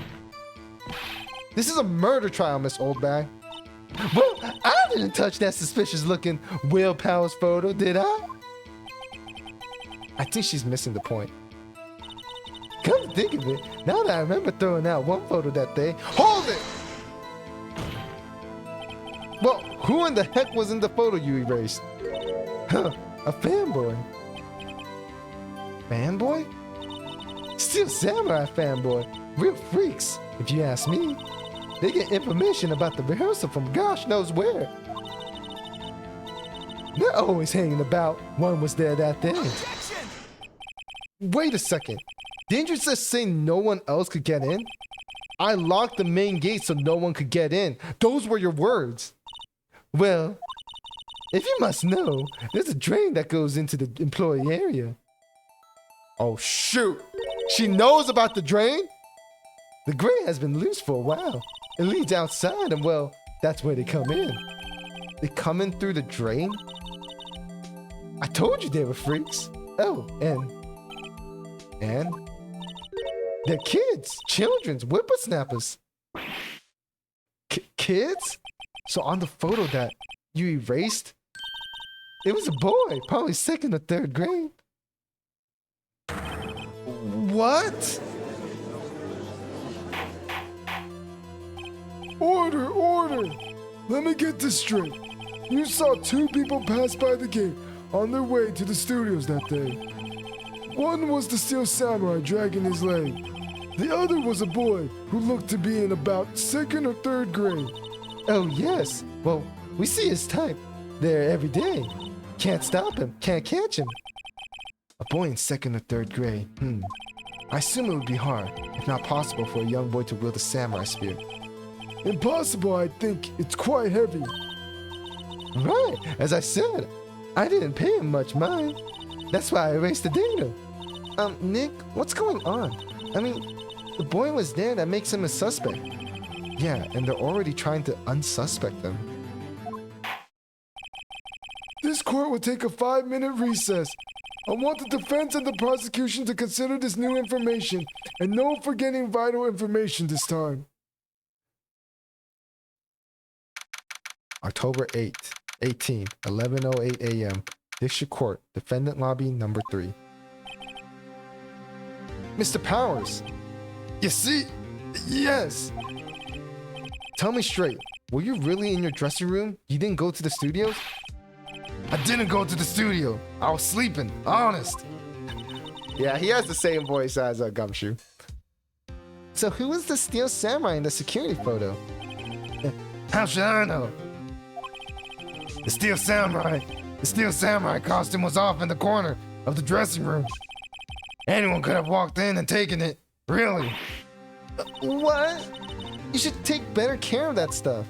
This is a murder trial, Miss Oldbag. Well, I didn't touch that suspicious looking Will Powers photo, did I? I think she's missing the point. Come to think of it, now that I remember throwing out one photo that day. Hold it! Well, who in the heck was in the photo you erased? Huh, a fanboy. Fanboy? Still Samurai fanboy. Real freaks, if you ask me. They get information about the rehearsal from gosh knows where. They're always hanging about. One was there that day. Objection! Wait a second. Didn't you just say no one else could get in? I locked the main gate so no one could get in. Those were your words. Well, if you must know, there's a drain that goes into the employee area. Oh shoot! She knows about the drain? The drain has been loose for a while. It leads outside and well, that's where they come in. They come in through the drain? I told you they were freaks. Oh, and they're kids, children's, whippersnappers. Kids? So on the photo that you erased, it was a boy, probably 2nd or 3rd grade. What? Order, order! Let me get this straight. You saw 2 people pass by the gate on their way to the studios that day. One was the Steel Samurai dragging his leg. The other was a boy who looked to be in about 2nd or 3rd grade. Oh, yes. Well, we see his type there every day. Can't stop him, can't catch him. A boy in 2nd or 3rd grade. I assume it would be hard, if not possible, for a young boy to wield a samurai spear. Impossible, I think. It's quite heavy. Right, as I said, I didn't pay him much mind. That's why I erased the data. Nick, what's going on? I mean, the boy was there, that makes him a suspect. Yeah, and they're already trying to unsuspect them. This court will take a 5-minute recess. I want the defense and the prosecution to consider this new information and no forgetting vital information this time. October 8th, 11:08 a.m. District Court, Defendant Lobby number 3. Mr. Powers! You see? Yes! Tell me straight, were you really in your dressing room? You didn't go to the studios? I didn't go to the studio. I was sleeping, honest. Yeah, he has the same voice as Gumshoe. So who was the Steel Samurai in the security photo? How should I know? The Steel Samurai costume was off in the corner of the dressing room. Anyone could have walked in and taken it. Really? What? You should take better care of that stuff.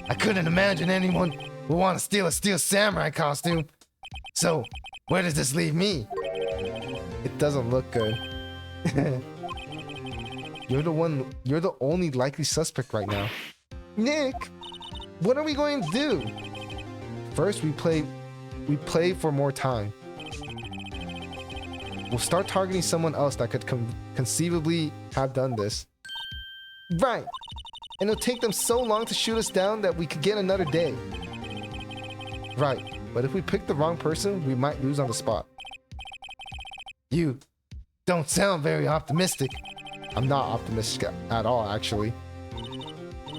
I couldn't imagine anyone would want to steal a Steel Samurai costume. So, where does this leave me? It doesn't look good. You're the only likely suspect right now. Nick, what are we going to do? First, we play for more time. We'll start targeting someone else that could conceivably have done this. Right. And it'll take them so long to shoot us down that we could get another day. Right. But if we pick the wrong person, we might lose on the spot. You don't sound very optimistic. I'm not optimistic at all, actually.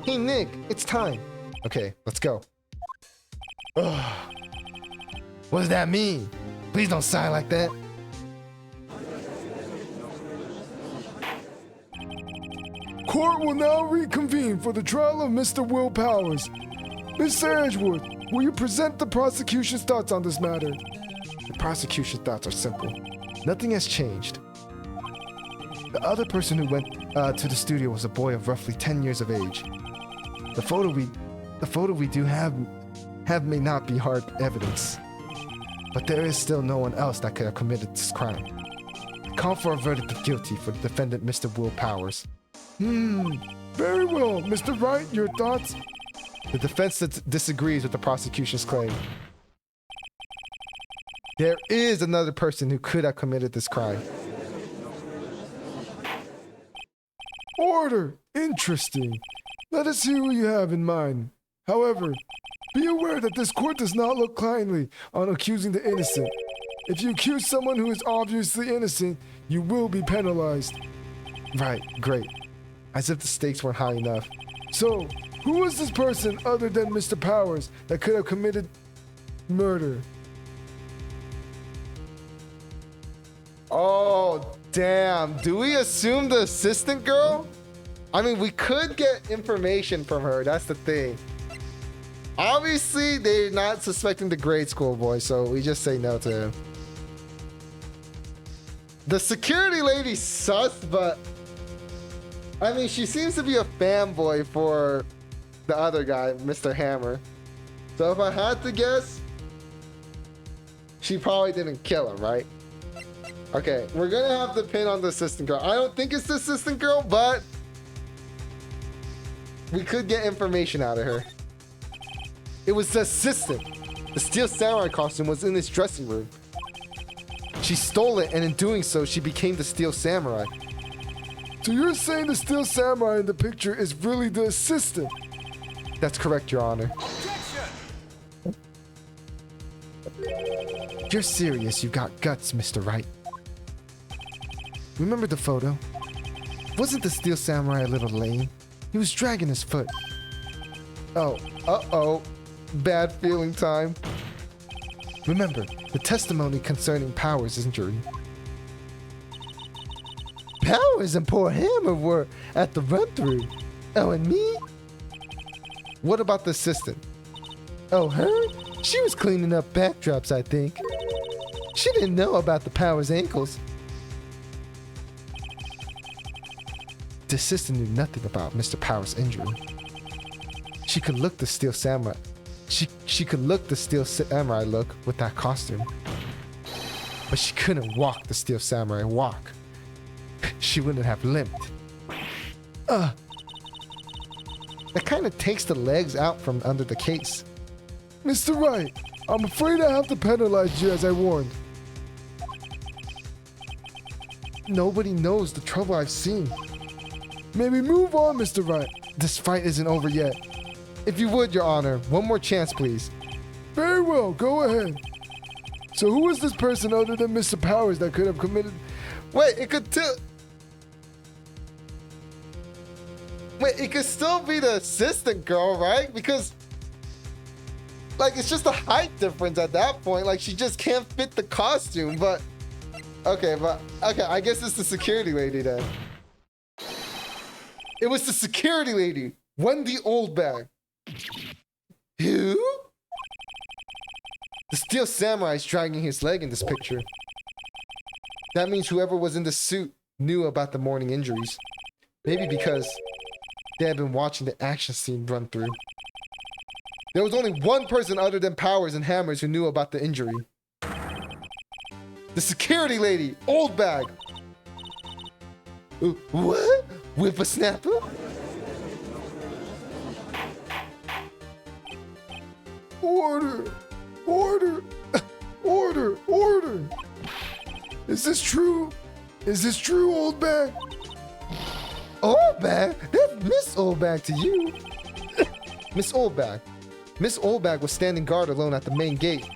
Hey, Nick, it's time. Okay, let's go. Ugh. What does that mean? Please don't sigh like that. Court will now reconvene for the trial of Mr. Will Powers. Mr. Edgewood, will you present the prosecution's thoughts on this matter? The prosecution's thoughts are simple. Nothing has changed. The other person who went to the studio was a boy of roughly 10 years of age. The photo we do have may not be hard evidence, but there is still no one else that could have committed this crime. I call for a verdict of guilty for the defendant, Mr. Will Powers. Very well. Mr. Wright, your thoughts? The defense disagrees with the prosecution's claim. There is another person who could have committed this crime. Order! Interesting. Let us hear who you have in mind. However, be aware that this court does not look kindly on accusing the innocent. If you accuse someone who is obviously innocent, you will be penalized. Right, great. As if the stakes weren't high enough. So, who was this person other than Mr. Powers that could have committed murder? Oh, damn. Do we assume the assistant girl? I mean, we could get information from her. That's the thing. Obviously, they're not suspecting the grade school boy, so we just say no to him. The security lady sus, but I mean, she seems to be a fanboy for the other guy, Mr. Hammer. So if I had to guess, she probably didn't kill him, right? Okay, we're gonna have to pin on the assistant girl. I don't think it's the assistant girl, but we could get information out of her. It was the assistant. The Steel Samurai costume was in his dressing room. She stole it, and in doing so, she became the Steel Samurai. So you're saying the Steel Samurai in the picture is really the assistant? That's correct, Your Honor. You're serious. You got guts, Mr. Wright. Remember the photo? Wasn't the Steel Samurai a little lame? He was dragging his foot. Oh, uh-oh. Bad feeling time. Remember, the testimony concerning Powers' injury. Powers and poor Hammer were at the run-through. Oh, and me? What about the assistant? Oh, her? She was cleaning up backdrops, I think. She didn't know about the Powers' ankles. The assistant knew nothing about Mr. Powers' injury. She could look the Steel Samurai. She could look the Steel Samurai look with that costume. But she couldn't walk the Steel Samurai walk. She wouldn't have limped. That kind of takes the legs out from under the case. Mr. Wright, I'm afraid I have to penalize you as I warned. Nobody knows the trouble I've seen. Maybe move on, Mr. Wright. This fight isn't over yet. If you would, Your Honor, one more chance, please. Very well, go ahead. So who was this person other than Mr. Powers that could have committed... Wait, it could still be the assistant girl, right? Because, like, it's just a height difference at that point. Like, she just can't fit the costume, but... Okay, I guess it's the security lady then. It was the security lady, Wendy Oldbag. Who? The Steel Samurai is dragging his leg in this picture. That means whoever was in the suit knew about the morning injuries. Maybe because they had been watching the action scene run through. There was only one person other than Powers and Hammers who knew about the injury. The security lady, Oldbag. What? Whippersnapper? Order! Order! Order! Order! Is this true? Is this true, Oldbag? Oldbag? That's Miss Oldbag to you. Miss Oldbag. Miss Oldbag was standing guard alone at the main gate.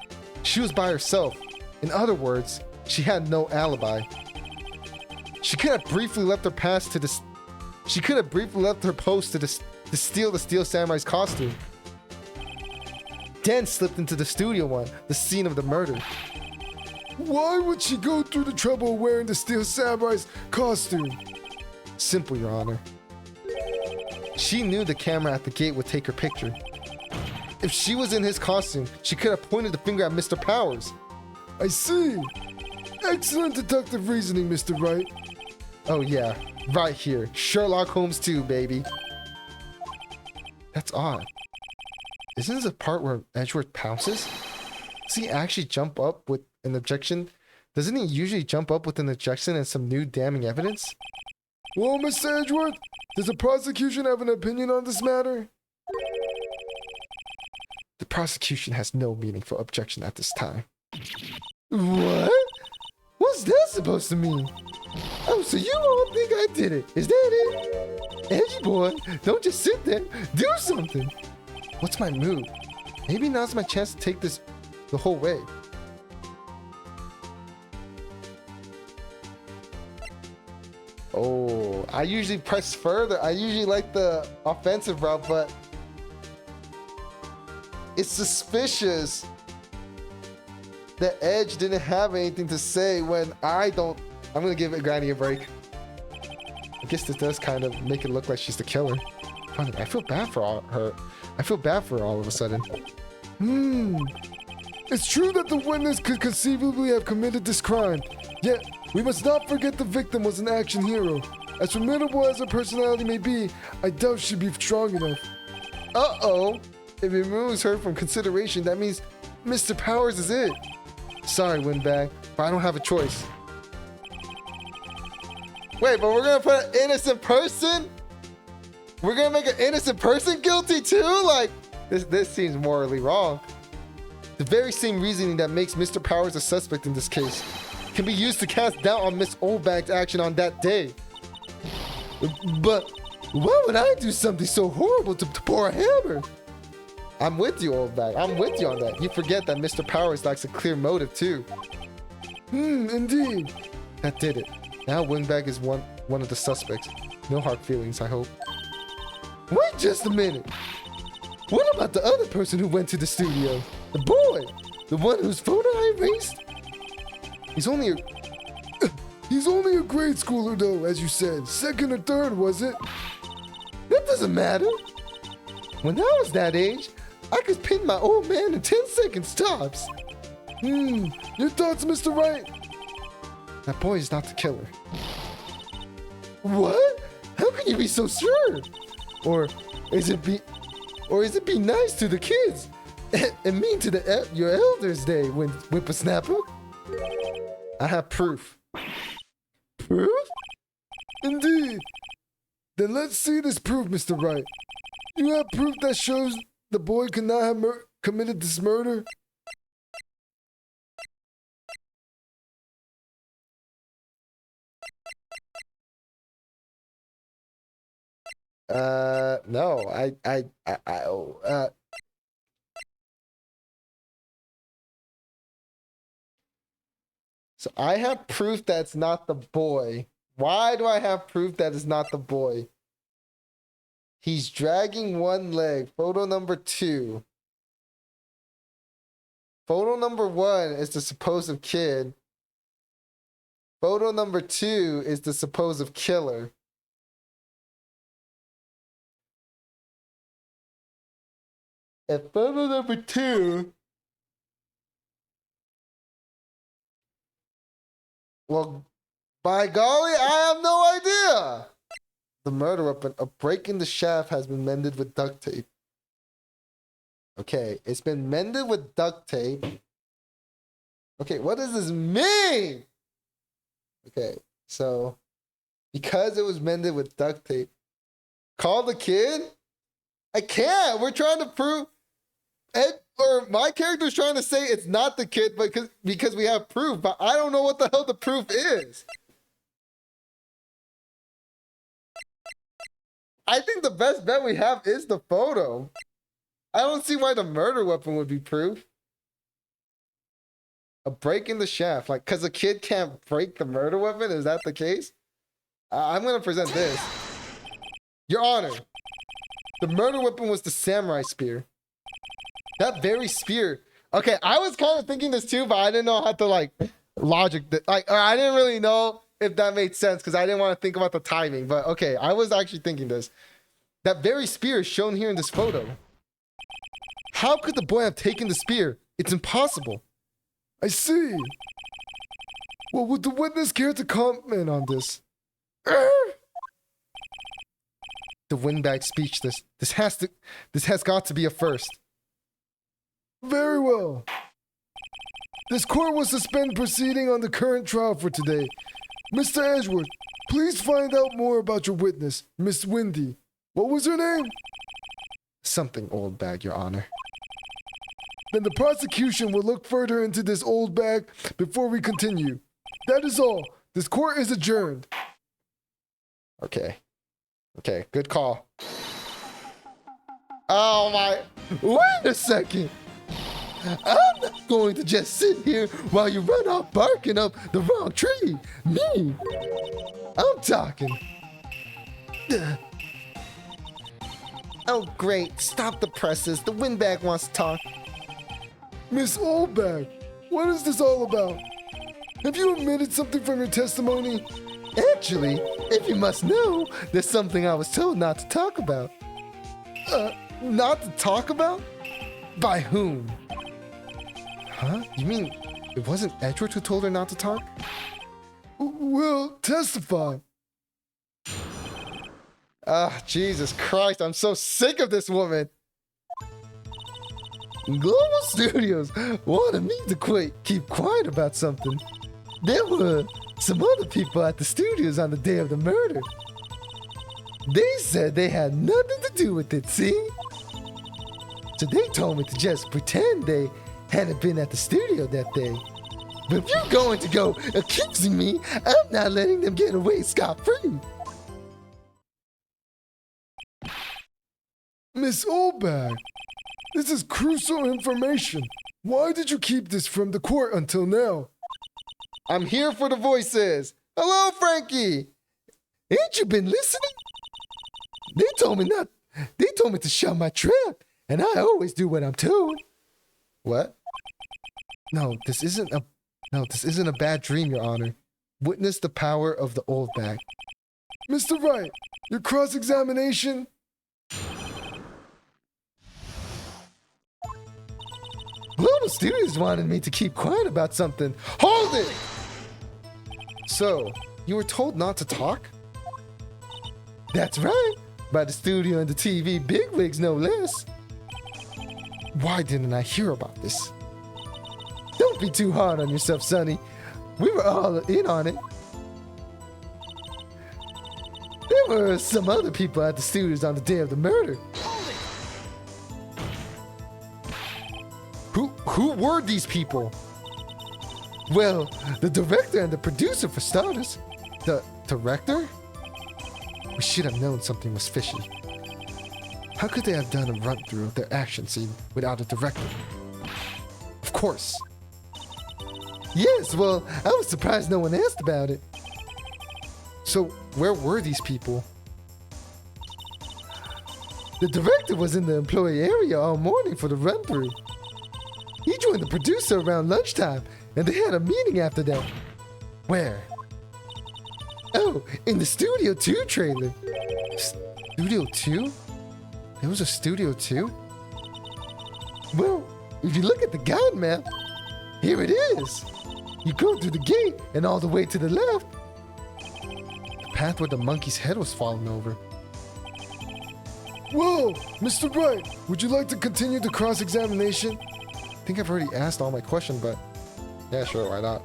She was by herself. In other words, she had no alibi. She could have briefly left her post to steal the Steel Samurai's costume. Then slipped into the studio one, the scene of the murder. Why would she go through the trouble of wearing the Steel Samurai's costume? Simple, Your Honor. She knew the camera at the gate would take her picture. If she was in his costume, she could have pointed the finger at Mr. Powers. I see. Excellent deductive reasoning, Mr. Wright. Oh yeah, right here. Sherlock Holmes 2, baby. That's odd. Isn't this a part where Edgeworth pounces? Does he actually jump up with an objection? Doesn't he usually jump up with an objection and some new damning evidence? Well, Mr. Edgeworth, does the prosecution have an opinion on this matter? The prosecution has no meaningful objection at this time. What? What's that supposed to mean? Oh, so you all think I did it? Is that it? Edgy boy, don't just sit there. Do something. What's my move? Maybe now's my chance to take this the whole way. Oh, I usually press further. I usually like the offensive route, but it's suspicious that Edge didn't have anything to say when I don't. I'm gonna give Granny a break. I guess this does kind of make it look like she's the killer. Funny, I feel bad for her. I feel bad for her all of a sudden. It's true that the witness could conceivably have committed this crime. Yet, we must not forget the victim was an action hero. As formidable as her personality may be, I doubt she'd be strong enough. Uh-oh. If it removes her from consideration, that means Mr. Powers is it. Sorry, Windbag, but I don't have a choice. Wait, but we're gonna put an innocent person? We're gonna make an innocent person guilty too? Like, this seems morally wrong. The very same reasoning that makes Mr. Powers a suspect in this case can be used to cast doubt on Miss Oldbag's action on that day. But why would I do something so horrible to poor Hammer? I'm with you, Oldbag. I'm with you on that. You forget that Mr. Powers lacks a clear motive too. Indeed. That did it. Now Windbag is one of the suspects. No hard feelings, I hope. Wait just a minute. What about the other person who went to the studio? The boy! The one whose photo I erased? He's only a grade schooler though, as you said. Second or third, was it? That doesn't matter. When I was that age, I could pin my old man in 10 seconds tops. Your thoughts, Mr. Wright? That boy is not the killer. What? How can you be so sure? Or is it be nice to the kids and mean to your elders day, whippersnapper? I have proof. Proof? Indeed. Then let's see this proof, Mr. Wright. You have proof that shows the boy could not have committed this murder? No, so I have proof that's not the boy. Why do I have proof that is not the boy? He's dragging one leg. Photo number 2. Photo number 1 is the supposed kid. Photo number 2 is the supposed killer. And photo number 2. Well, by golly, I have no idea. The murder weapon, a break in the shaft, has been mended with duct tape. Okay, it's been mended with duct tape. Okay, what does this mean? Okay, so because it was mended with duct tape, call the kid? I can't. We're trying to prove my character's trying to say it's not the kid, but because we have proof, but I don't know what the hell the proof is. I think the best bet we have is the photo. I don't see why the murder weapon would be proof. A break in the shaft, like, because a kid can't break the murder weapon? Is that the case? I'm going to present this. Your Honor, the murder weapon was the samurai spear. That very spear. Okay, I was kind of thinking this too, but I didn't know how to, like, logic. Or I didn't really know if that made sense because I didn't want to think about the timing. But okay, I was actually thinking this. That very spear is shown here in this photo. How could the boy have taken the spear? It's impossible. I see. Well, would the witness care to comment on this? The Windbag speechless. This has got to be a first. Very well. This court will suspend proceeding on the current trial for today. Mr. Edgeworth, please find out more about your witness, Miss Windy. What was her name? Something Oldbag, Your Honor. Then the prosecution will look further into this Oldbag before we continue. That is all. This court is adjourned. Okay. Okay, good call. Oh my, wait a second. I'm not going to just sit here while you run off barking up the wrong tree. Me, I'm talking. Oh great, stop the presses. The windbag wants to talk. Miss Oldbag, what is this all about? Have you omitted something from your testimony? Actually, if you must know, there's something I was told not to talk about. Not to talk about? By whom? Huh? You mean it wasn't Edward who told her not to talk? Well, testify. Ah, Jesus Christ, I'm so sick of this woman. Global Studios wanted me to keep quiet about something. There were some other people at the studios on the day of the murder. They said they had nothing to do with it, see? So they told me to just pretend they hadn't been at the studio that day. But if you're going to go accusing me, I'm not letting them get away scot-free. Miss Oldbag, this is crucial information. Why did you keep this from the court until now? I'm here for the voices. Hello, Frankie. Ain't you been listening? They told me to shut my trap, and I always do what I'm told. What? No, this isn't a bad dream, Your Honor. Witness the power of the old bag. Mr. Wright, your cross-examination. Global Studios wanted me to keep quiet about something. Hold it! So, you were told not to talk? That's right, by the studio and the TV bigwigs, no less. Why didn't I hear about this? Don't be too hard on yourself, Sonny. We were all in on it. There were some other people at the studios on the day of the murder. Who were these people? Well, the director and the producer for starters. The director? We should have known something was fishy. How could they have done a run-through of their action scene without a director? Of course. Yes, well, I was surprised no one asked about it. So, where were these people? The director was in the employee area all morning for the run-through. He joined the producer around lunchtime, and they had a meeting after that. Where? Oh, in the Studio 2 trailer. Studio 2? There was a Studio 2? Well, if you look at the guide map, here it is. You go through the gate and all the way to the left. The path where the monkey's head was falling over. Whoa, Mr. Wright, would you like to continue the cross-examination? I think I've already asked all my questions, but yeah, sure, why not?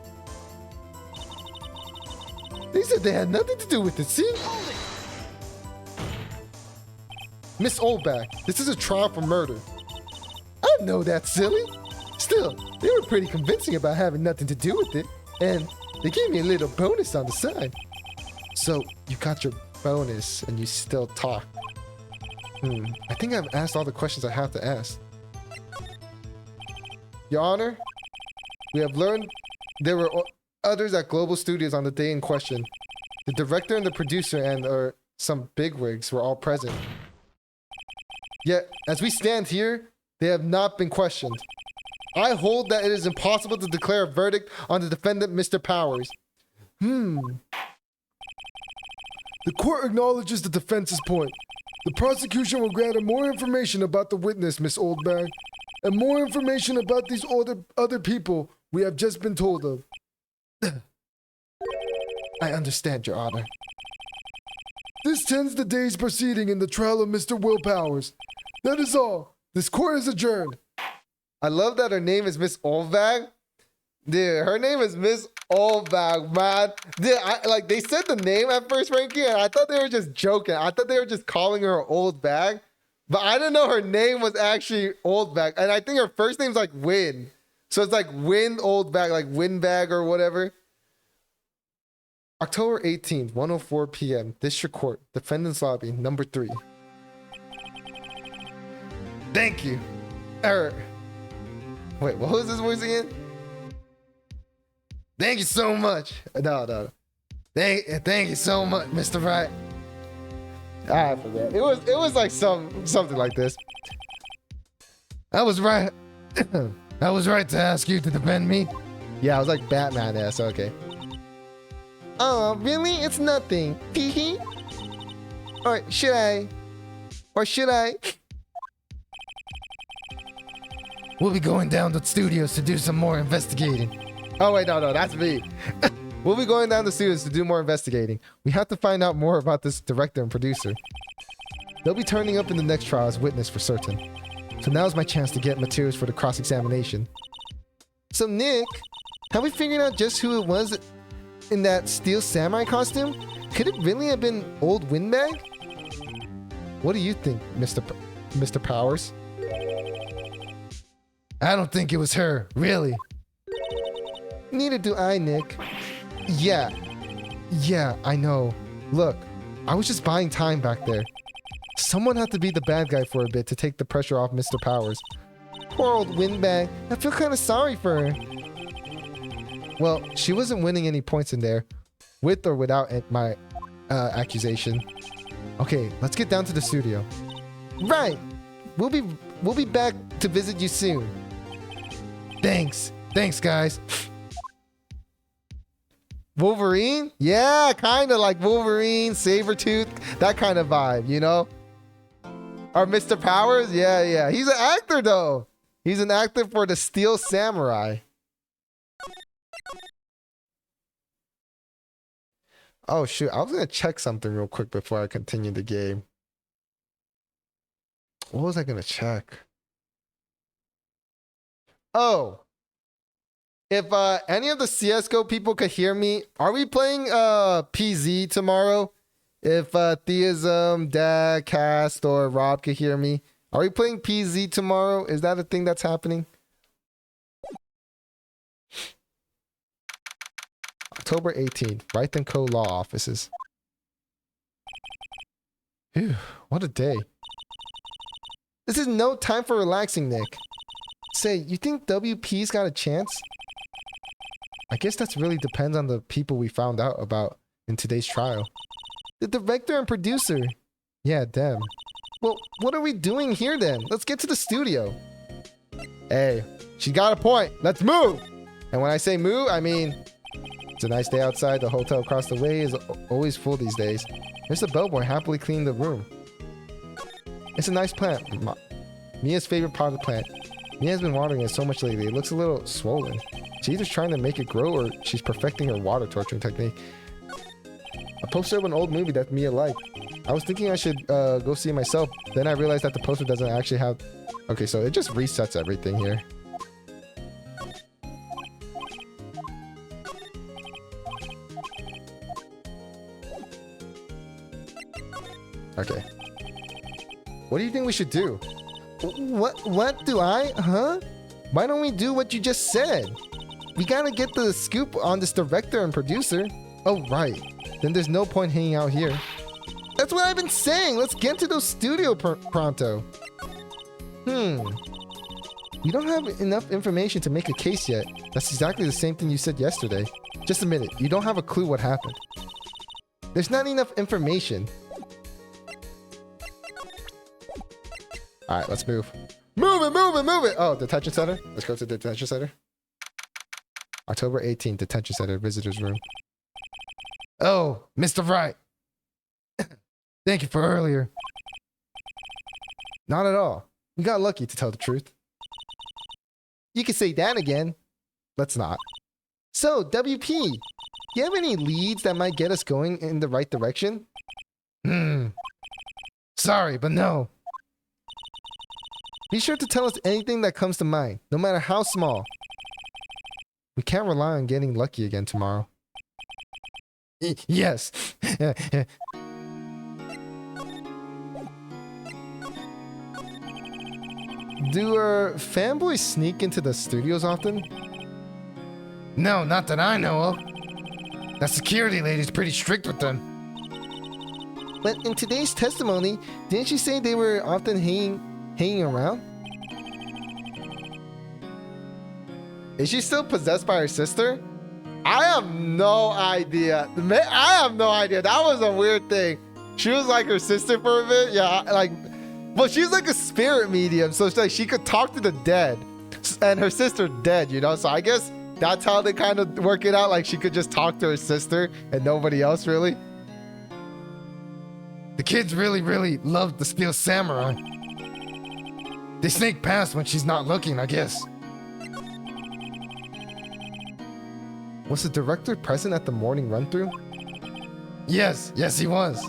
They said they had nothing to do with it, see? Miss Oldback, this is a trial for murder. I know that's silly. Still, they were pretty convincing about having nothing to do with it, and they gave me a little bonus on the side. So, you got your bonus, and you still talk. I think I've asked all the questions I have to ask. Your Honor, we have learned there were others at Global Studios on the day in question. The director and the producer and some bigwigs were all present. Yet, as we stand here, they have not been questioned. I hold that it is impossible to declare a verdict on the defendant, Mr. Powers. The court acknowledges the defense's point. The prosecution will grant more information about the witness, Miss Oldbag, and more information about these other people we have just been told of. I understand, Your Honor. This ends the day's proceeding in the trial of Mr. Will Powers. That is all. This court is adjourned. I love that her name is Miss Oldbag. Dude, her name is Miss Oldbag, man. Dude, they said the name at first, Frankie, and I thought they were just joking. I thought they were just calling her Old Bag. But I didn't know her name was actually Old Bag. And I think her first name's like Win. So it's like Win Old Bag, like Windbag or whatever. October 18th, 1:04 p.m. District Court, Defendant's Lobby, number 3. Thank you. Wait, what was this voice again? Thank you so much. No. Thank you so much, Mr. Wright. I forget. It was like something like this. I was right. I was right to ask you to defend me. Yeah, I was like Batman there, so okay. Oh, really? It's nothing. Hee. Or should I? We'll be going down to the studios to do some more investigating. Oh wait, no, that's me. We'll be going down to the studios to do more investigating. We have to find out more about this director and producer. They'll be turning up in the next trial as witness for certain. So now's my chance to get materials for the cross-examination. So Nick, have we figured out just who it was in that steel samurai costume? Could it really have been old Windbag? What do you think, Mr. Powers? I don't think it was her, really. Neither do I, Nick. Yeah, I know. Look, I was just buying time back there. Someone had to be the bad guy for a bit to take the pressure off Mr. Powers. Poor old Windbag. I feel kind of sorry for her. Well, she wasn't winning any points in there, with or without my accusation. Okay, let's get down to the studio. Right. We'll be back to visit you soon. Thanks, guys. Wolverine? Yeah, kind of like Wolverine, Sabretooth, that kind of vibe, you know? Or Mr. Powers? Yeah. He's an actor, though. He's an actor for the Steel Samurai. Oh, shoot. I was going to check something real quick before I continue the game. What was I going to check? Oh. If any of the CSGO people could hear me, are we playing PZ tomorrow? If Theism, Dad, Cast, or Rob could hear me. Are we playing PZ tomorrow? Is that a thing that's happening? October 18th, Wright & Co. Law Offices. Phew, what a day. This is no time for relaxing, Nick. Say, you think WP's got a chance? I guess that really depends on the people we found out about in today's trial. The director and producer. Yeah, them. Well, what are we doing here then? Let's get to the studio. Hey, she got a point. Let's move. And when I say move, I mean, it's a nice day outside. The hotel across the way is always full these days. There's the bellboy happily cleaning the room. It's a nice plant. Mia's favorite potted plant. Mia has been watering it so much lately. It looks a little swollen. She's either trying to make it grow or she's perfecting her water torturing technique. A poster of an old movie that Mia liked. I was thinking I should go see it myself. Then I realized that the poster doesn't actually have... Okay, so it just resets everything here. Okay. What do you think we should do? What do I? Huh? Why don't we do what you just said? We gotta get the scoop on this director and producer. Oh, right. Then there's no point hanging out here. That's what I've been saying. Let's get to those studio pronto. We don't have enough information to make a case yet. That's exactly the same thing you said yesterday. Just a minute. You don't have a clue what happened. There's not enough information. All right, let's move. Move it. Oh, detention center. Let's go to the detention center. October 18th, detention center, visitor's room. Oh, Mr. Wright. Thank you for earlier. Not at all. We got lucky, to tell the truth. You can say that again. Let's not. So, WP, do you have any leads that might get us going in the right direction? Sorry, but no. Be sure to tell us anything that comes to mind, no matter how small. We can't rely on getting lucky again tomorrow. Yes. Do our fanboys sneak into the studios often? No, not that I know of. That security lady's pretty strict with them. But in today's testimony, didn't she say they were often hanging around? Is she still possessed by her sister? I have no idea. I have no idea. That was a weird thing. She was like her sister for a bit. Yeah, like, but she's like a spirit medium, so it's like she could talk to the dead, and her sister dead, you know. So I guess that's how they kind of work it out. Like she could just talk to her sister and nobody else really. The kids really love the Steel Samurai. They sneak past when she's not looking, I guess. Was the director present at the morning run-through? Yes, he was.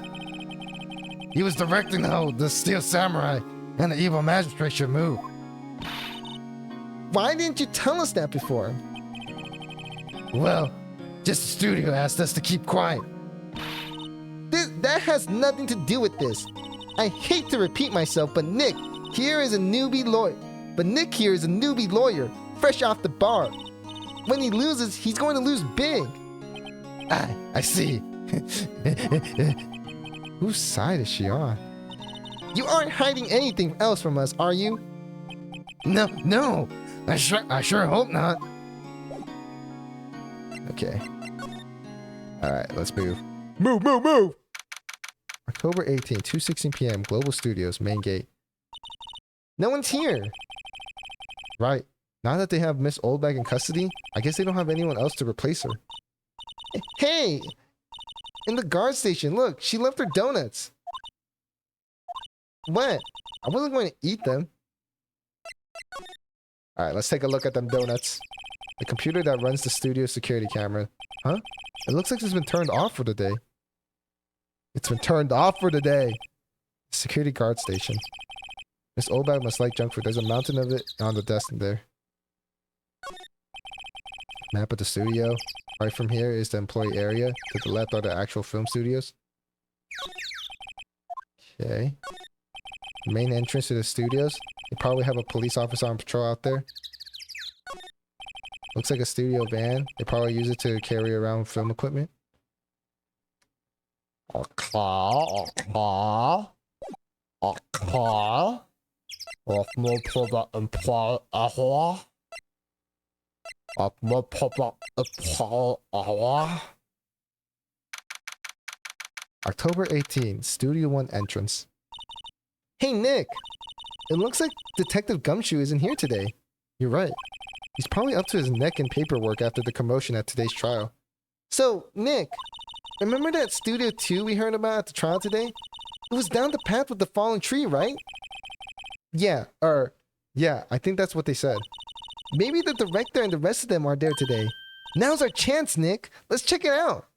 He was directing how the Steel Samurai and the evil magistrate should move. Why didn't you tell us that before? Well, just the studio asked us to keep quiet. That has nothing to do with this. I hate to repeat myself, but Nick here is a newbie lawyer, fresh off the bar. When he loses, he's going to lose big. I see. Whose side is she on? You aren't hiding anything else from us, are you? No. I sure hope not. Okay. All right, let's move. Move. October 18, 2:16 p.m. Global Studios, main gate. No one's here. Right. Now that they have Miss Oldbag in custody, I guess they don't have anyone else to replace her. Hey! In the guard station, look, she left her donuts. What? I wasn't going to eat them. Alright, let's take a look at them donuts. The computer that runs the studio security camera. Huh? It looks like it's been turned off for the day. It's been turned off for the day. Security guard station. Miss Oldbag must like junk food. There's a mountain of it on the desk in there. Map of the studio. Right from here is the employee area. To the left are the actual film studios. Okay. Main entrance to the studios. They probably have a police officer on patrol out there. Looks like a studio van. They probably use it to carry around film equipment. October 18, Studio 1 entrance. Hey Nick! It looks like Detective Gumshoe isn't here today. You're right. He's probably up to his neck in paperwork after the commotion at today's trial. So, Nick, remember that Studio 2 we heard about at the trial today? It was down the path with the fallen tree, right? Yeah, I think that's what they said. Maybe the director and the rest of them are there today. Now's our chance, Nick. Let's check it out.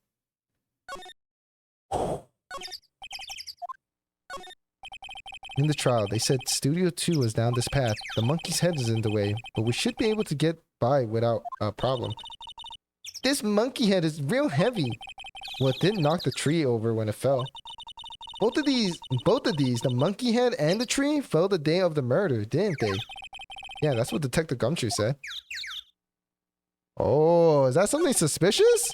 In the trial, they said Studio 2 was down this path. The monkey's head is in the way, but we should be able to get by without a problem. This monkey head is real heavy. Well, it didn't knock the tree over when it fell. Both of these, the monkey head and the tree, fell the day of the murder, didn't they? Yeah, that's what Detective Gumshoe said. Oh, is that something suspicious?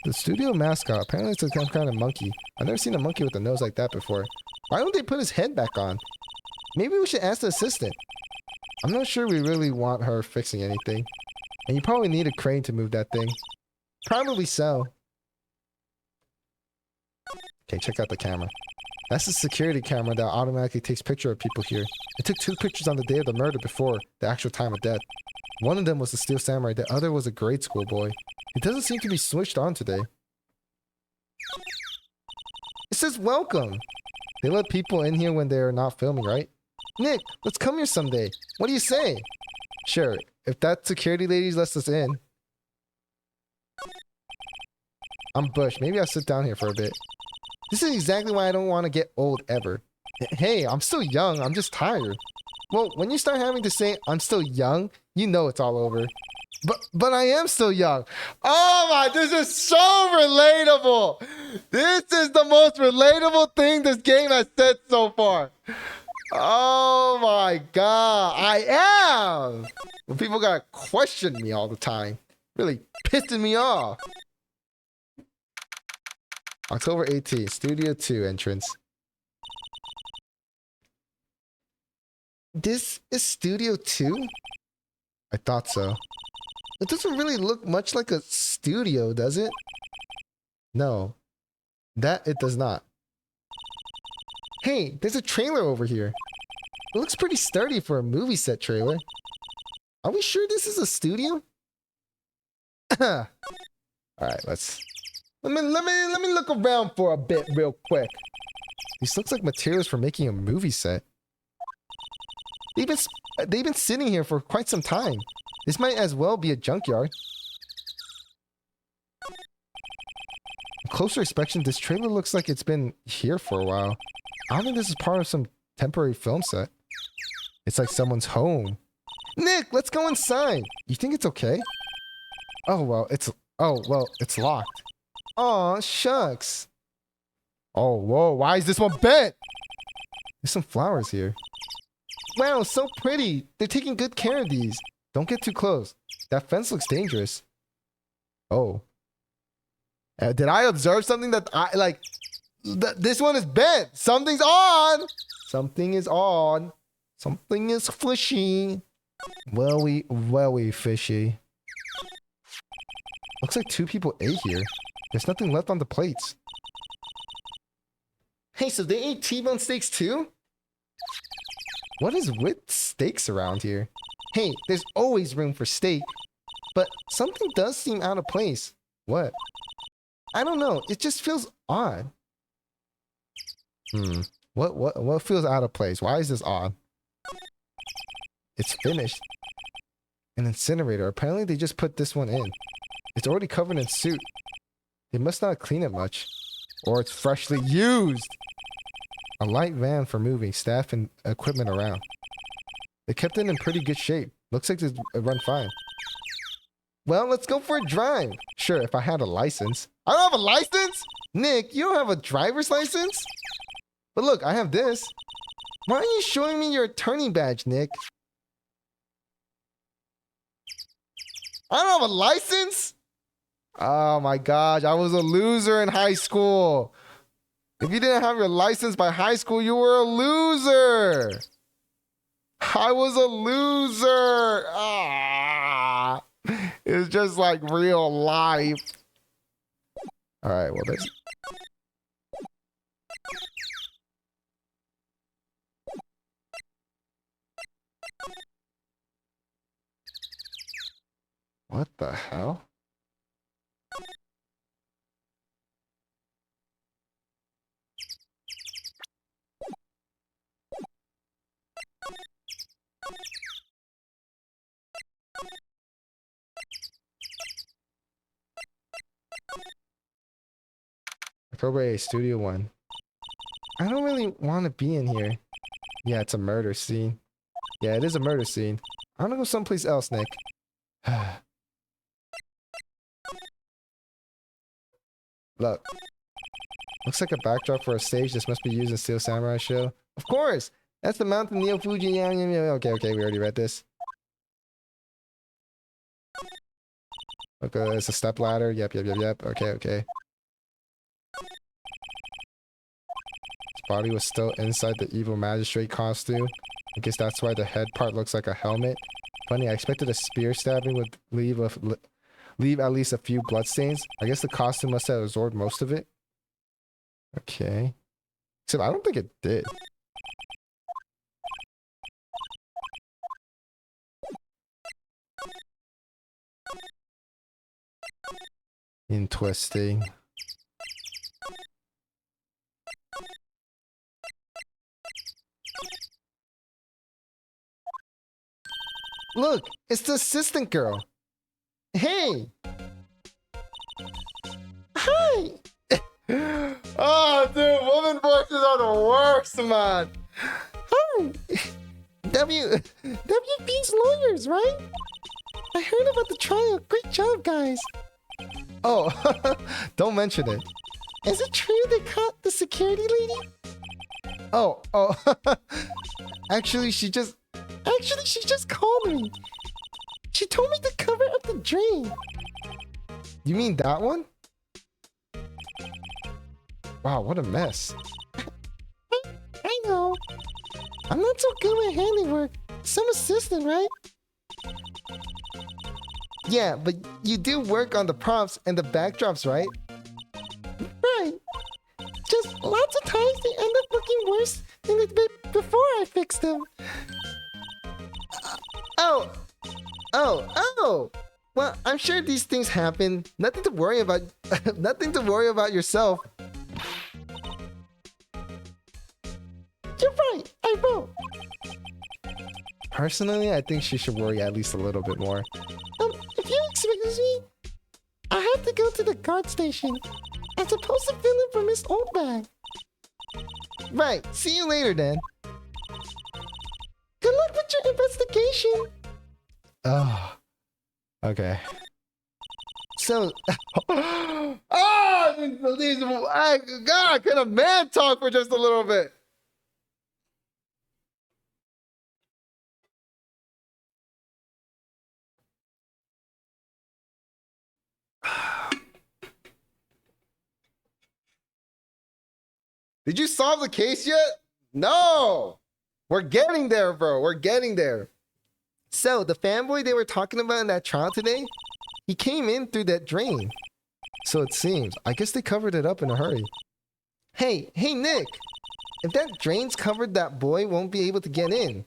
The studio mascot, apparently it's some kind of monkey. I've never seen a monkey with a nose like that before. Why don't they put his head back on? Maybe we should ask the assistant. I'm not sure we really want her fixing anything. And you probably need a crane to move that thing. Probably so. Okay, check out the camera. That's the security camera that automatically takes picture of people here. It took 2 pictures on the day of the murder before the actual time of death. One of them was the Steel Samurai, the other was a grade school boy. It doesn't seem to be switched on today. It says welcome. They let people in here when they're not filming, right? Nick, let's come here someday. What do you say? Sure, if that security lady lets us in. I'm Bush. Maybe I'll sit down here for a bit. This is exactly why I don't want to get old ever. Hey, I'm still young. I'm just tired. Well, when you start having to say I'm still young, you know it's all over. But I am still young. Oh my, this is so relatable. This is the most relatable thing this game has said so far. Oh my god, I am. Well, people gotta question me all the time. Really pissing me off. October 18th, Studio 2 entrance. This is Studio 2? I thought so. It doesn't really look much like a studio, does it? No. That it does not. Hey, there's a trailer over here. It looks pretty sturdy for a movie set trailer. Are we sure this is a studio? All right, let me look around for a bit real quick. This looks like materials for making a movie set. They've been sitting here for quite some time. This might as well be a junkyard. Closer inspection, this trailer looks like it's been here for a while. I don't think this is part of some temporary film set. It's like someone's home. Nick, let's go inside. You think it's okay? Oh well, it's locked. Aw, shucks. Oh, whoa, why is this one bent? There's some flowers here. Wow, so pretty. They're taking good care of these. Don't get too close. That fence looks dangerous. Oh. Did I observe something that I like? This one is bent. Something's on. Something is on. Something is fishy. Well, we fishy. Looks like 2 people ate here. There's nothing left on the plates. Hey, so they ate T-bone steaks too? What is with steaks around here? Hey, there's always room for steak. But something does seem out of place. What? I don't know. It just feels odd. What feels out of place? Why is this odd? It's finished. An incinerator. Apparently they just put this one in. It's already covered in soot. They must not clean it much. Or it's freshly used. A light van for moving staff and equipment around. They kept it in pretty good shape. Looks like it run fine. Well, let's go for a drive. Sure, if I had a license. I don't have a license? Nick, you don't have a driver's license? But look, I have this. Why are you showing me your attorney badge, Nick? I don't have a license? Oh my gosh, I was a loser in high school. If you didn't have your license by high school, you were a loser. I was a loser. Ah, it's just like real life. All right, well, that's... What the hell? October 8th, Studio 1. I don't really want to be in here. Yeah, it's a murder scene. Yeah, it is a murder scene. I want to go someplace else, Nick. Look. Looks like a backdrop for a stage. This must be used in Steel Samurai show. Of course! That's the mountain Neo Fuji. Yeah. Okay, we already read this. Okay, it's a step ladder. Yep. Okay. His body was still inside the evil magistrate costume. I guess that's why the head part looks like a helmet. Funny, I expected a spear stabbing would leave at least a few bloodstains. I guess the costume must have absorbed most of it. Okay. Except I don't think it did. Interesting. Look, it's the assistant girl. Hey. Hi. Oh, dude, woman voices are the worst, man. Hi. WB's lawyers, right? I heard about the trial. Great job, guys. Oh, don't mention it. Is it true they caught the security lady? Oh. Actually, she just called me. She told me to cover up the drain. You mean that one? Wow, what a mess. I know. I'm not so good with handiwork. Some assistant, right? Yeah, but you do work on the props and the backdrops, right? Right. Just lots of times they end up looking worse than they did before I fixed them. Oh. Well, I'm sure these things happen. Nothing to worry about. Nothing to worry about yourself. You're right. I won't. Personally, I think she should worry at least a little bit more. If you excuse me, I have to go to the guard station. I'm supposed to fill in for Miss Oldbag. Right. See you later, then. Good luck with your investigation. Oh. Okay. So. Oh, unbelievable. God, can a man talk for just a little bit? Did you solve the case yet? No. We're getting there, bro. We're getting there. So, the fanboy they were talking about in that trial today, he came in through that drain. So it seems. I guess they covered it up in a hurry. Hey, Nick. If that drain's covered, that boy won't be able to get in.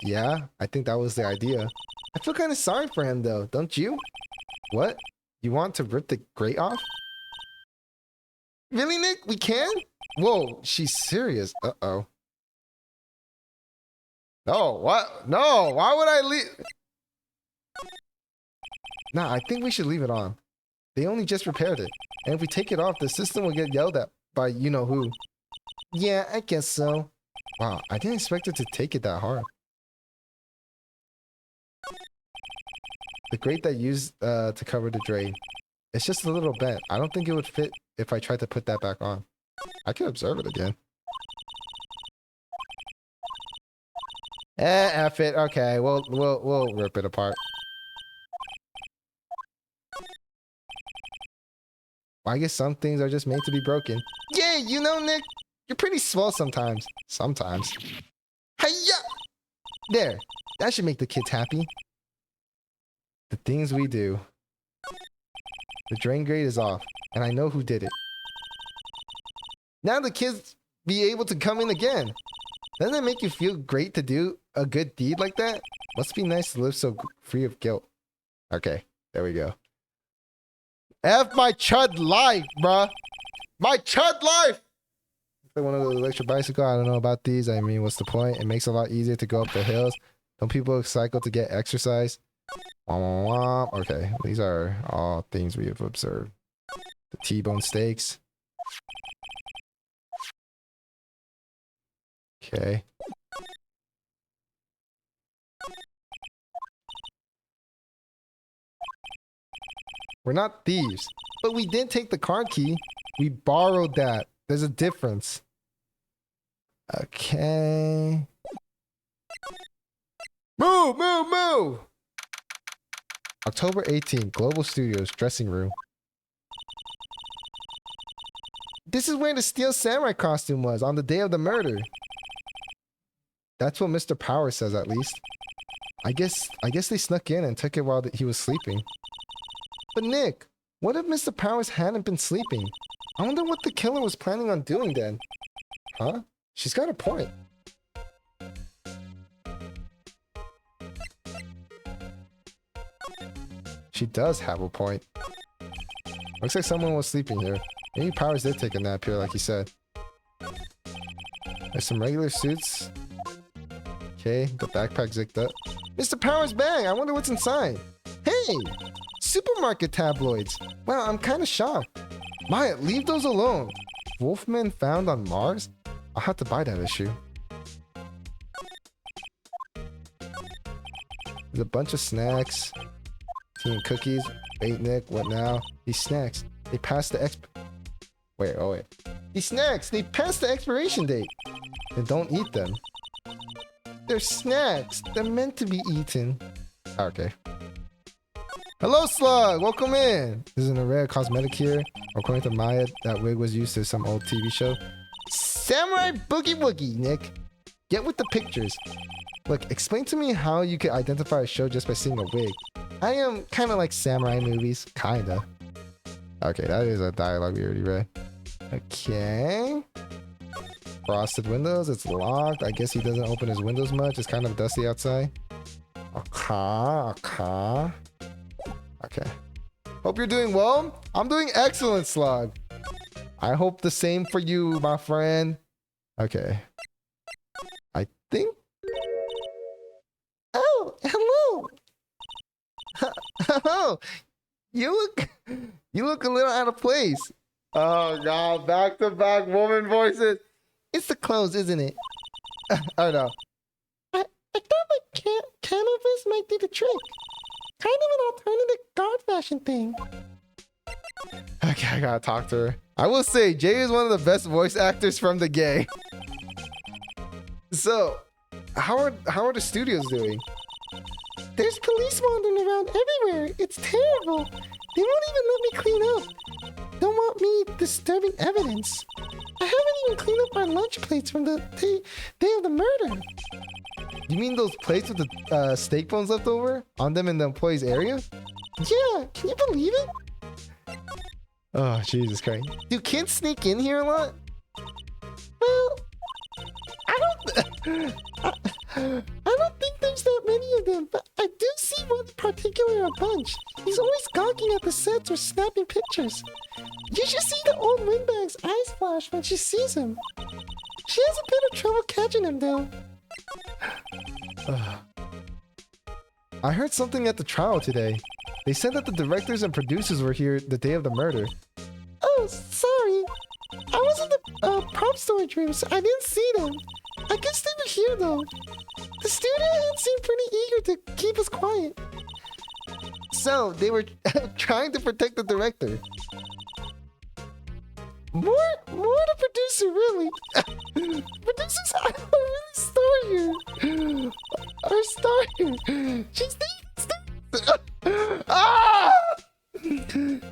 Yeah, I think that was the idea. I feel kind of sorry for him, though, don't you? What? You want to rip the grate off? Really, Nick? We can? Whoa, she's serious. Uh-oh. No, what? No, why would I leave? Nah, I think we should leave it on. They only just repaired it. And if we take it off, the system will get yelled at by you-know-who. Yeah, I guess so. Wow, I didn't expect it to take it that hard. The grate that used to cover the drain. It's just a little bent. I don't think it would fit if I tried to put that back on. I can observe it again. F it. Okay, we'll rip it apart. Well, I guess some things are just made to be broken. Yeah, you know, Nick, you're pretty swell sometimes. Sometimes. Hiya! There. That should make the kids happy. The things we do. The drain grate is off, and I know who did it. Now the kids be able to come in again. Doesn't it make you feel great to do a good deed like that? Must be nice to live so free of guilt. Okay, there we go. F my chud life, bruh. My chud life! Like one of those electric bicycle. I don't know about these. I mean, what's the point? It makes it a lot easier to go up the hills. Don't people cycle to get exercise? Wah, wah, wah. Okay, these are all things we have observed. The T-bone steaks. Okay. We're not thieves, but we did take the car key. We borrowed that. There's a difference. Okay. Move, move, move! October 18th, Global Studios, dressing room. This is where the Steel Samurai costume was on the day of the murder. That's what Mr. Power says, at least. I guess they snuck in and took it while he was sleeping. But Nick, what if Mr. Powers hadn't been sleeping? I wonder what the killer was planning on doing then. Huh? She's got a point. She does have a point. Looks like someone was sleeping here. Maybe Powers did take a nap here, like he said. There's some regular suits. Okay, the backpack zipped up. Mr. Powers' bag! I wonder what's inside. Hey! Supermarket tabloids! Wow, I'm kind of shocked. Maya, leave those alone. Wolfman found on Mars? I'll have to buy that issue. There's a bunch of snacks. Tea and cookies. Wait, Nick, what now? These snacks, they passed the Wait. These snacks, they passed the expiration date. Then don't eat them. They're snacks. They're meant to be eaten. Okay. Hello, Slug. Welcome in. This is a rare cosmetic here. According to Maya, that wig was used to some old TV show. Samurai Boogie Woogie, Nick. Get with the pictures. Look, explain to me how you could identify a show just by seeing a wig. I am kind of like samurai movies. Kinda. Okay, that is a dialogue we already read. Okay. Frosted windows. It's locked. I guess he doesn't open his windows much. It's kind of dusty outside. Okay. Okay. Hope you're doing well. I'm doing excellent, Slug. I hope the same for you, my friend. Okay. I think. Oh, hello. Oh, you look a little out of place. Oh God, back-to-back woman voices. It's the clothes, isn't it? Oh no. I thought my canvas might do the trick. Kind of an alternative guard fashion thing. Okay, I gotta talk to her. I will say, Jay is one of the best voice actors from the game. So, how are the studios doing? There's police wandering around everywhere. It's terrible. They won't even let me clean up. Don't want me disturbing evidence. I haven't even cleaned up our lunch plates from the day of the murder. You mean those plates with the steak bones left over on them in the employee's area? Yeah, can you believe it? Oh, Jesus Christ. Do kids sneak in here a lot? Well, I don't think there's that many of them, but I do see one in particular a bunch. He's always gawking at the sets or snapping pictures. You should see the old windbag's eyes flash when she sees him. She has a bit of trouble catching him, though. I heard something at the trial today. They said that the directors and producers were here the day of the murder. Oh, sorry. I was in the prop storage room, so I didn't see them. I guess they were here, though. The studio head seemed pretty eager to keep us quiet. So, they were trying to protect the director. More the producer, really. Producers are really star here. Our star here. She's the ah!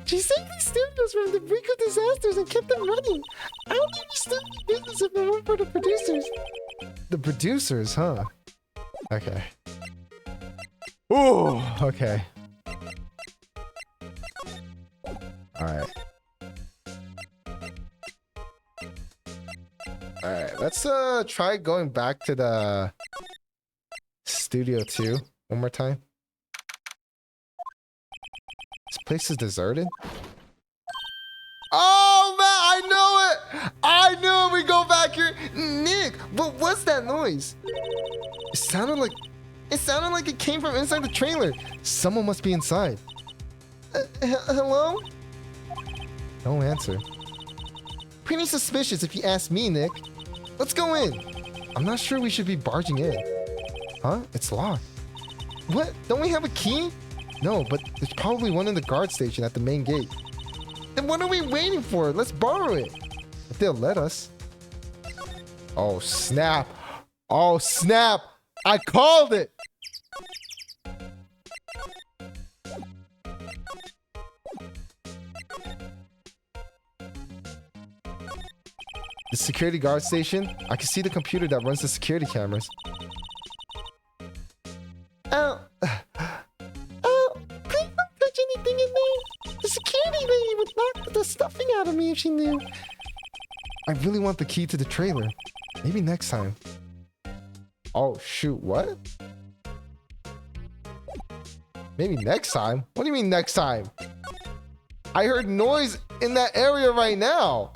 She saved these studios from the brink of disasters and kept them running. I don't think we still be business if it weren't for the producers. The producers, huh? Okay. Ooh, okay. Alright. Alright, let's try going back to the Studio 2 one more time. This place is deserted. Oh man, I know it! I knew it! We go back here. Nick, what's that noise? It sounded like it came from inside the trailer. Someone must be inside. Hello? No answer. Pretty suspicious if you ask me, Nick. Let's go in. I'm not sure we should be barging in. Huh? It's locked. What? Don't we have a key? No, but there's probably one in the guard station at the main gate. Then what are we waiting for? Let's borrow it. If they'll let us. Oh, snap. Oh, snap. I called it. The security guard station. I can see the computer that runs the security cameras. Oh. Oh, please don't touch anything in there. The security lady would knock the stuffing out of me if she knew. I really want the key to the trailer. Maybe next time. Oh, shoot, what? Maybe next time? What do you mean next time? I heard noise in that area right now.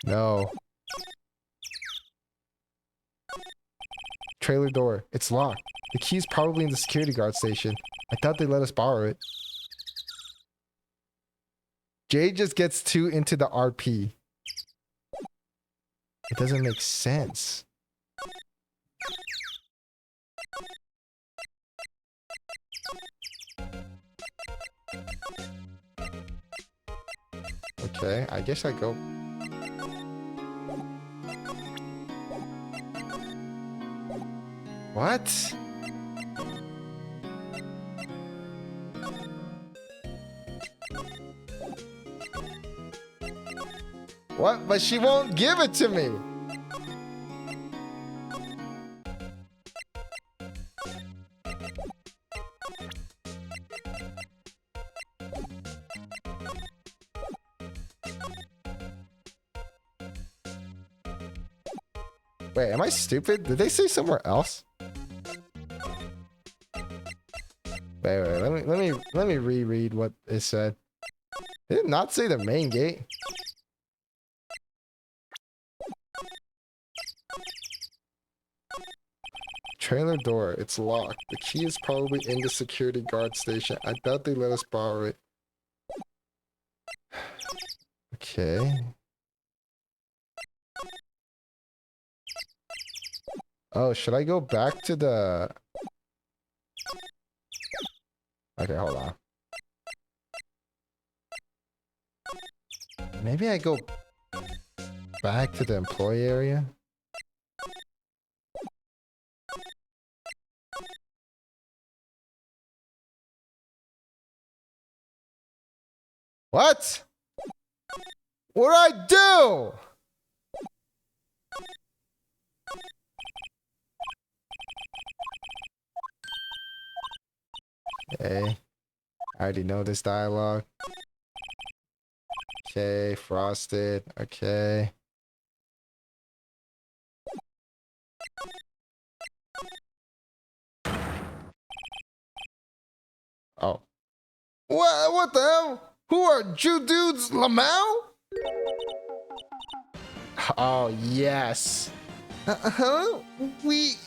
No. Trailer door. It's locked. The key's probably in the security guard station. I thought they let us borrow it. Jay just gets too into the RP. It doesn't make sense. Okay, I guess I go. What? What? But she won't give it to me. Wait, am I stupid? Did they say somewhere else? Wait, let me reread what it said. It did not say the main gate. Trailer door, it's locked. The key is probably in the security guard station. I doubt they let us borrow it. Okay. Oh, should I go back to the... Okay, hold on. Maybe I go back to the employee area? What? What'd I do? Okay. I already know this dialogue. Okay, frosted. Okay. Oh. What the hell? Who are Jew dudes, Lamau? Oh, yes. Huh? Wait,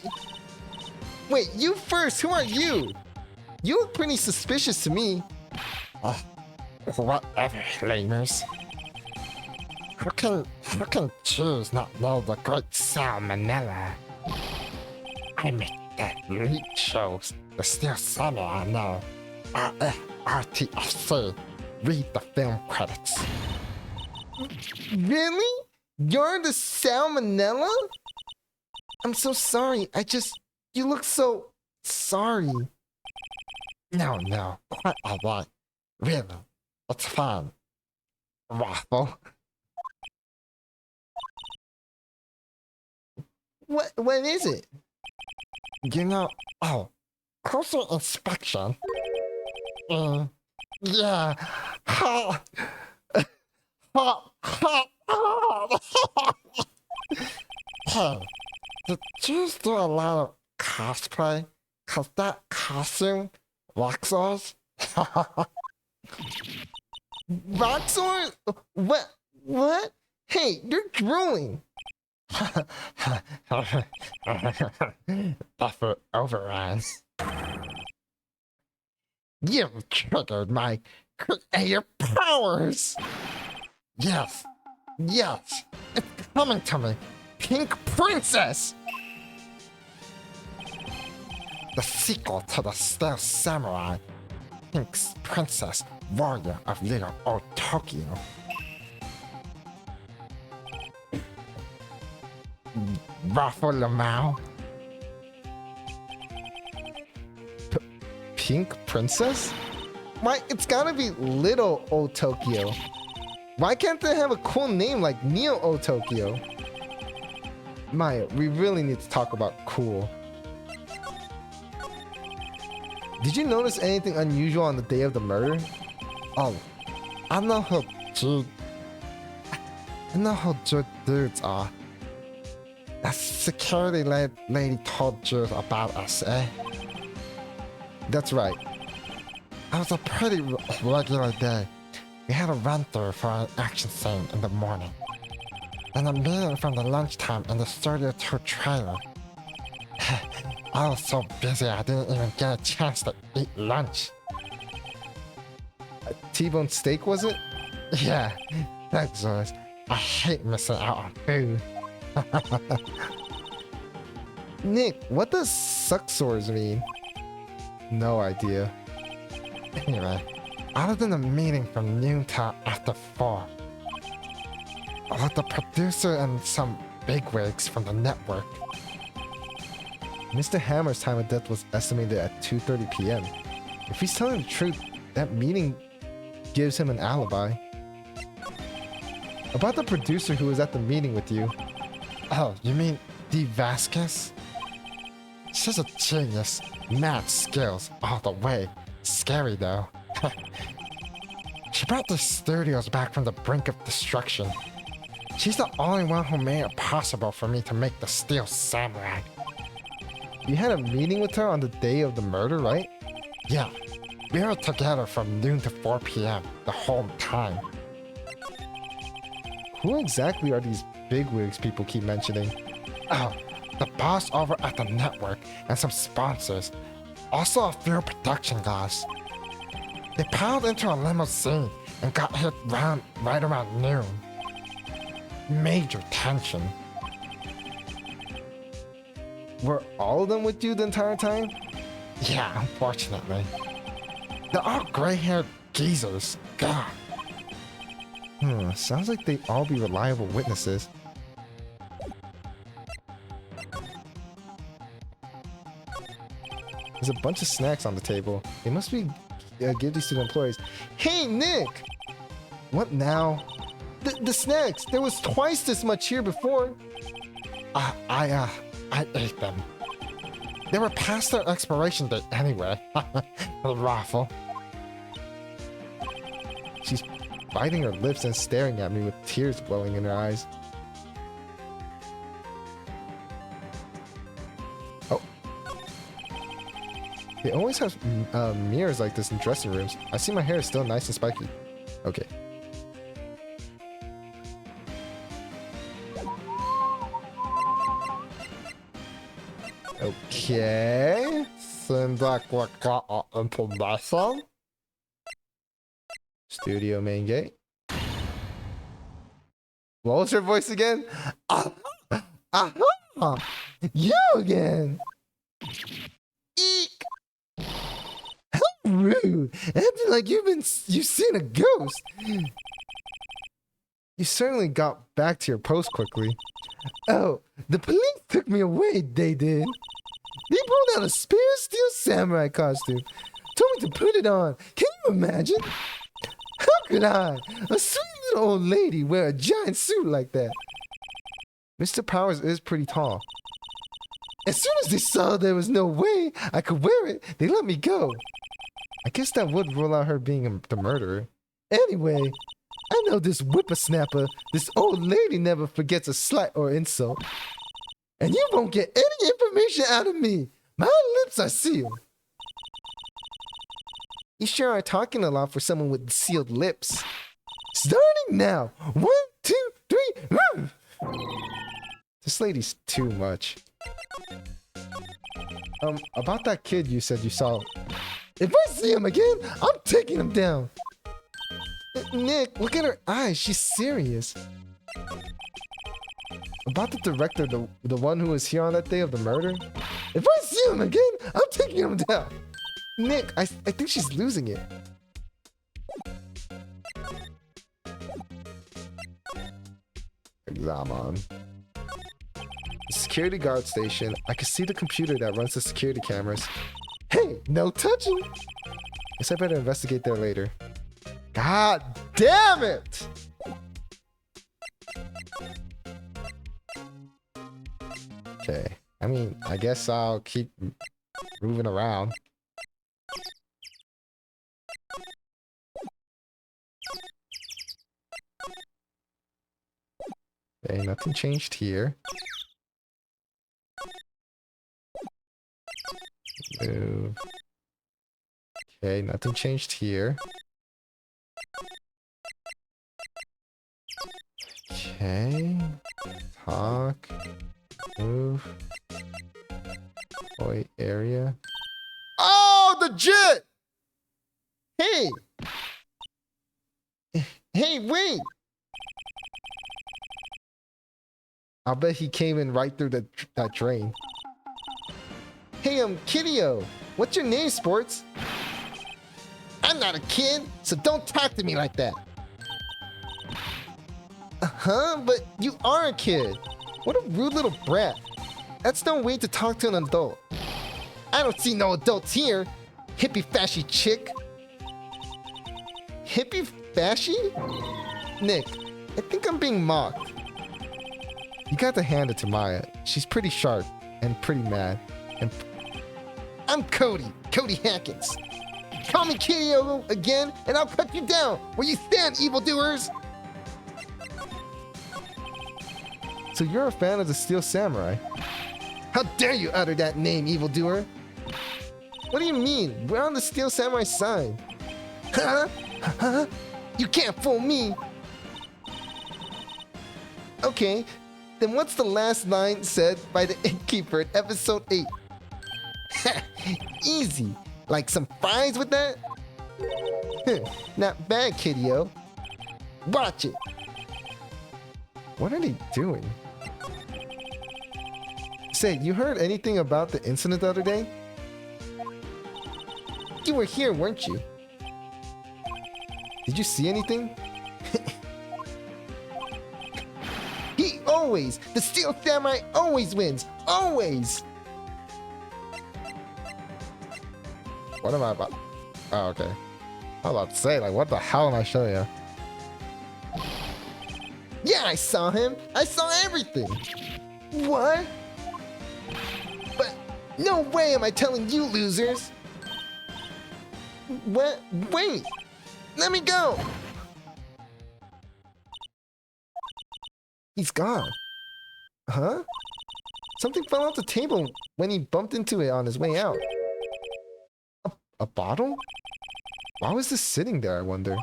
you first. Who are you? You look pretty suspicious to me. Whatever, lamers. Who can Jews not know the great salmonella? I make that leak shows the Steel Samurai know. RTFC. Read the film credits. Really? You're the salmonella? I'm so sorry. You look so sorry. No, quite alright. Really, it's fine. Waffle. What is it? You know, closer inspection. Yeah. Hey, did Jews do a lot of cosplay? Cause that costume, Roxor's. Roxor? What? Hey, you're drooling. Buffer overruns. You triggered my creative powers. Yes, it's coming to me. Pink Princess. The sequel to the Steel Samurai. Pink Princess, warrior of little old Tokyo. Raffle Lamau. Pink Princess? Why, it's gotta be Little O Tokyo. Why can't they have a cool name like Neo O Tokyo? Maya, we really need to talk about cool. Did you notice anything unusual on the day of the murder? Oh, I know who Jew dudes are. The security lady told Jews about us, eh? That's right. It was a pretty regular day. We had a run-through for an action scene in the morning. Then a meeting from the lunchtime in the Studio 2 trailer. I was so busy I didn't even get a chance to eat lunch. A T-bone steak, was it? Yeah, thanks, Zoris. I hate missing out on food. Nick, what does sucksores mean? No idea. Anyway, I was in a meeting from noon till after 4. with the producer and some bigwigs from the network. Mr. Hammer's time of death was estimated at 2:30 p.m. If he's telling the truth, that meeting gives him an alibi. About the producer who was at the meeting with you. Oh, you mean Dee Vasquez? She's a genius. Mad skills all the way. Scary though. She brought the studios back from the brink of destruction. She's the only one who made it possible for me to make the Steel Samurai. You had a meeting with her on the day of the murder, right? Yeah, we were together from noon to 4 p.m. the whole time. Who exactly are these bigwigs people keep mentioning? Oh, the boss over at the network and some sponsors. Also a few production guys. They piled into a limousine and got hit right around noon. Major tension. Were all of them with you the entire time? Yeah, unfortunately. They're all gray-haired geezers. God. Sounds like they'd all be reliable witnesses. There's a bunch of snacks on the table. They must be give these to the employees. Hey, Nick! What now? The snacks! There was twice this much here before. I ate them. They were past their expiration date anyway. The raffle. She's biting her lips and staring at me with tears welling in her eyes. Oh. They always have mirrors like this in dressing rooms. I see my hair is still nice and spiky. Okay. Okay. Seems like we got information. Studio main gate. What was her voice again? You again. Eek. How rude. Acting like you've seen a ghost. You certainly got back to your post quickly. Oh, the police took me away, they did. They pulled out a spare steel samurai costume. Told me to put it on. Can you imagine? How could I, a sweet little old lady, wear a giant suit like that? Mr. Powers is pretty tall. As soon as they saw there was no way I could wear it, they let me go. I guess that would rule out her being the murderer. Anyway, I know this whippersnapper, this old lady never forgets a slight or insult. And you won't get any information out of me. My lips are sealed. You sure are talking a lot for someone with sealed lips. Starting now. 1, 2, 3. This lady's too much. About that kid you said you saw. If I see him again, I'm taking him down. Nick, look at her eyes. She's serious. About the director, the one who was here on that day of the murder. If I see him again, I'm taking him down. Nick, I think she's losing it. Exam on. The security guard station. I can see the computer that runs the security cameras. Hey, no touching. Guess I better investigate there later. God damn it! Okay. I mean, I guess I'll keep moving around. Okay, nothing changed here. Move. Okay, nothing changed here. Okay. Talk. Move. Toy area. Oh, the jet! Hey! Hey, wait! I'll bet he came in right through that drain. Hey, Kiddio. What's your name, Sports? I'm not a kid, so don't talk to me like that. Huh? But you are a kid. What a rude little brat. That's no way to talk to an adult. I don't see no adults here. Hippie fashy chick. Hippie fashy? Nick, I think I'm being mocked. You got to hand it to Maya. She's pretty sharp and pretty mad. And I'm Cody Hackins. Call me Kitty again, and I'll cut you down where you stand, evildoers. So you're a fan of the Steel Samurai? How dare you utter that name, evildoer? What do you mean? We're on the Steel Samurai side. Huh? Huh? You can't fool me. Okay, then what's the last line said by the innkeeper in episode 8? Easy. Like some fries with that? Not bad, kiddio. Watch it. What are they doing? Say, you heard anything about the incident the other day? You were here, weren't you? Did you see anything? The Steel Samurai always wins. Always. What am I about? Oh, okay. I was about to say, like, what the hell am I showing you? Yeah, I saw him. I saw everything. What? But no way am I telling you losers. What? Wait. Let me go. He's gone. Huh? Something fell off the table when he bumped into it on his way out. A bottle? Why was this sitting there, I wonder?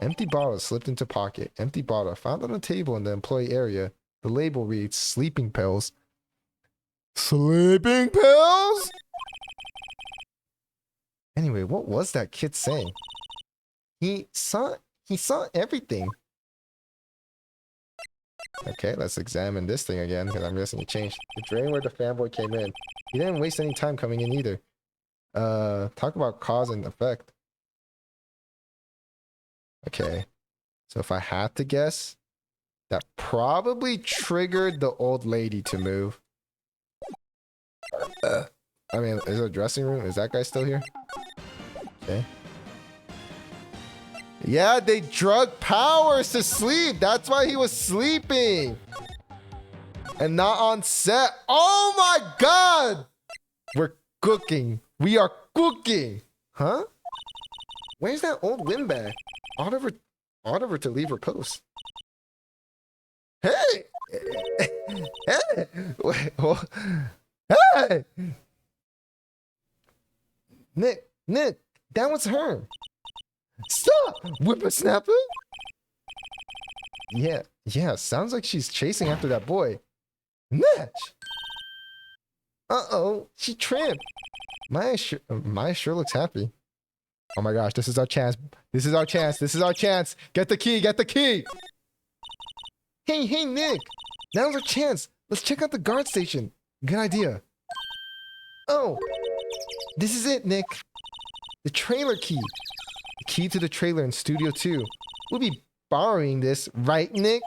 Empty bottle slipped into pocket. Empty bottle found on a table in the employee area. The label reads sleeping pills. Sleeping pills? Anyway, what was that kid saying? He saw everything. Okay, let's examine this thing again, because I'm guessing it changed. The drain where the fanboy came in. He didn't waste any time coming in either. Talk about cause and effect. Okay. So if I had to guess, that probably triggered the old lady to move. I mean, is there a dressing room? Is that guy still here? Okay. Yeah, they drug Powers to sleep. That's why he was sleeping. And not on set. Oh my god! We're cooking. We are cooking. Huh? Where's that old windbag? Auditor to leave her post. Hey! Hey! Hey! Nick, that was her. Stop! Whippersnapper? Yeah, sounds like she's chasing after that boy. Natch! Uh-oh, she tripped. Maya sure looks happy. Oh my gosh, this is our chance. This is our chance. Get the key. Hey, Nick. Now's our chance. Let's check out the guard station. Good idea. Oh, this is it, Nick. The trailer key. The key to the trailer in Studio 2. We'll be borrowing this, right, Nick?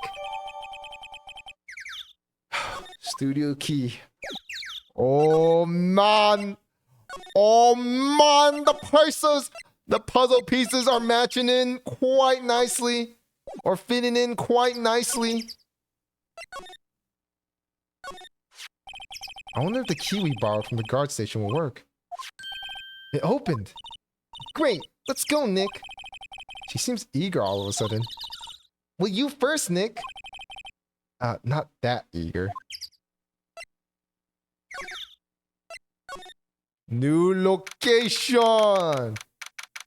Studio key. Oh man, the puzzle pieces are matching in quite nicely, or fitting in quite nicely. I wonder if the key we borrowed from the guard station will work. It opened. Great, let's go, Nick. She seems eager all of a sudden. Well, you first, Nick. Not that eager. New location!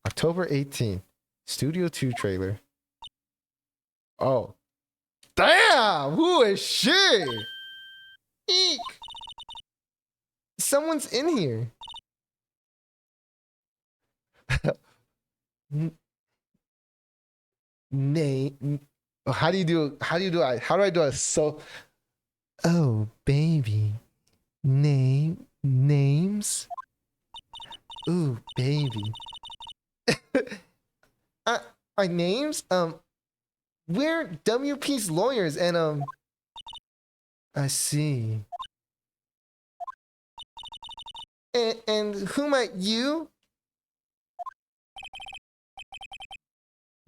October 18th. Studio 2 trailer. Oh. Damn! Who is she? Eek! Someone's in here. How do I do a so? Oh, baby. Names? Ooh, baby. Our names? We're WP's lawyers, and I see. And who might you?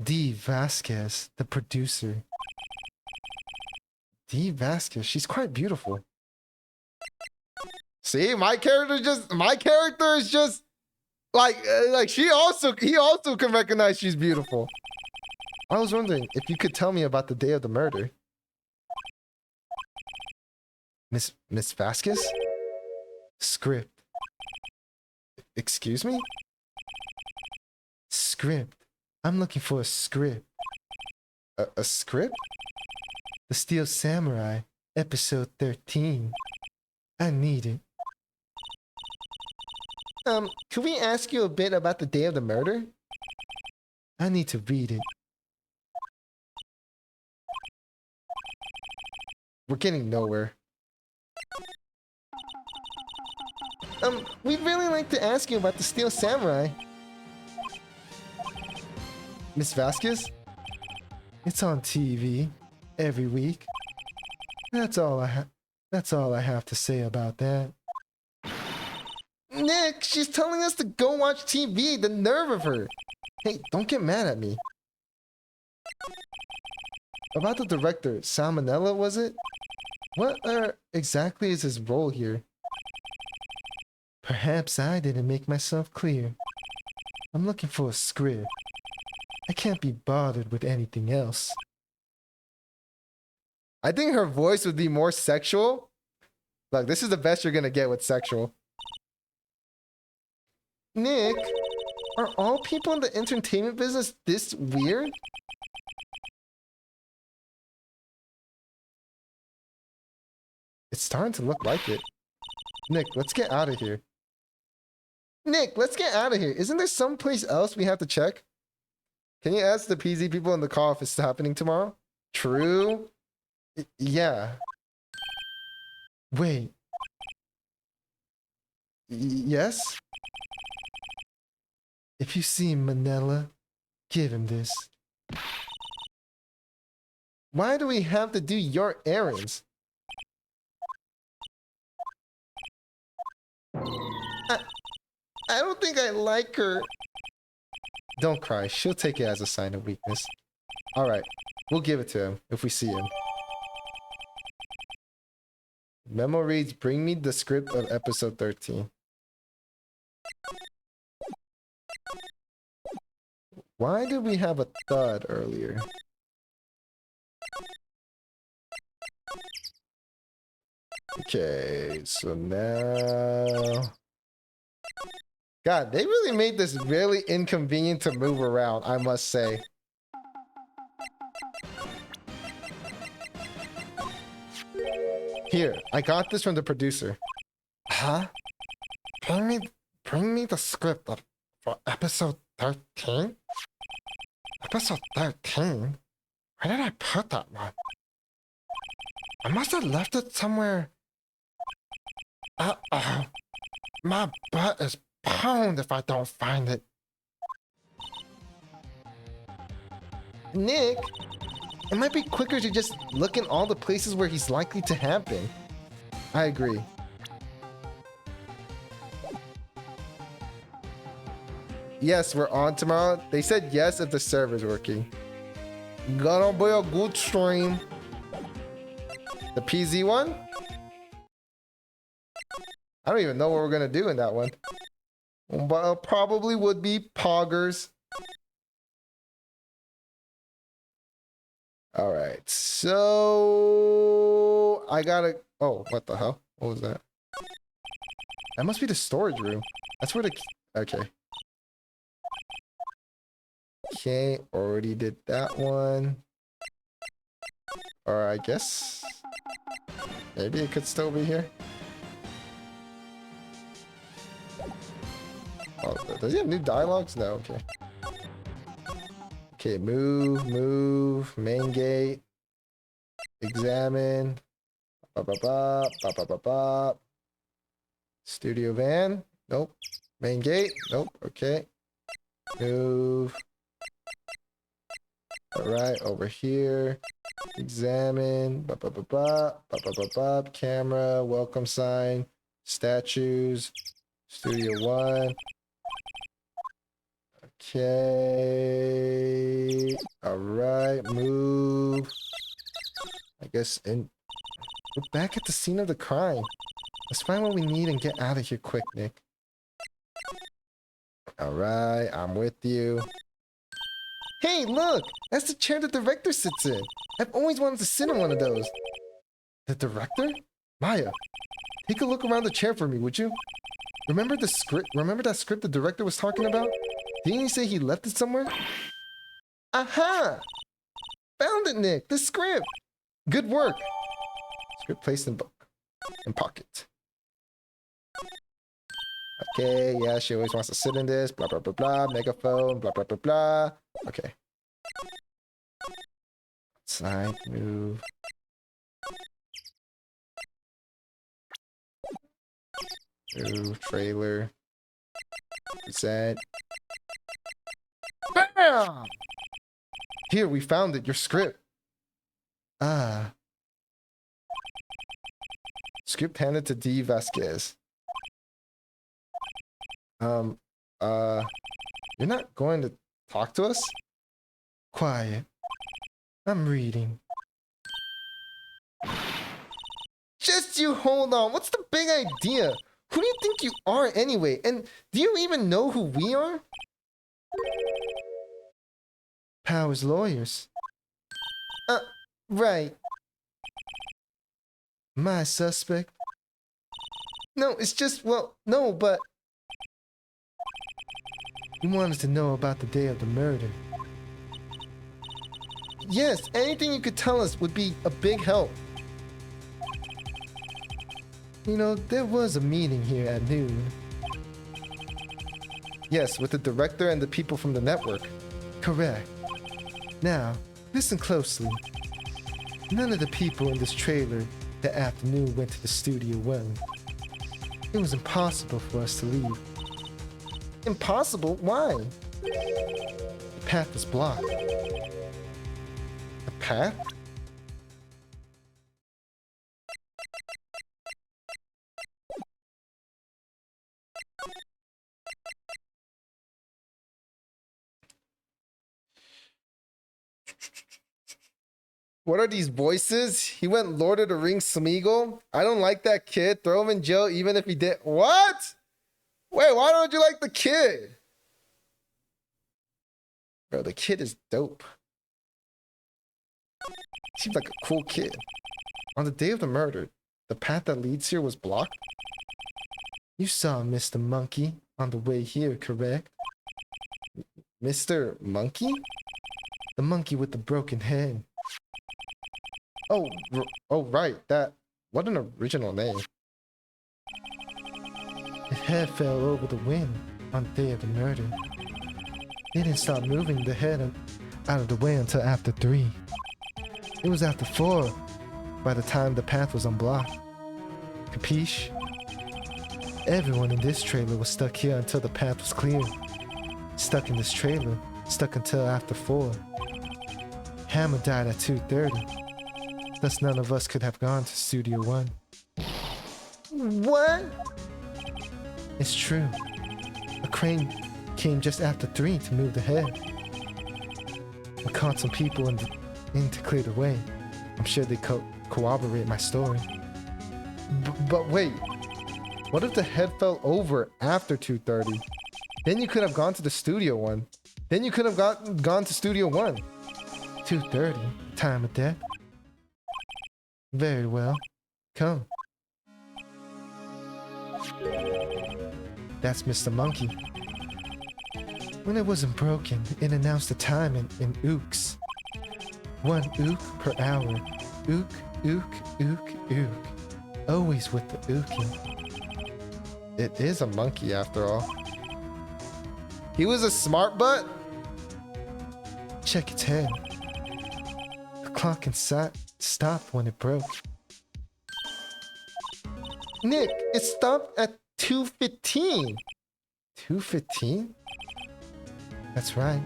Dee Vasquez, the producer. Dee Vasquez, she's quite beautiful. See, my character is just like he also can recognize she's beautiful. I was wondering if you could tell me about the day of the murder. Miss Vasquez? Script. Excuse me? Script. I'm looking for a script. A script? The Steel Samurai, episode 13. I need it. Could we ask you a bit about the day of the murder? I need to read it. We're getting nowhere. We'd really like to ask you about the Steel Samurai. Miss Vasquez? It's on TV every week. That's all I have to say about that. Nick, she's telling us to go watch TV. The nerve of her. Hey, don't get mad at me. About the director, Salmonella, was it? What exactly is his role here? Perhaps I didn't make myself clear. I'm looking for a script. I can't be bothered with anything else. I think her voice would be more sexual. Like, this is the best you're gonna get with sexual. Nick, are all people in the entertainment business this weird? It's starting to look like it. Nick, let's get out of here. Nick, let's get out of here. Isn't there someplace else we have to check? Can you ask the PZ people in the call if it's happening tomorrow? True. Yeah. Wait. Yes? If you see Manila, give him this. Why do we have to do your errands? I don't think I like her. Don't cry. She'll take it as a sign of weakness. Alright. We'll give it to him if we see him. Memo reads, bring me the script of episode 13. Why did we have a thud earlier? Okay, so now... God, they really made this really inconvenient to move around, I must say. Here, I got this from the producer. Huh? Bring me the script for episode 13? Episode 13? Where did I put that one? I must have left it somewhere. Uh-oh. My butt is pound if I don't find it. Nick, it might be quicker to just look in all the places where he's likely to have been. I agree. Yes, we're on tomorrow. They said yes if the server's working. Gonna be a good stream. The PZ one? I don't even know what we're gonna do in that one. But it probably would be poggers. Alright, so I gotta... Oh, what the hell? What was that? That must be the storage room. That's where the... Okay. Okay, already did that one. Or I guess... Maybe it could still be here. Oh, does he have new dialogues? No, okay. Okay, move, main gate, examine, studio van, nope, main gate, nope, okay, move, All right, over here. Examine. Camera. Welcome sign. Statues. Studio 1. Okay. All right. Move. I guess we're back at the scene of the crime. Let's find what we need and get out of here quick, Nick. All right. I'm with you. Hey, look! That's the chair the director sits in. I've always wanted to sit in one of those. The director? Maya, take a look around the chair for me, would you? Remember the script? Remember that script the director was talking about? Didn't he say he left it somewhere? Aha! Found it, Nick! The script! Good work! Script placed in book. In pocket. Okay, yeah, she always wants to sit in this. Blah, blah, blah, blah. Megaphone. Blah, blah, blah, blah. Okay. Side move. Move. Trailer. Reset. BAM! Here, we found it. Your script. Ah. Script handed to D. Vasquez. You're not going to talk to us? Quiet. I'm reading. Just you hold on. What's the big idea? Who do you think you are anyway? And do you even know who we are? Powers lawyers. Right. My suspect. No, it's just, well, no, but... You wanted to know about the day of the murder. Yes, anything you could tell us would be a big help. You know, there was a meeting here at noon. Yes, with the director and the people from the network. Correct. Now, listen closely. None of the people in this trailer that afternoon went to the Studio 1. It was impossible for us to leave. Impossible? Why? The path was blocked. The path? What are these voices? He went Lord of the Rings Smeagol? I don't like that kid. Throw him in jail even if he did. What? Wait, why don't you like the kid? Bro, the kid is dope. Seems like a cool kid. On the day of the murder, the path that leads here was blocked? You saw Mr. Monkey on the way here, correct? Mr. Monkey? The monkey with the broken head. Oh, right. That. What an original name. His head fell over the wind on the day of the murder. They didn't stop moving the head out of the way until after 3. It was after 4 by the time the path was unblocked. Capiche? Everyone in this trailer was stuck here until the path was cleared. Stuck in this trailer, stuck until after 4. Hammer died at 2:30. Thus none of us could have gone to Studio 1. What? It's true. A crane came just after 3 to move the head. I caught some people in to clear the way. I'm sure they corroborate my story. But wait. What if the head fell over after 2:30? Then you could have gone to the Studio 1. Then you could have gone to Studio 1. 2:30, time of death. Very well. Come. That's Mr. Monkey. When it wasn't broken, it announced the time in ooks. 1 ook per hour. Ook, ook, ook, ook. Always with the ooking. It is a monkey after all. He was a smart butt? Check its head. The clock inside stopped when it broke. Nick, it stopped at 2:15. 2:15? That's right.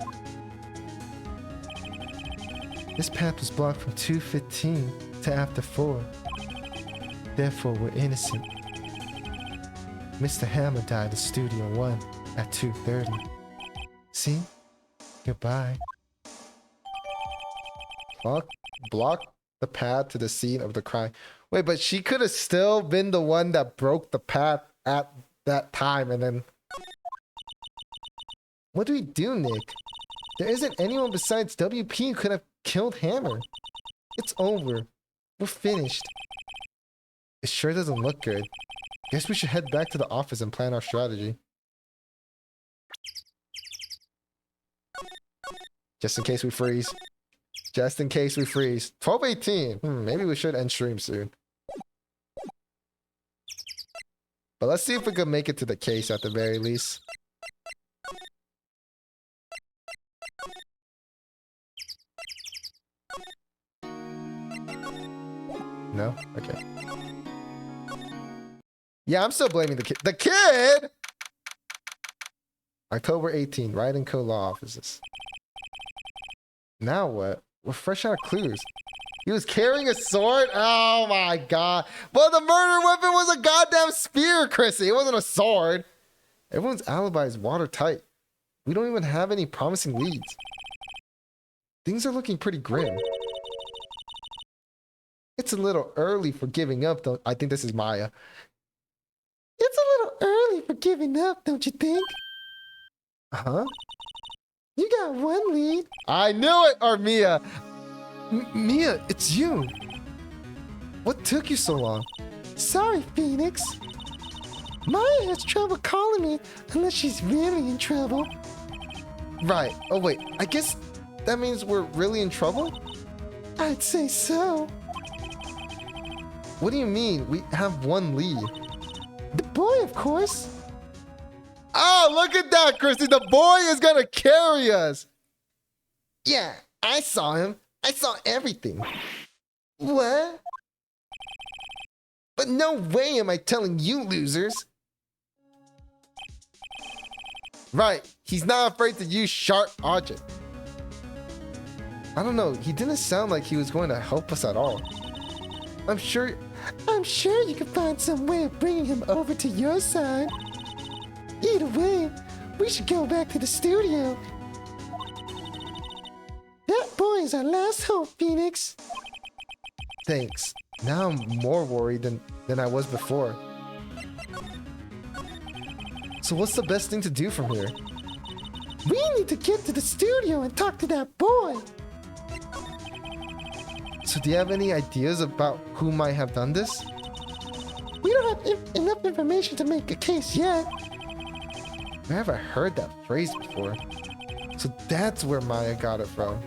This path was blocked from 2:15 to after 4. Therefore, we're innocent. Mr. Hammer died in Studio 1 at 2:30. See? Goodbye. Block the path to the scene of the crime. Wait, but she could have still been the one that broke the path at that time and then... What do we do, Nick? There isn't anyone besides WP who could have killed Hammer. It's over. We're finished. It sure doesn't look good. Guess we should head back to the office and plan our strategy. Just in case we freeze. Just in case we freeze. 12:18. Maybe we should end stream soon. But let's see if we can make it to the case at the very least. No? Okay. Yeah, I'm still blaming the kid. The kid! October 18, Ryden Co. Law Offices. Now what? We're fresh out of clues. He was carrying a sword? Oh my god. Well, the murder weapon was a goddamn spear, Chrissy. It wasn't a sword. Everyone's alibi is watertight. We don't even have any promising leads. Things are looking pretty grim. It's a little early for giving up, though. I think this is Maya. It's a little early for giving up, don't you think? Huh? You got one lead. I knew it, or Mia. Mia, it's you. What took you so long? Sorry, Phoenix. Maya has trouble calling me unless she's really in trouble. Right. Oh, wait. I guess that means we're really in trouble? I'd say so. What do you mean? We have one lead. The boy, of course. Oh, look at that, Christy. The boy is gonna carry us. Yeah, I saw him. I saw everything. What? But no way am I telling you losers. Right, he's not afraid to use sharp object. I don't know, he didn't sound like he was going to help us at all. I'm sure you can find some way of bringing him over to your side. Either way, we should go back to the studio. That boy is our last hope, Phoenix. Thanks. Now I'm more worried than I was before. So what's the best thing to do from here? We need to get to the studio and talk to that boy. So do you have any ideas about who might have done this? We don't have enough information to make a case yet. I haven't heard that phrase before. So that's where Maya got it from.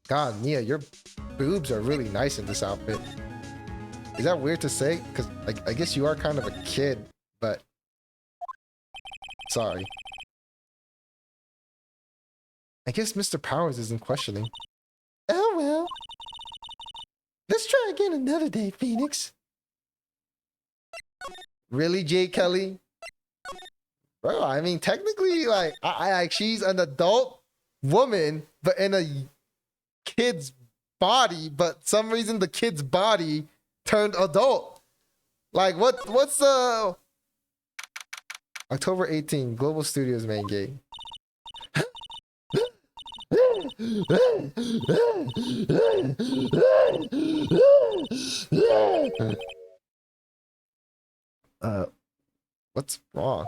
God, Nia, your boobs are really nice in this outfit. Is that weird to say? Because I guess you are kind of a kid, but... Sorry. I guess Mr. Powers isn't questioning. Oh well. Let's try again another day, Phoenix. Really, Jay Kelly? Bro, I mean, technically, like, she's an adult woman, but in a kid's body, but some reason the kid's body turned adult. Like, what's the... October 18, Global Studios main gate. What's wrong?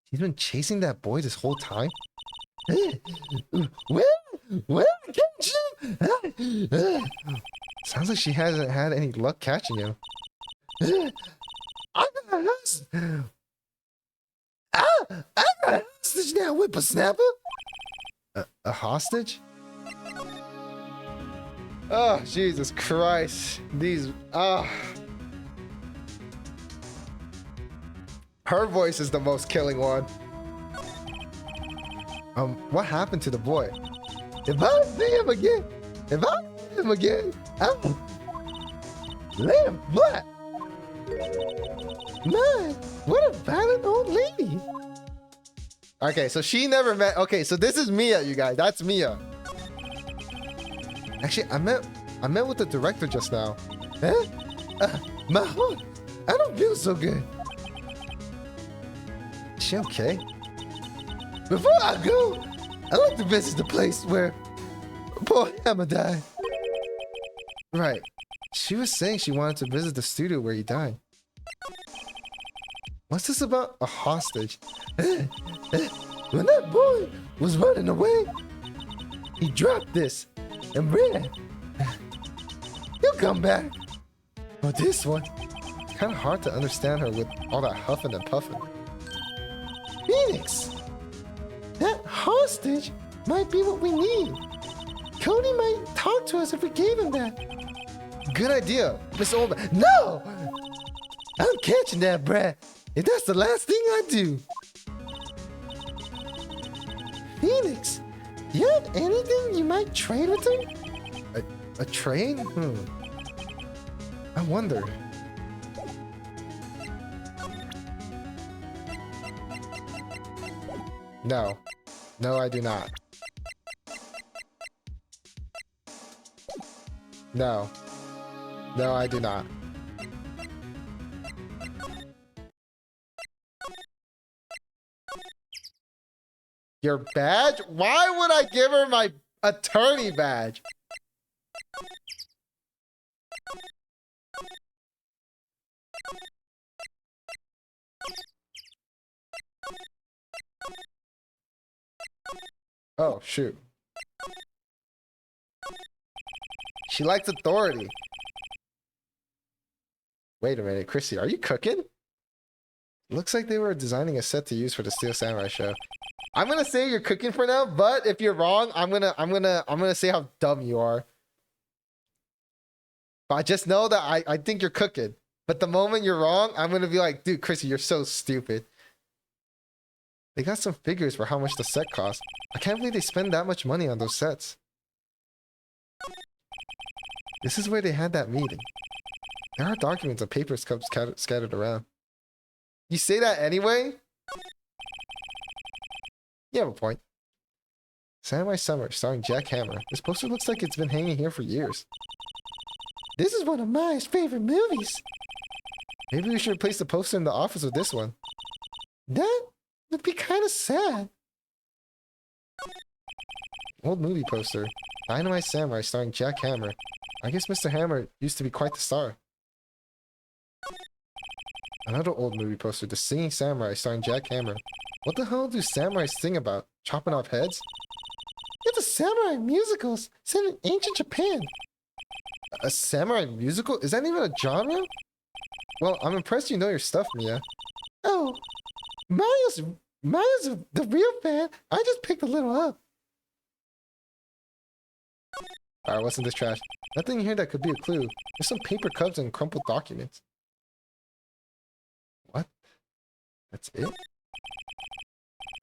He's been chasing that boy this whole time? Sounds like she hasn't had any luck catching him. I got a hostage now, whippersnapper. A hostage? Oh, Jesus Christ. These, her voice is the most killing one. What happened to the boy? If I see him again, I'll lay him flat. Man, what a violent old lady. Okay, so she never met. Okay, so this is Mia, you guys. That's Mia. Actually, I met with the director just now. Huh? My heart. I don't feel so good. Is she okay? Before I go, I'd like to visit the place where poor Hammer died. Right. She was saying she wanted to visit the studio where he died. What's this about? A hostage? When that boy was running away, he dropped this and ran. He'll come back. But this one, it's kind of hard to understand her with all that huffing and puffing. Phoenix! That hostage might be what we need. Cody might talk to us if we gave him that. Good idea, Miss Oldman. No! I'm catching that brat if that's the last thing I do. Phoenix, do you have anything you might trade with him? A trade? I wonder. No. No, I do not. No. No, I do not. Your badge? Why would I give her my attorney badge? Oh, shoot. She likes authority. Wait a minute, Chrissy, are you cooking? Looks like they were designing a set to use for the Steel Samurai show. I'm gonna say you're cooking for now, but if you're wrong, I'm gonna say how dumb you are. But I just know that I think you're cooking. But the moment you're wrong, I'm gonna be like, dude, Chrissy, you're so stupid. They got some figures for how much the set costs. I can't believe they spend that much money on those sets. This is where they had that meeting. There are documents and papers scattered around. You say that anyway? You have a point. Samurai Summer, starring Jack Hammer. This poster looks like it's been hanging here for years. This is one of my favorite movies. Maybe we should replace the poster in the office with this one. That would be kind of sad. Old movie poster. Dynamite Samurai starring Jack Hammer. I guess Mr. Hammer used to be quite the star. Another old movie poster. The Singing Samurai starring Jack Hammer. What the hell do samurais sing about? Chopping off heads? It's a samurai musical set in ancient Japan. A samurai musical? Is that even a genre? Well, I'm impressed you know your stuff, Mia. Oh, Mario's the real fan. I just picked a little up. Alright, what's in this trash? Nothing here that could be a clue. There's some paper cups and crumpled documents. What? That's it?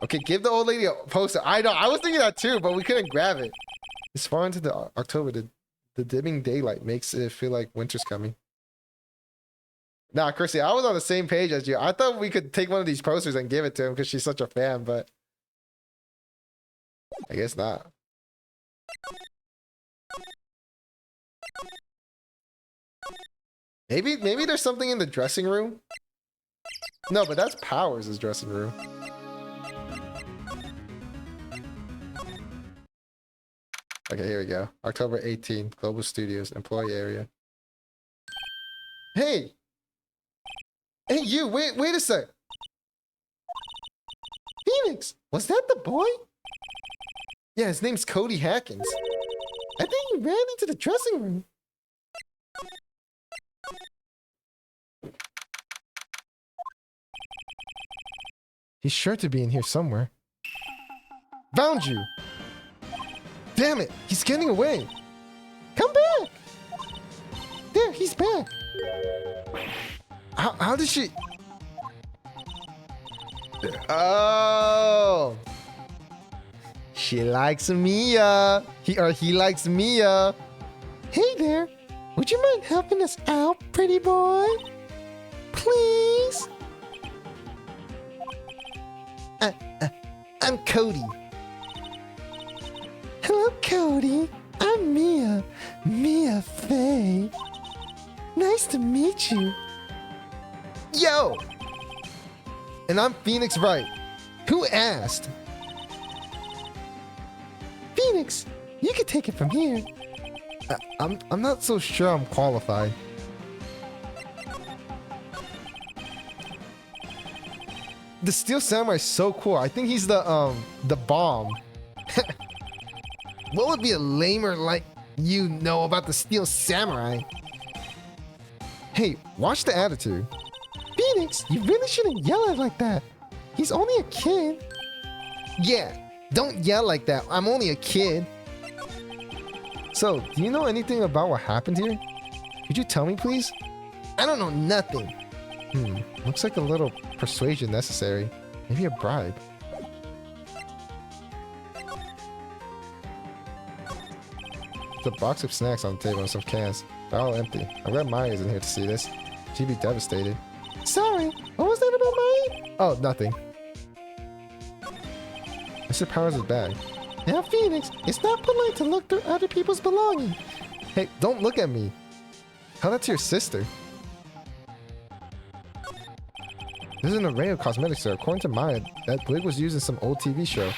Okay, give the old lady a poster. I know, I was thinking that too, but we couldn't grab it. It's far into the October. The dimming daylight makes it feel like winter's coming. Nah, Chrissy, I was on the same page as you. I thought we could take one of these posters and give it to him because she's such a fan, but I guess not. Maybe there's something in the dressing room. No, but that's Powers' dressing room. Okay, here we go. October 18th, Global Studios, employee area. Hey! Hey, you, wait a sec. Phoenix, was that the boy? Yeah, his name's Cody Hackins. I think he ran into the dressing room. He's sure to be in here somewhere. Found you! Damn it, he's getting away. Come back! There, he's back. How did she... Oh! She likes Mia. He likes Mia. Hey there, would you mind helping us out, pretty boy? please? I'm Cody. Hello, Cody. I'm Mia. Mia Faye. Nice to meet you. Yo! And I'm Phoenix Wright. Who asked? Phoenix, you can take it from here. I'm not so sure I'm qualified. The Steel Samurai is so cool. I think he's the bomb. What would be a lamer like you know about the Steel Samurai? Hey, watch the attitude. Phoenix, you really shouldn't yell at like that. He's only a kid. Yeah, don't yell like that. I'm only a kid. So, do you know anything about what happened here? Could you tell me, please? I don't know nothing. Looks like a little persuasion necessary. Maybe a bribe. There's a box of snacks on the table and some cans. They're all empty. I'm glad Maya isn't here to see this. She'd be devastated. Sorry, what was that about Maya? Oh, nothing. Mr. Powers' bag. Now, Phoenix, it's not polite to look through other people's belongings. Hey, don't look at me. Tell that to your sister. This is an array of cosmetics, sir. According to Maya, that wig was used in some old TV show.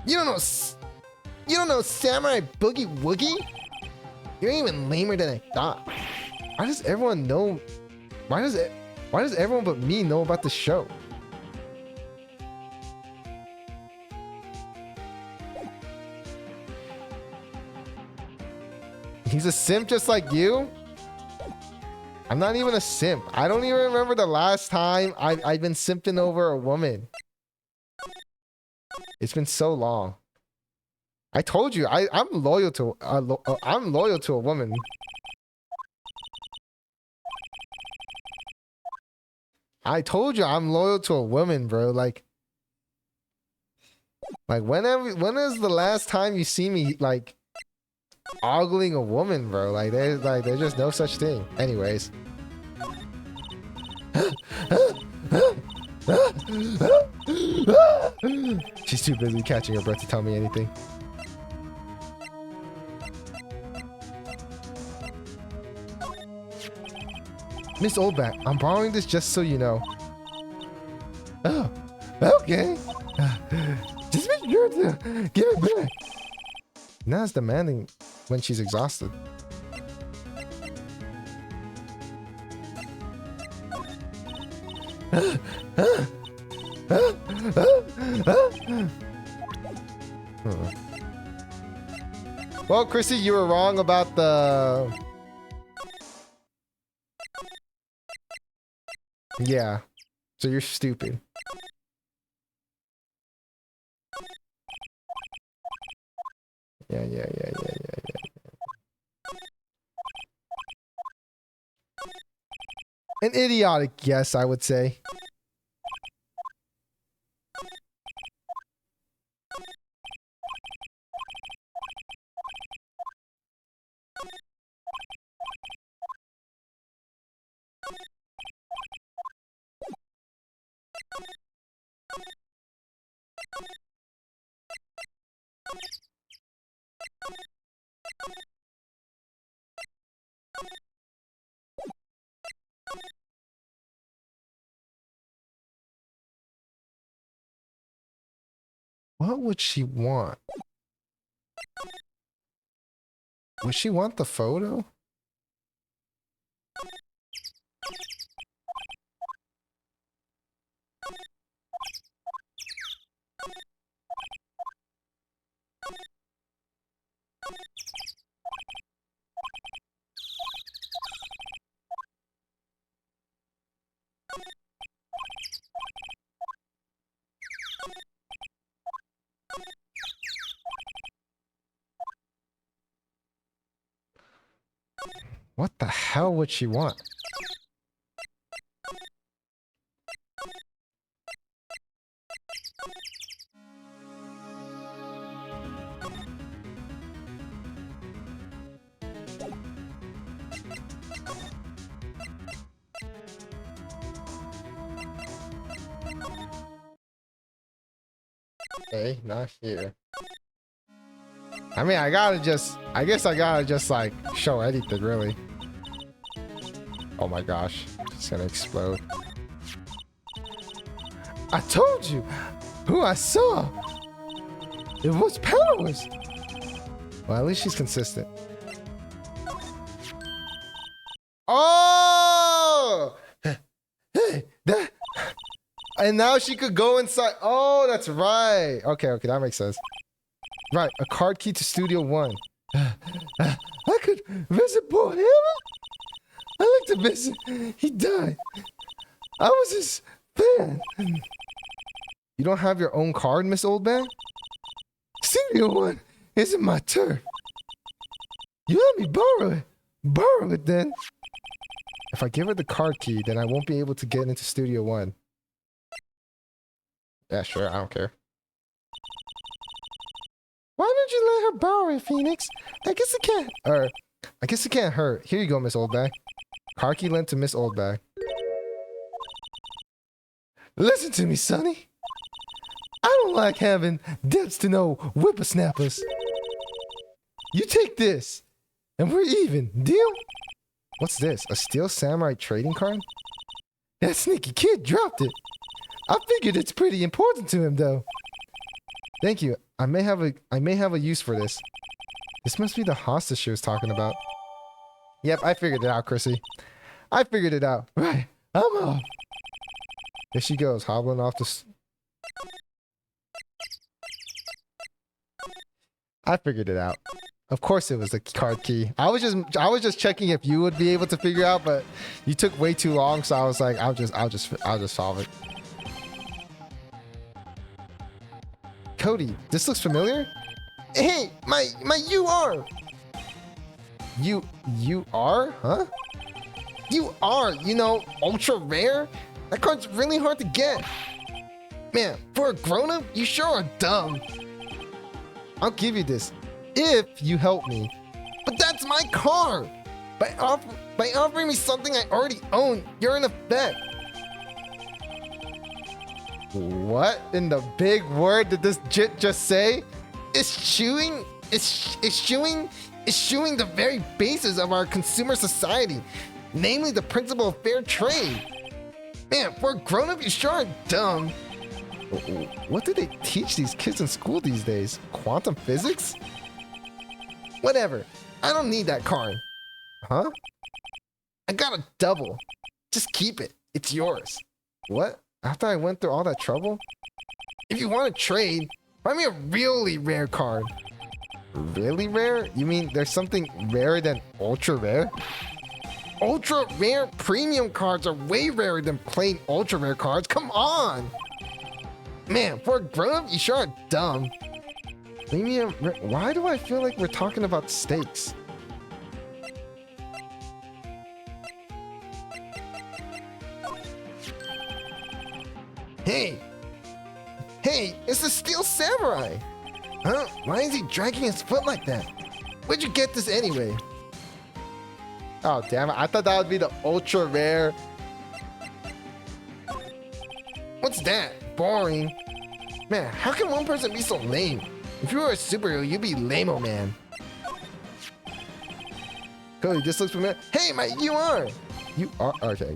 You don't know Samurai Boogie Woogie? You're even lamer than I thought. Why does everyone know? Why does everyone but me know about the show? He's a simp just like you? I'm not even a simp. I don't even remember the last time I've been simping over a woman. It's been so long. I told you I'm loyal to a woman. I told you I'm loyal to a woman, bro. Like when is the last time you see me like ogling a woman, bro? There's just no such thing. Anyways. She's too busy catching her breath to tell me anything. Miss Oldback, I'm borrowing this just so you know. Oh, okay. Just make sure to give it back. Now it's demanding when she's exhausted. Well, Chrissy, you were wrong about the... Yeah. So you're stupid. Yeah. An idiotic guess, I would say. What would she want? Would she want the photo? What the hell would she want? Okay, not here. I mean, I guess I gotta just like show anything really. Oh my gosh, it's gonna explode. I told you, who I saw, it was powers. Well, at least she's consistent. Oh! Hey, that. And now she could go inside. Oh, that's right. Okay, that makes sense. Right, a card key to Studio 1. I could visit poor Hammer. I like to visit. He died. I was his fan. You don't have your own card, Miss Oldman? Studio 1 isn't my turn. You let me borrow it. Borrow it then. If I give her the card key, then I won't be able to get into Studio 1. Yeah, sure, I don't care. Why don't you let her borrow it, Phoenix? I guess it can't hurt. Here you go, Miss Oldbag. Card key lent to Miss Oldbag. Listen to me, Sonny. I don't like having debts to no whippersnappers. You take this, and we're even. Deal? What's this? A Steel Samurai trading card? That sneaky kid dropped it. I figured it's pretty important to him, though. Thank you. I may have a use for this. This must be the hostage she was talking about. Yep, I figured it out, Chrissy. I figured it out. Right, I'm off. There she goes, hobbling off the... I figured it out. Of course it was the card key. I was just checking if you would be able to figure out, but you took way too long, so I was like, I'll just solve it. Cody, this looks familiar. Hey, my UR. You are? Huh? You are, you know, ultra rare? That card's really hard to get. Man, for a grown-up, you sure are dumb. I'll give you this if you help me. But that's my card. By offering me something I already own, you're in effect. What in the big word did this jit just say? It's chewing the very basis of our consumer society, namely the principle of fair trade. Man, for a grown-up, you sure are dumb. What do they teach these kids in school these days? Quantum physics? Whatever. I don't need that card. Huh? I got a double. Just keep it. It's yours. What? After I went through all that trouble? If you want to trade, find me a really rare card. Really rare? You mean there's something rarer than ultra rare? Ultra rare premium cards are way rarer than plain ultra rare cards. Come on! Man, for a grown-up, you sure are dumb. Premium, why do I feel like we're talking about steaks? Hey! Hey, it's the Steel Samurai! Huh? Why is he dragging his foot like that? Where'd you get this anyway? Oh, damn it. I thought that would be the ultra rare. What's that? Boring. Man, how can one person be so lame? If you were a superhero, you'd be lame-o man. Cody, this looks familiar. Hey, you are. You are. Okay.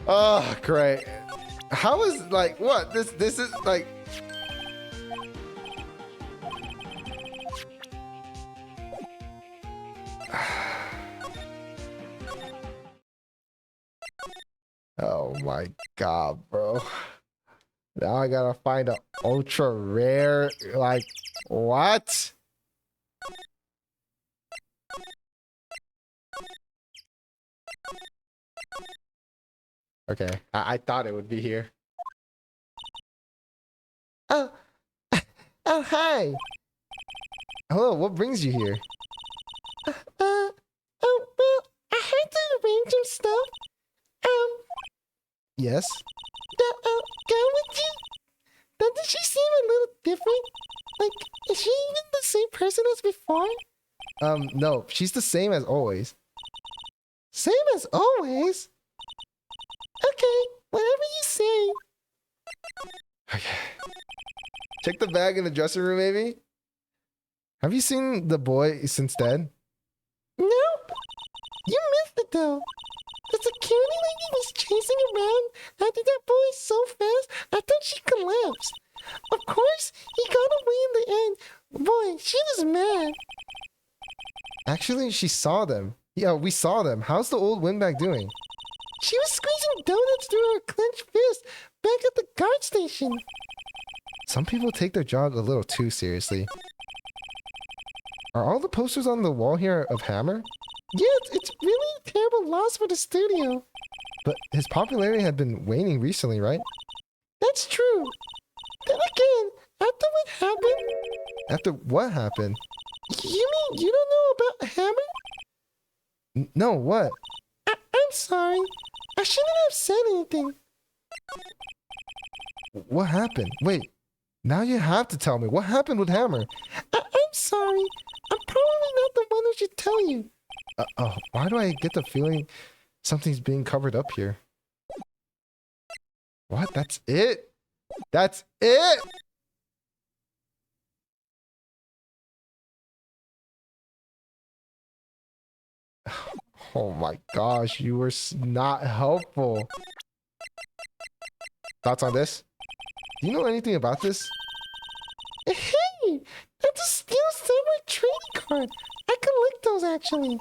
Oh, great. How is, like, what? This is, like... Oh my god, bro. Now I gotta find an ultra rare, like, what? Okay, I thought it would be here. Oh, hi. Hello, what brings you here? Oh, well, I had to arrange some stuff. Yes? The girl with you? Doesn't she seem a little different? Like, is she even the same person as before? No, she's the same as always. Same as always? Okay, whatever you say. Okay. Check the bag in the dressing room, maybe? Have you seen the boy since then? Nope. You missed it though. The security lady was chasing around after that boy so fast, I thought she collapsed. Of course, he got away in the end. Boy, she was mad. Actually, she saw them. Yeah, we saw them. How's the old windbag doing? She was squeezing donuts through her clenched fist back at the guard station. Some people take their job a little too seriously. Are all the posters on the wall here of Hammer? Yes, it's really a terrible loss for the studio. But his popularity had been waning recently, right? That's true. Then again, after what happened... After what happened? You mean you don't know about Hammer? No, what? I'm sorry. I shouldn't have said anything. What happened? Wait, now you have to tell me. What happened with Hammer? I'm sorry. I'm probably not the one who should tell you. Why do I get the feeling something's being covered up here? What? That's it? That's it? Oh my gosh, you were not helpful. Thoughts on this? Do you know anything about this? Hey, that's a Steel Samurai trading card. I collect those actually.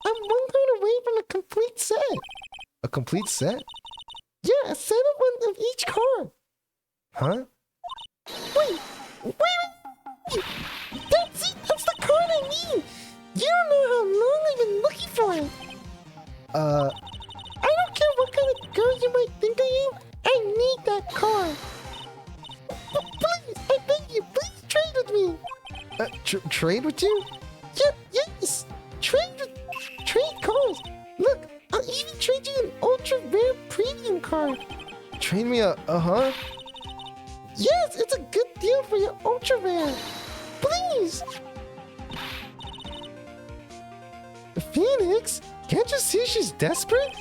I'm one card away from a complete set. A complete set? Yeah, a set of one of each card. Huh? Wait. That's it. That's the card I need. You don't know how long I've been looking for it. I don't care what kind of girl you might think I am. I need that card. Please, I beg you, please trade with me. Trade with you? Yes. Trade cards. Look, I'll even trade you an ultra rare premium card. Trade me huh? Yes, it's a good deal for your ultra rare. Please. Phoenix, can't you see she's desperate?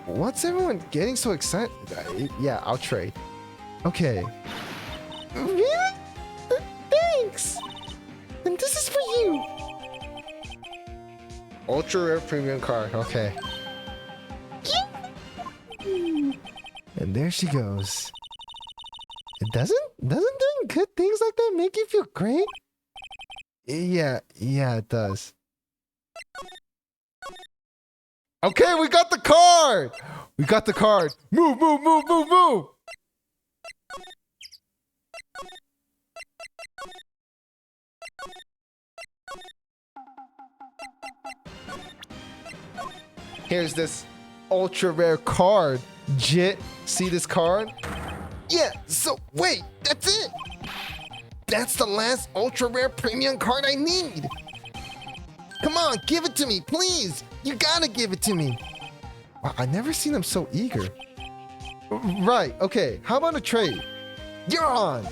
What's everyone getting so excited? Yeah, I'll trade. Okay. Really? Thanks. And this is for you. Ultra rare premium card. Okay. And there she goes. Doesn't doing good things like that make you feel great? Yeah, it does. Okay, we got the card! We got the card. Move! Here's this ultra rare card. Jit, see this card? Yeah, so wait, that's it! That's the last ultra rare premium card I need! Come on, give it to me, please! You gotta give it to me! Wow, I never seen them so eager. Right, okay, how about a trade? You're on!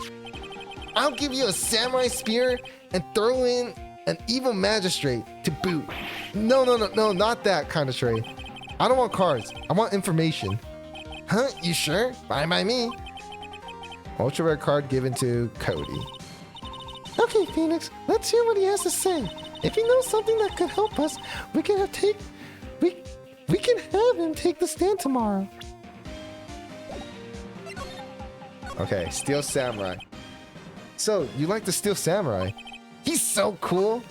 I'll give you a samurai spear and throw in an evil magistrate to boot. No, not that kind of trade. I don't want cards, I want information. Huh, you sure? Fine by me. Ultra rare card given to Cody. Okay, Phoenix, let's hear what he has to say. If he knows something that could help us, we can have him take the stand tomorrow. Okay, Steel Samurai. So, you like the Steel Samurai? He's so cool.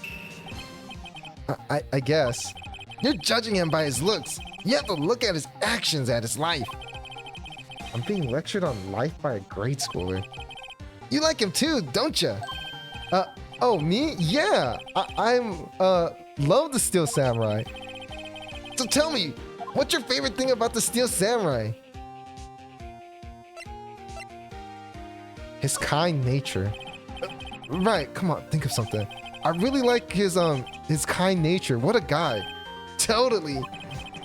I guess. You're judging him by his looks. You have to look at his actions, at his life. I'm being lectured on life by a grade schooler. You like him too, don't you? Oh, me? Yeah. I'm love the Steel Samurai. So tell me, what's your favorite thing about the Steel Samurai? His kind nature. Right, come on, think of something. I really like his kind nature. What a guy. Totally.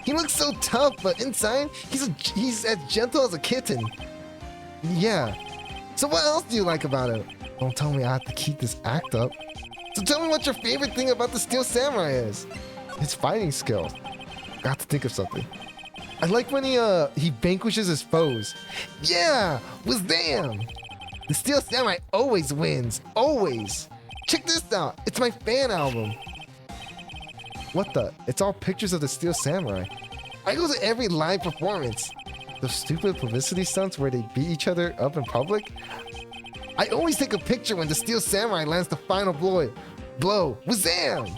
He looks so tough, but inside, he's as gentle as a kitten. Yeah. So what else do you like about him? Don't tell me I have to keep this act up. So tell me what your favorite thing about the Steel Samurai is. His fighting skills. Got to think of something. I like when he vanquishes his foes. Yeah, Wazam! The Steel Samurai always wins. Always. Check this out. It's my fan album. What the? It's all pictures of the Steel Samurai. I go to every live performance. Those stupid publicity stunts where they beat each other up in public. I always take a picture when the Steel Samurai lands the final blow. Wazam!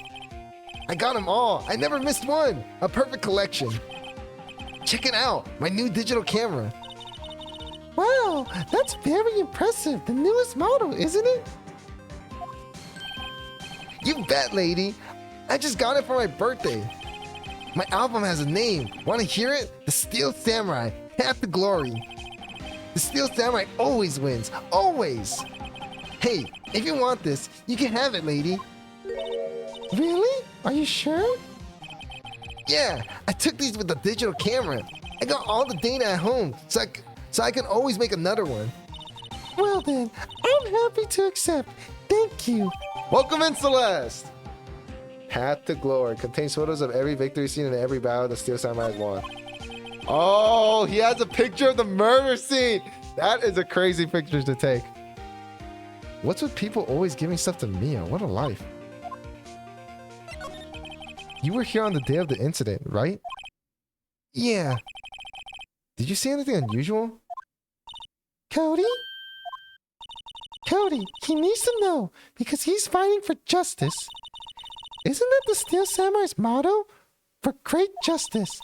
I got them all. I never missed one. A perfect collection. Check it out. My new digital camera. Wow, that's very impressive. The newest model, isn't it? You bet, lady. I just got it for my birthday. My album has a name. Want to hear it? The Steel Samurai. Path to Glory. The Steel Samurai always wins. Always. Hey, if you want this, you can have it, lady. Really? Are you sure? Yeah, I took these with the digital camera. I got all the data at home, so I can always make another one. Well then, I'm happy to accept. Thank you. Welcome in, Celeste. Path to Glory contains photos of every victory scene and every battle the Steel Samurai has won. Oh, he has a picture of the murder scene. That is a crazy picture to take. What's with people always giving stuff to Mia? What a life. You were here on the day of the incident, right? Yeah. Did you see anything unusual? Cody? Cody, he needs to know because he's fighting for justice. Isn't that the Steel Samurai's motto? For great justice.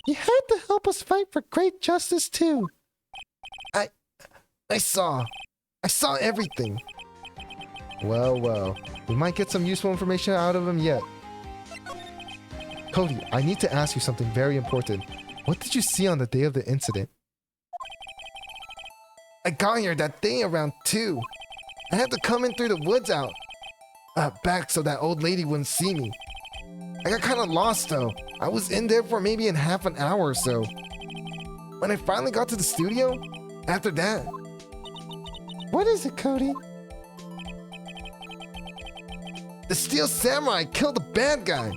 You had to help us fight for great justice too. I saw everything. Well. We might get some useful information out of him yet. Cody, I need to ask you something very important. What did you see on the day of the incident? I got here that day around 2. I had to come in through the woods back so that old lady wouldn't see me. I got kind of lost though. I was in there for maybe in half an hour or so. When I finally got to the studio, after that... What is it, Cody? The Steel Samurai killed the bad guy.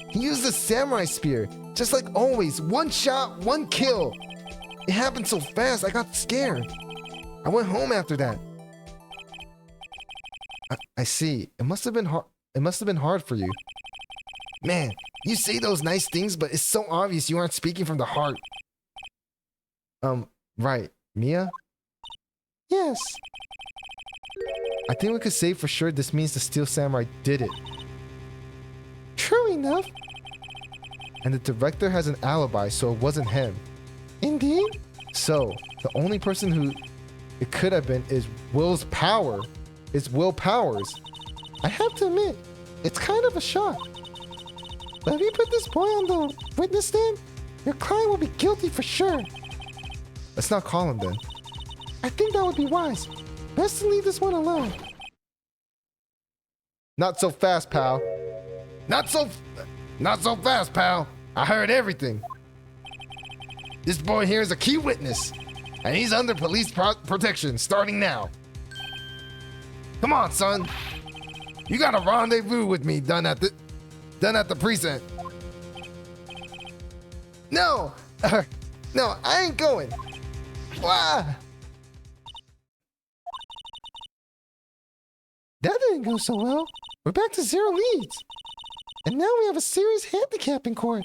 He used the samurai spear, just like always. One shot, one kill. It happened so fast, I got scared. I went home after that. I see. It must have been hard. It must have been hard for you. Man, you say those nice things, but it's so obvious you aren't speaking from the heart. Right. Mia? Yes. I think we could say for sure this means the Steel Samurai did it. True enough. And the director has an alibi, so it wasn't him. Indeed. So, the only person who it could have been is Will Powers. I have to admit, it's kind of a shock. But if you put this boy on the witness stand, your client will be guilty for sure. Let's not call him then. I think that would be wise. Best to leave this one alone. Not so fast, pal. Not so fast, pal. I heard everything. This boy here is a key witness, and he's under police protection starting now. Come on, son. You got a rendezvous with me done at the precinct. No, no, I ain't going. Why? That didn't go so well. We're back to 0 leads. And now we have a serious handicap in court.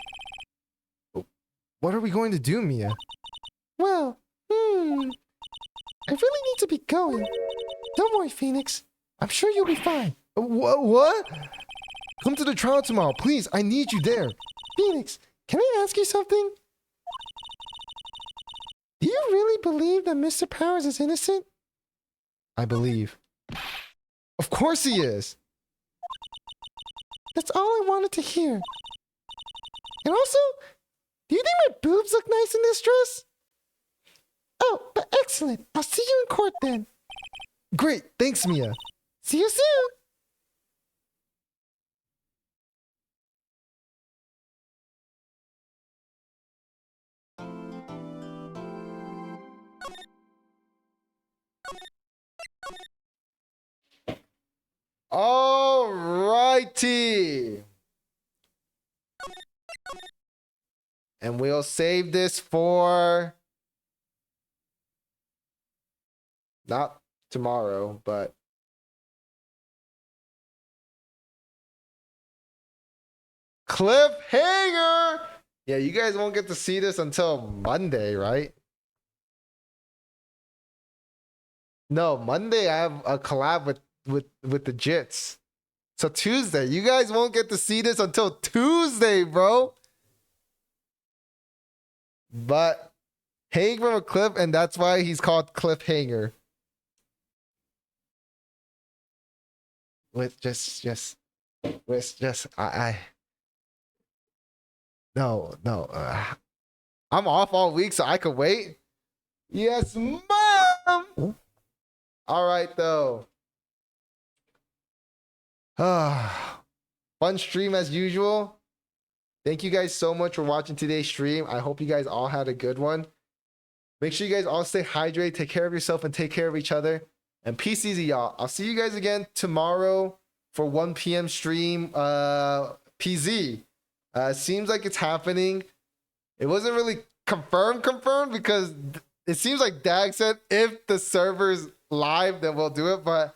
What are we going to do, Mia? Well, I really need to be going. Don't worry, Phoenix. I'm sure you'll be fine. What? Come to the trial tomorrow, please. I need you there. Phoenix, can I ask you something? Do you really believe that Mr. Powers is innocent? I believe. Of course he is. That's all I wanted to hear. And also, do you think my boobs look nice in this dress? Oh, but excellent. I'll see you in court then. Great. Thanks, Mia. See you soon. All righty. And we'll save this for not tomorrow, but cliffhanger. Yeah, you guys won't get to see this until Monday, right? No, Monday I have a collab with the Jits. So Tuesday, you guys won't get to see this until Tuesday, bro. But hang from a cliff, and that's why he's called Cliffhanger. With just I no. I'm off all week, so I could wait. Yes, mom. All right, though. Fun stream as usual. Thank you guys so much for watching today's stream. I hope you guys all had a good one. Make sure you guys all stay hydrated, take care of yourself, and take care of each other. And peace easy, y'all. I'll see you guys again tomorrow for 1 p.m. stream. PZ. Seems like it's happening. It wasn't really confirmed because it seems like Dag said if the server's live, then we'll do it. But,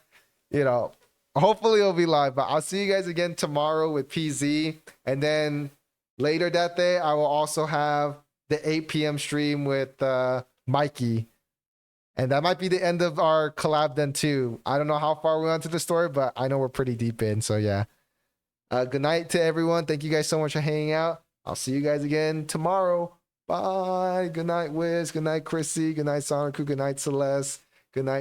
you know, hopefully it'll be live. But I'll see you guys again tomorrow with PZ. And then later that day, I will also have the 8 p.m. stream with Mikey. And that might be the end of our collab then too. I don't know how far we went into the story, but I know we're pretty deep in. So yeah. Good night to everyone. Thank you guys so much for hanging out. I'll see you guys again tomorrow. Bye. Good night, Wiz. Good night, Chrissy. Good night, Sonic. Good night, Celeste. Good night.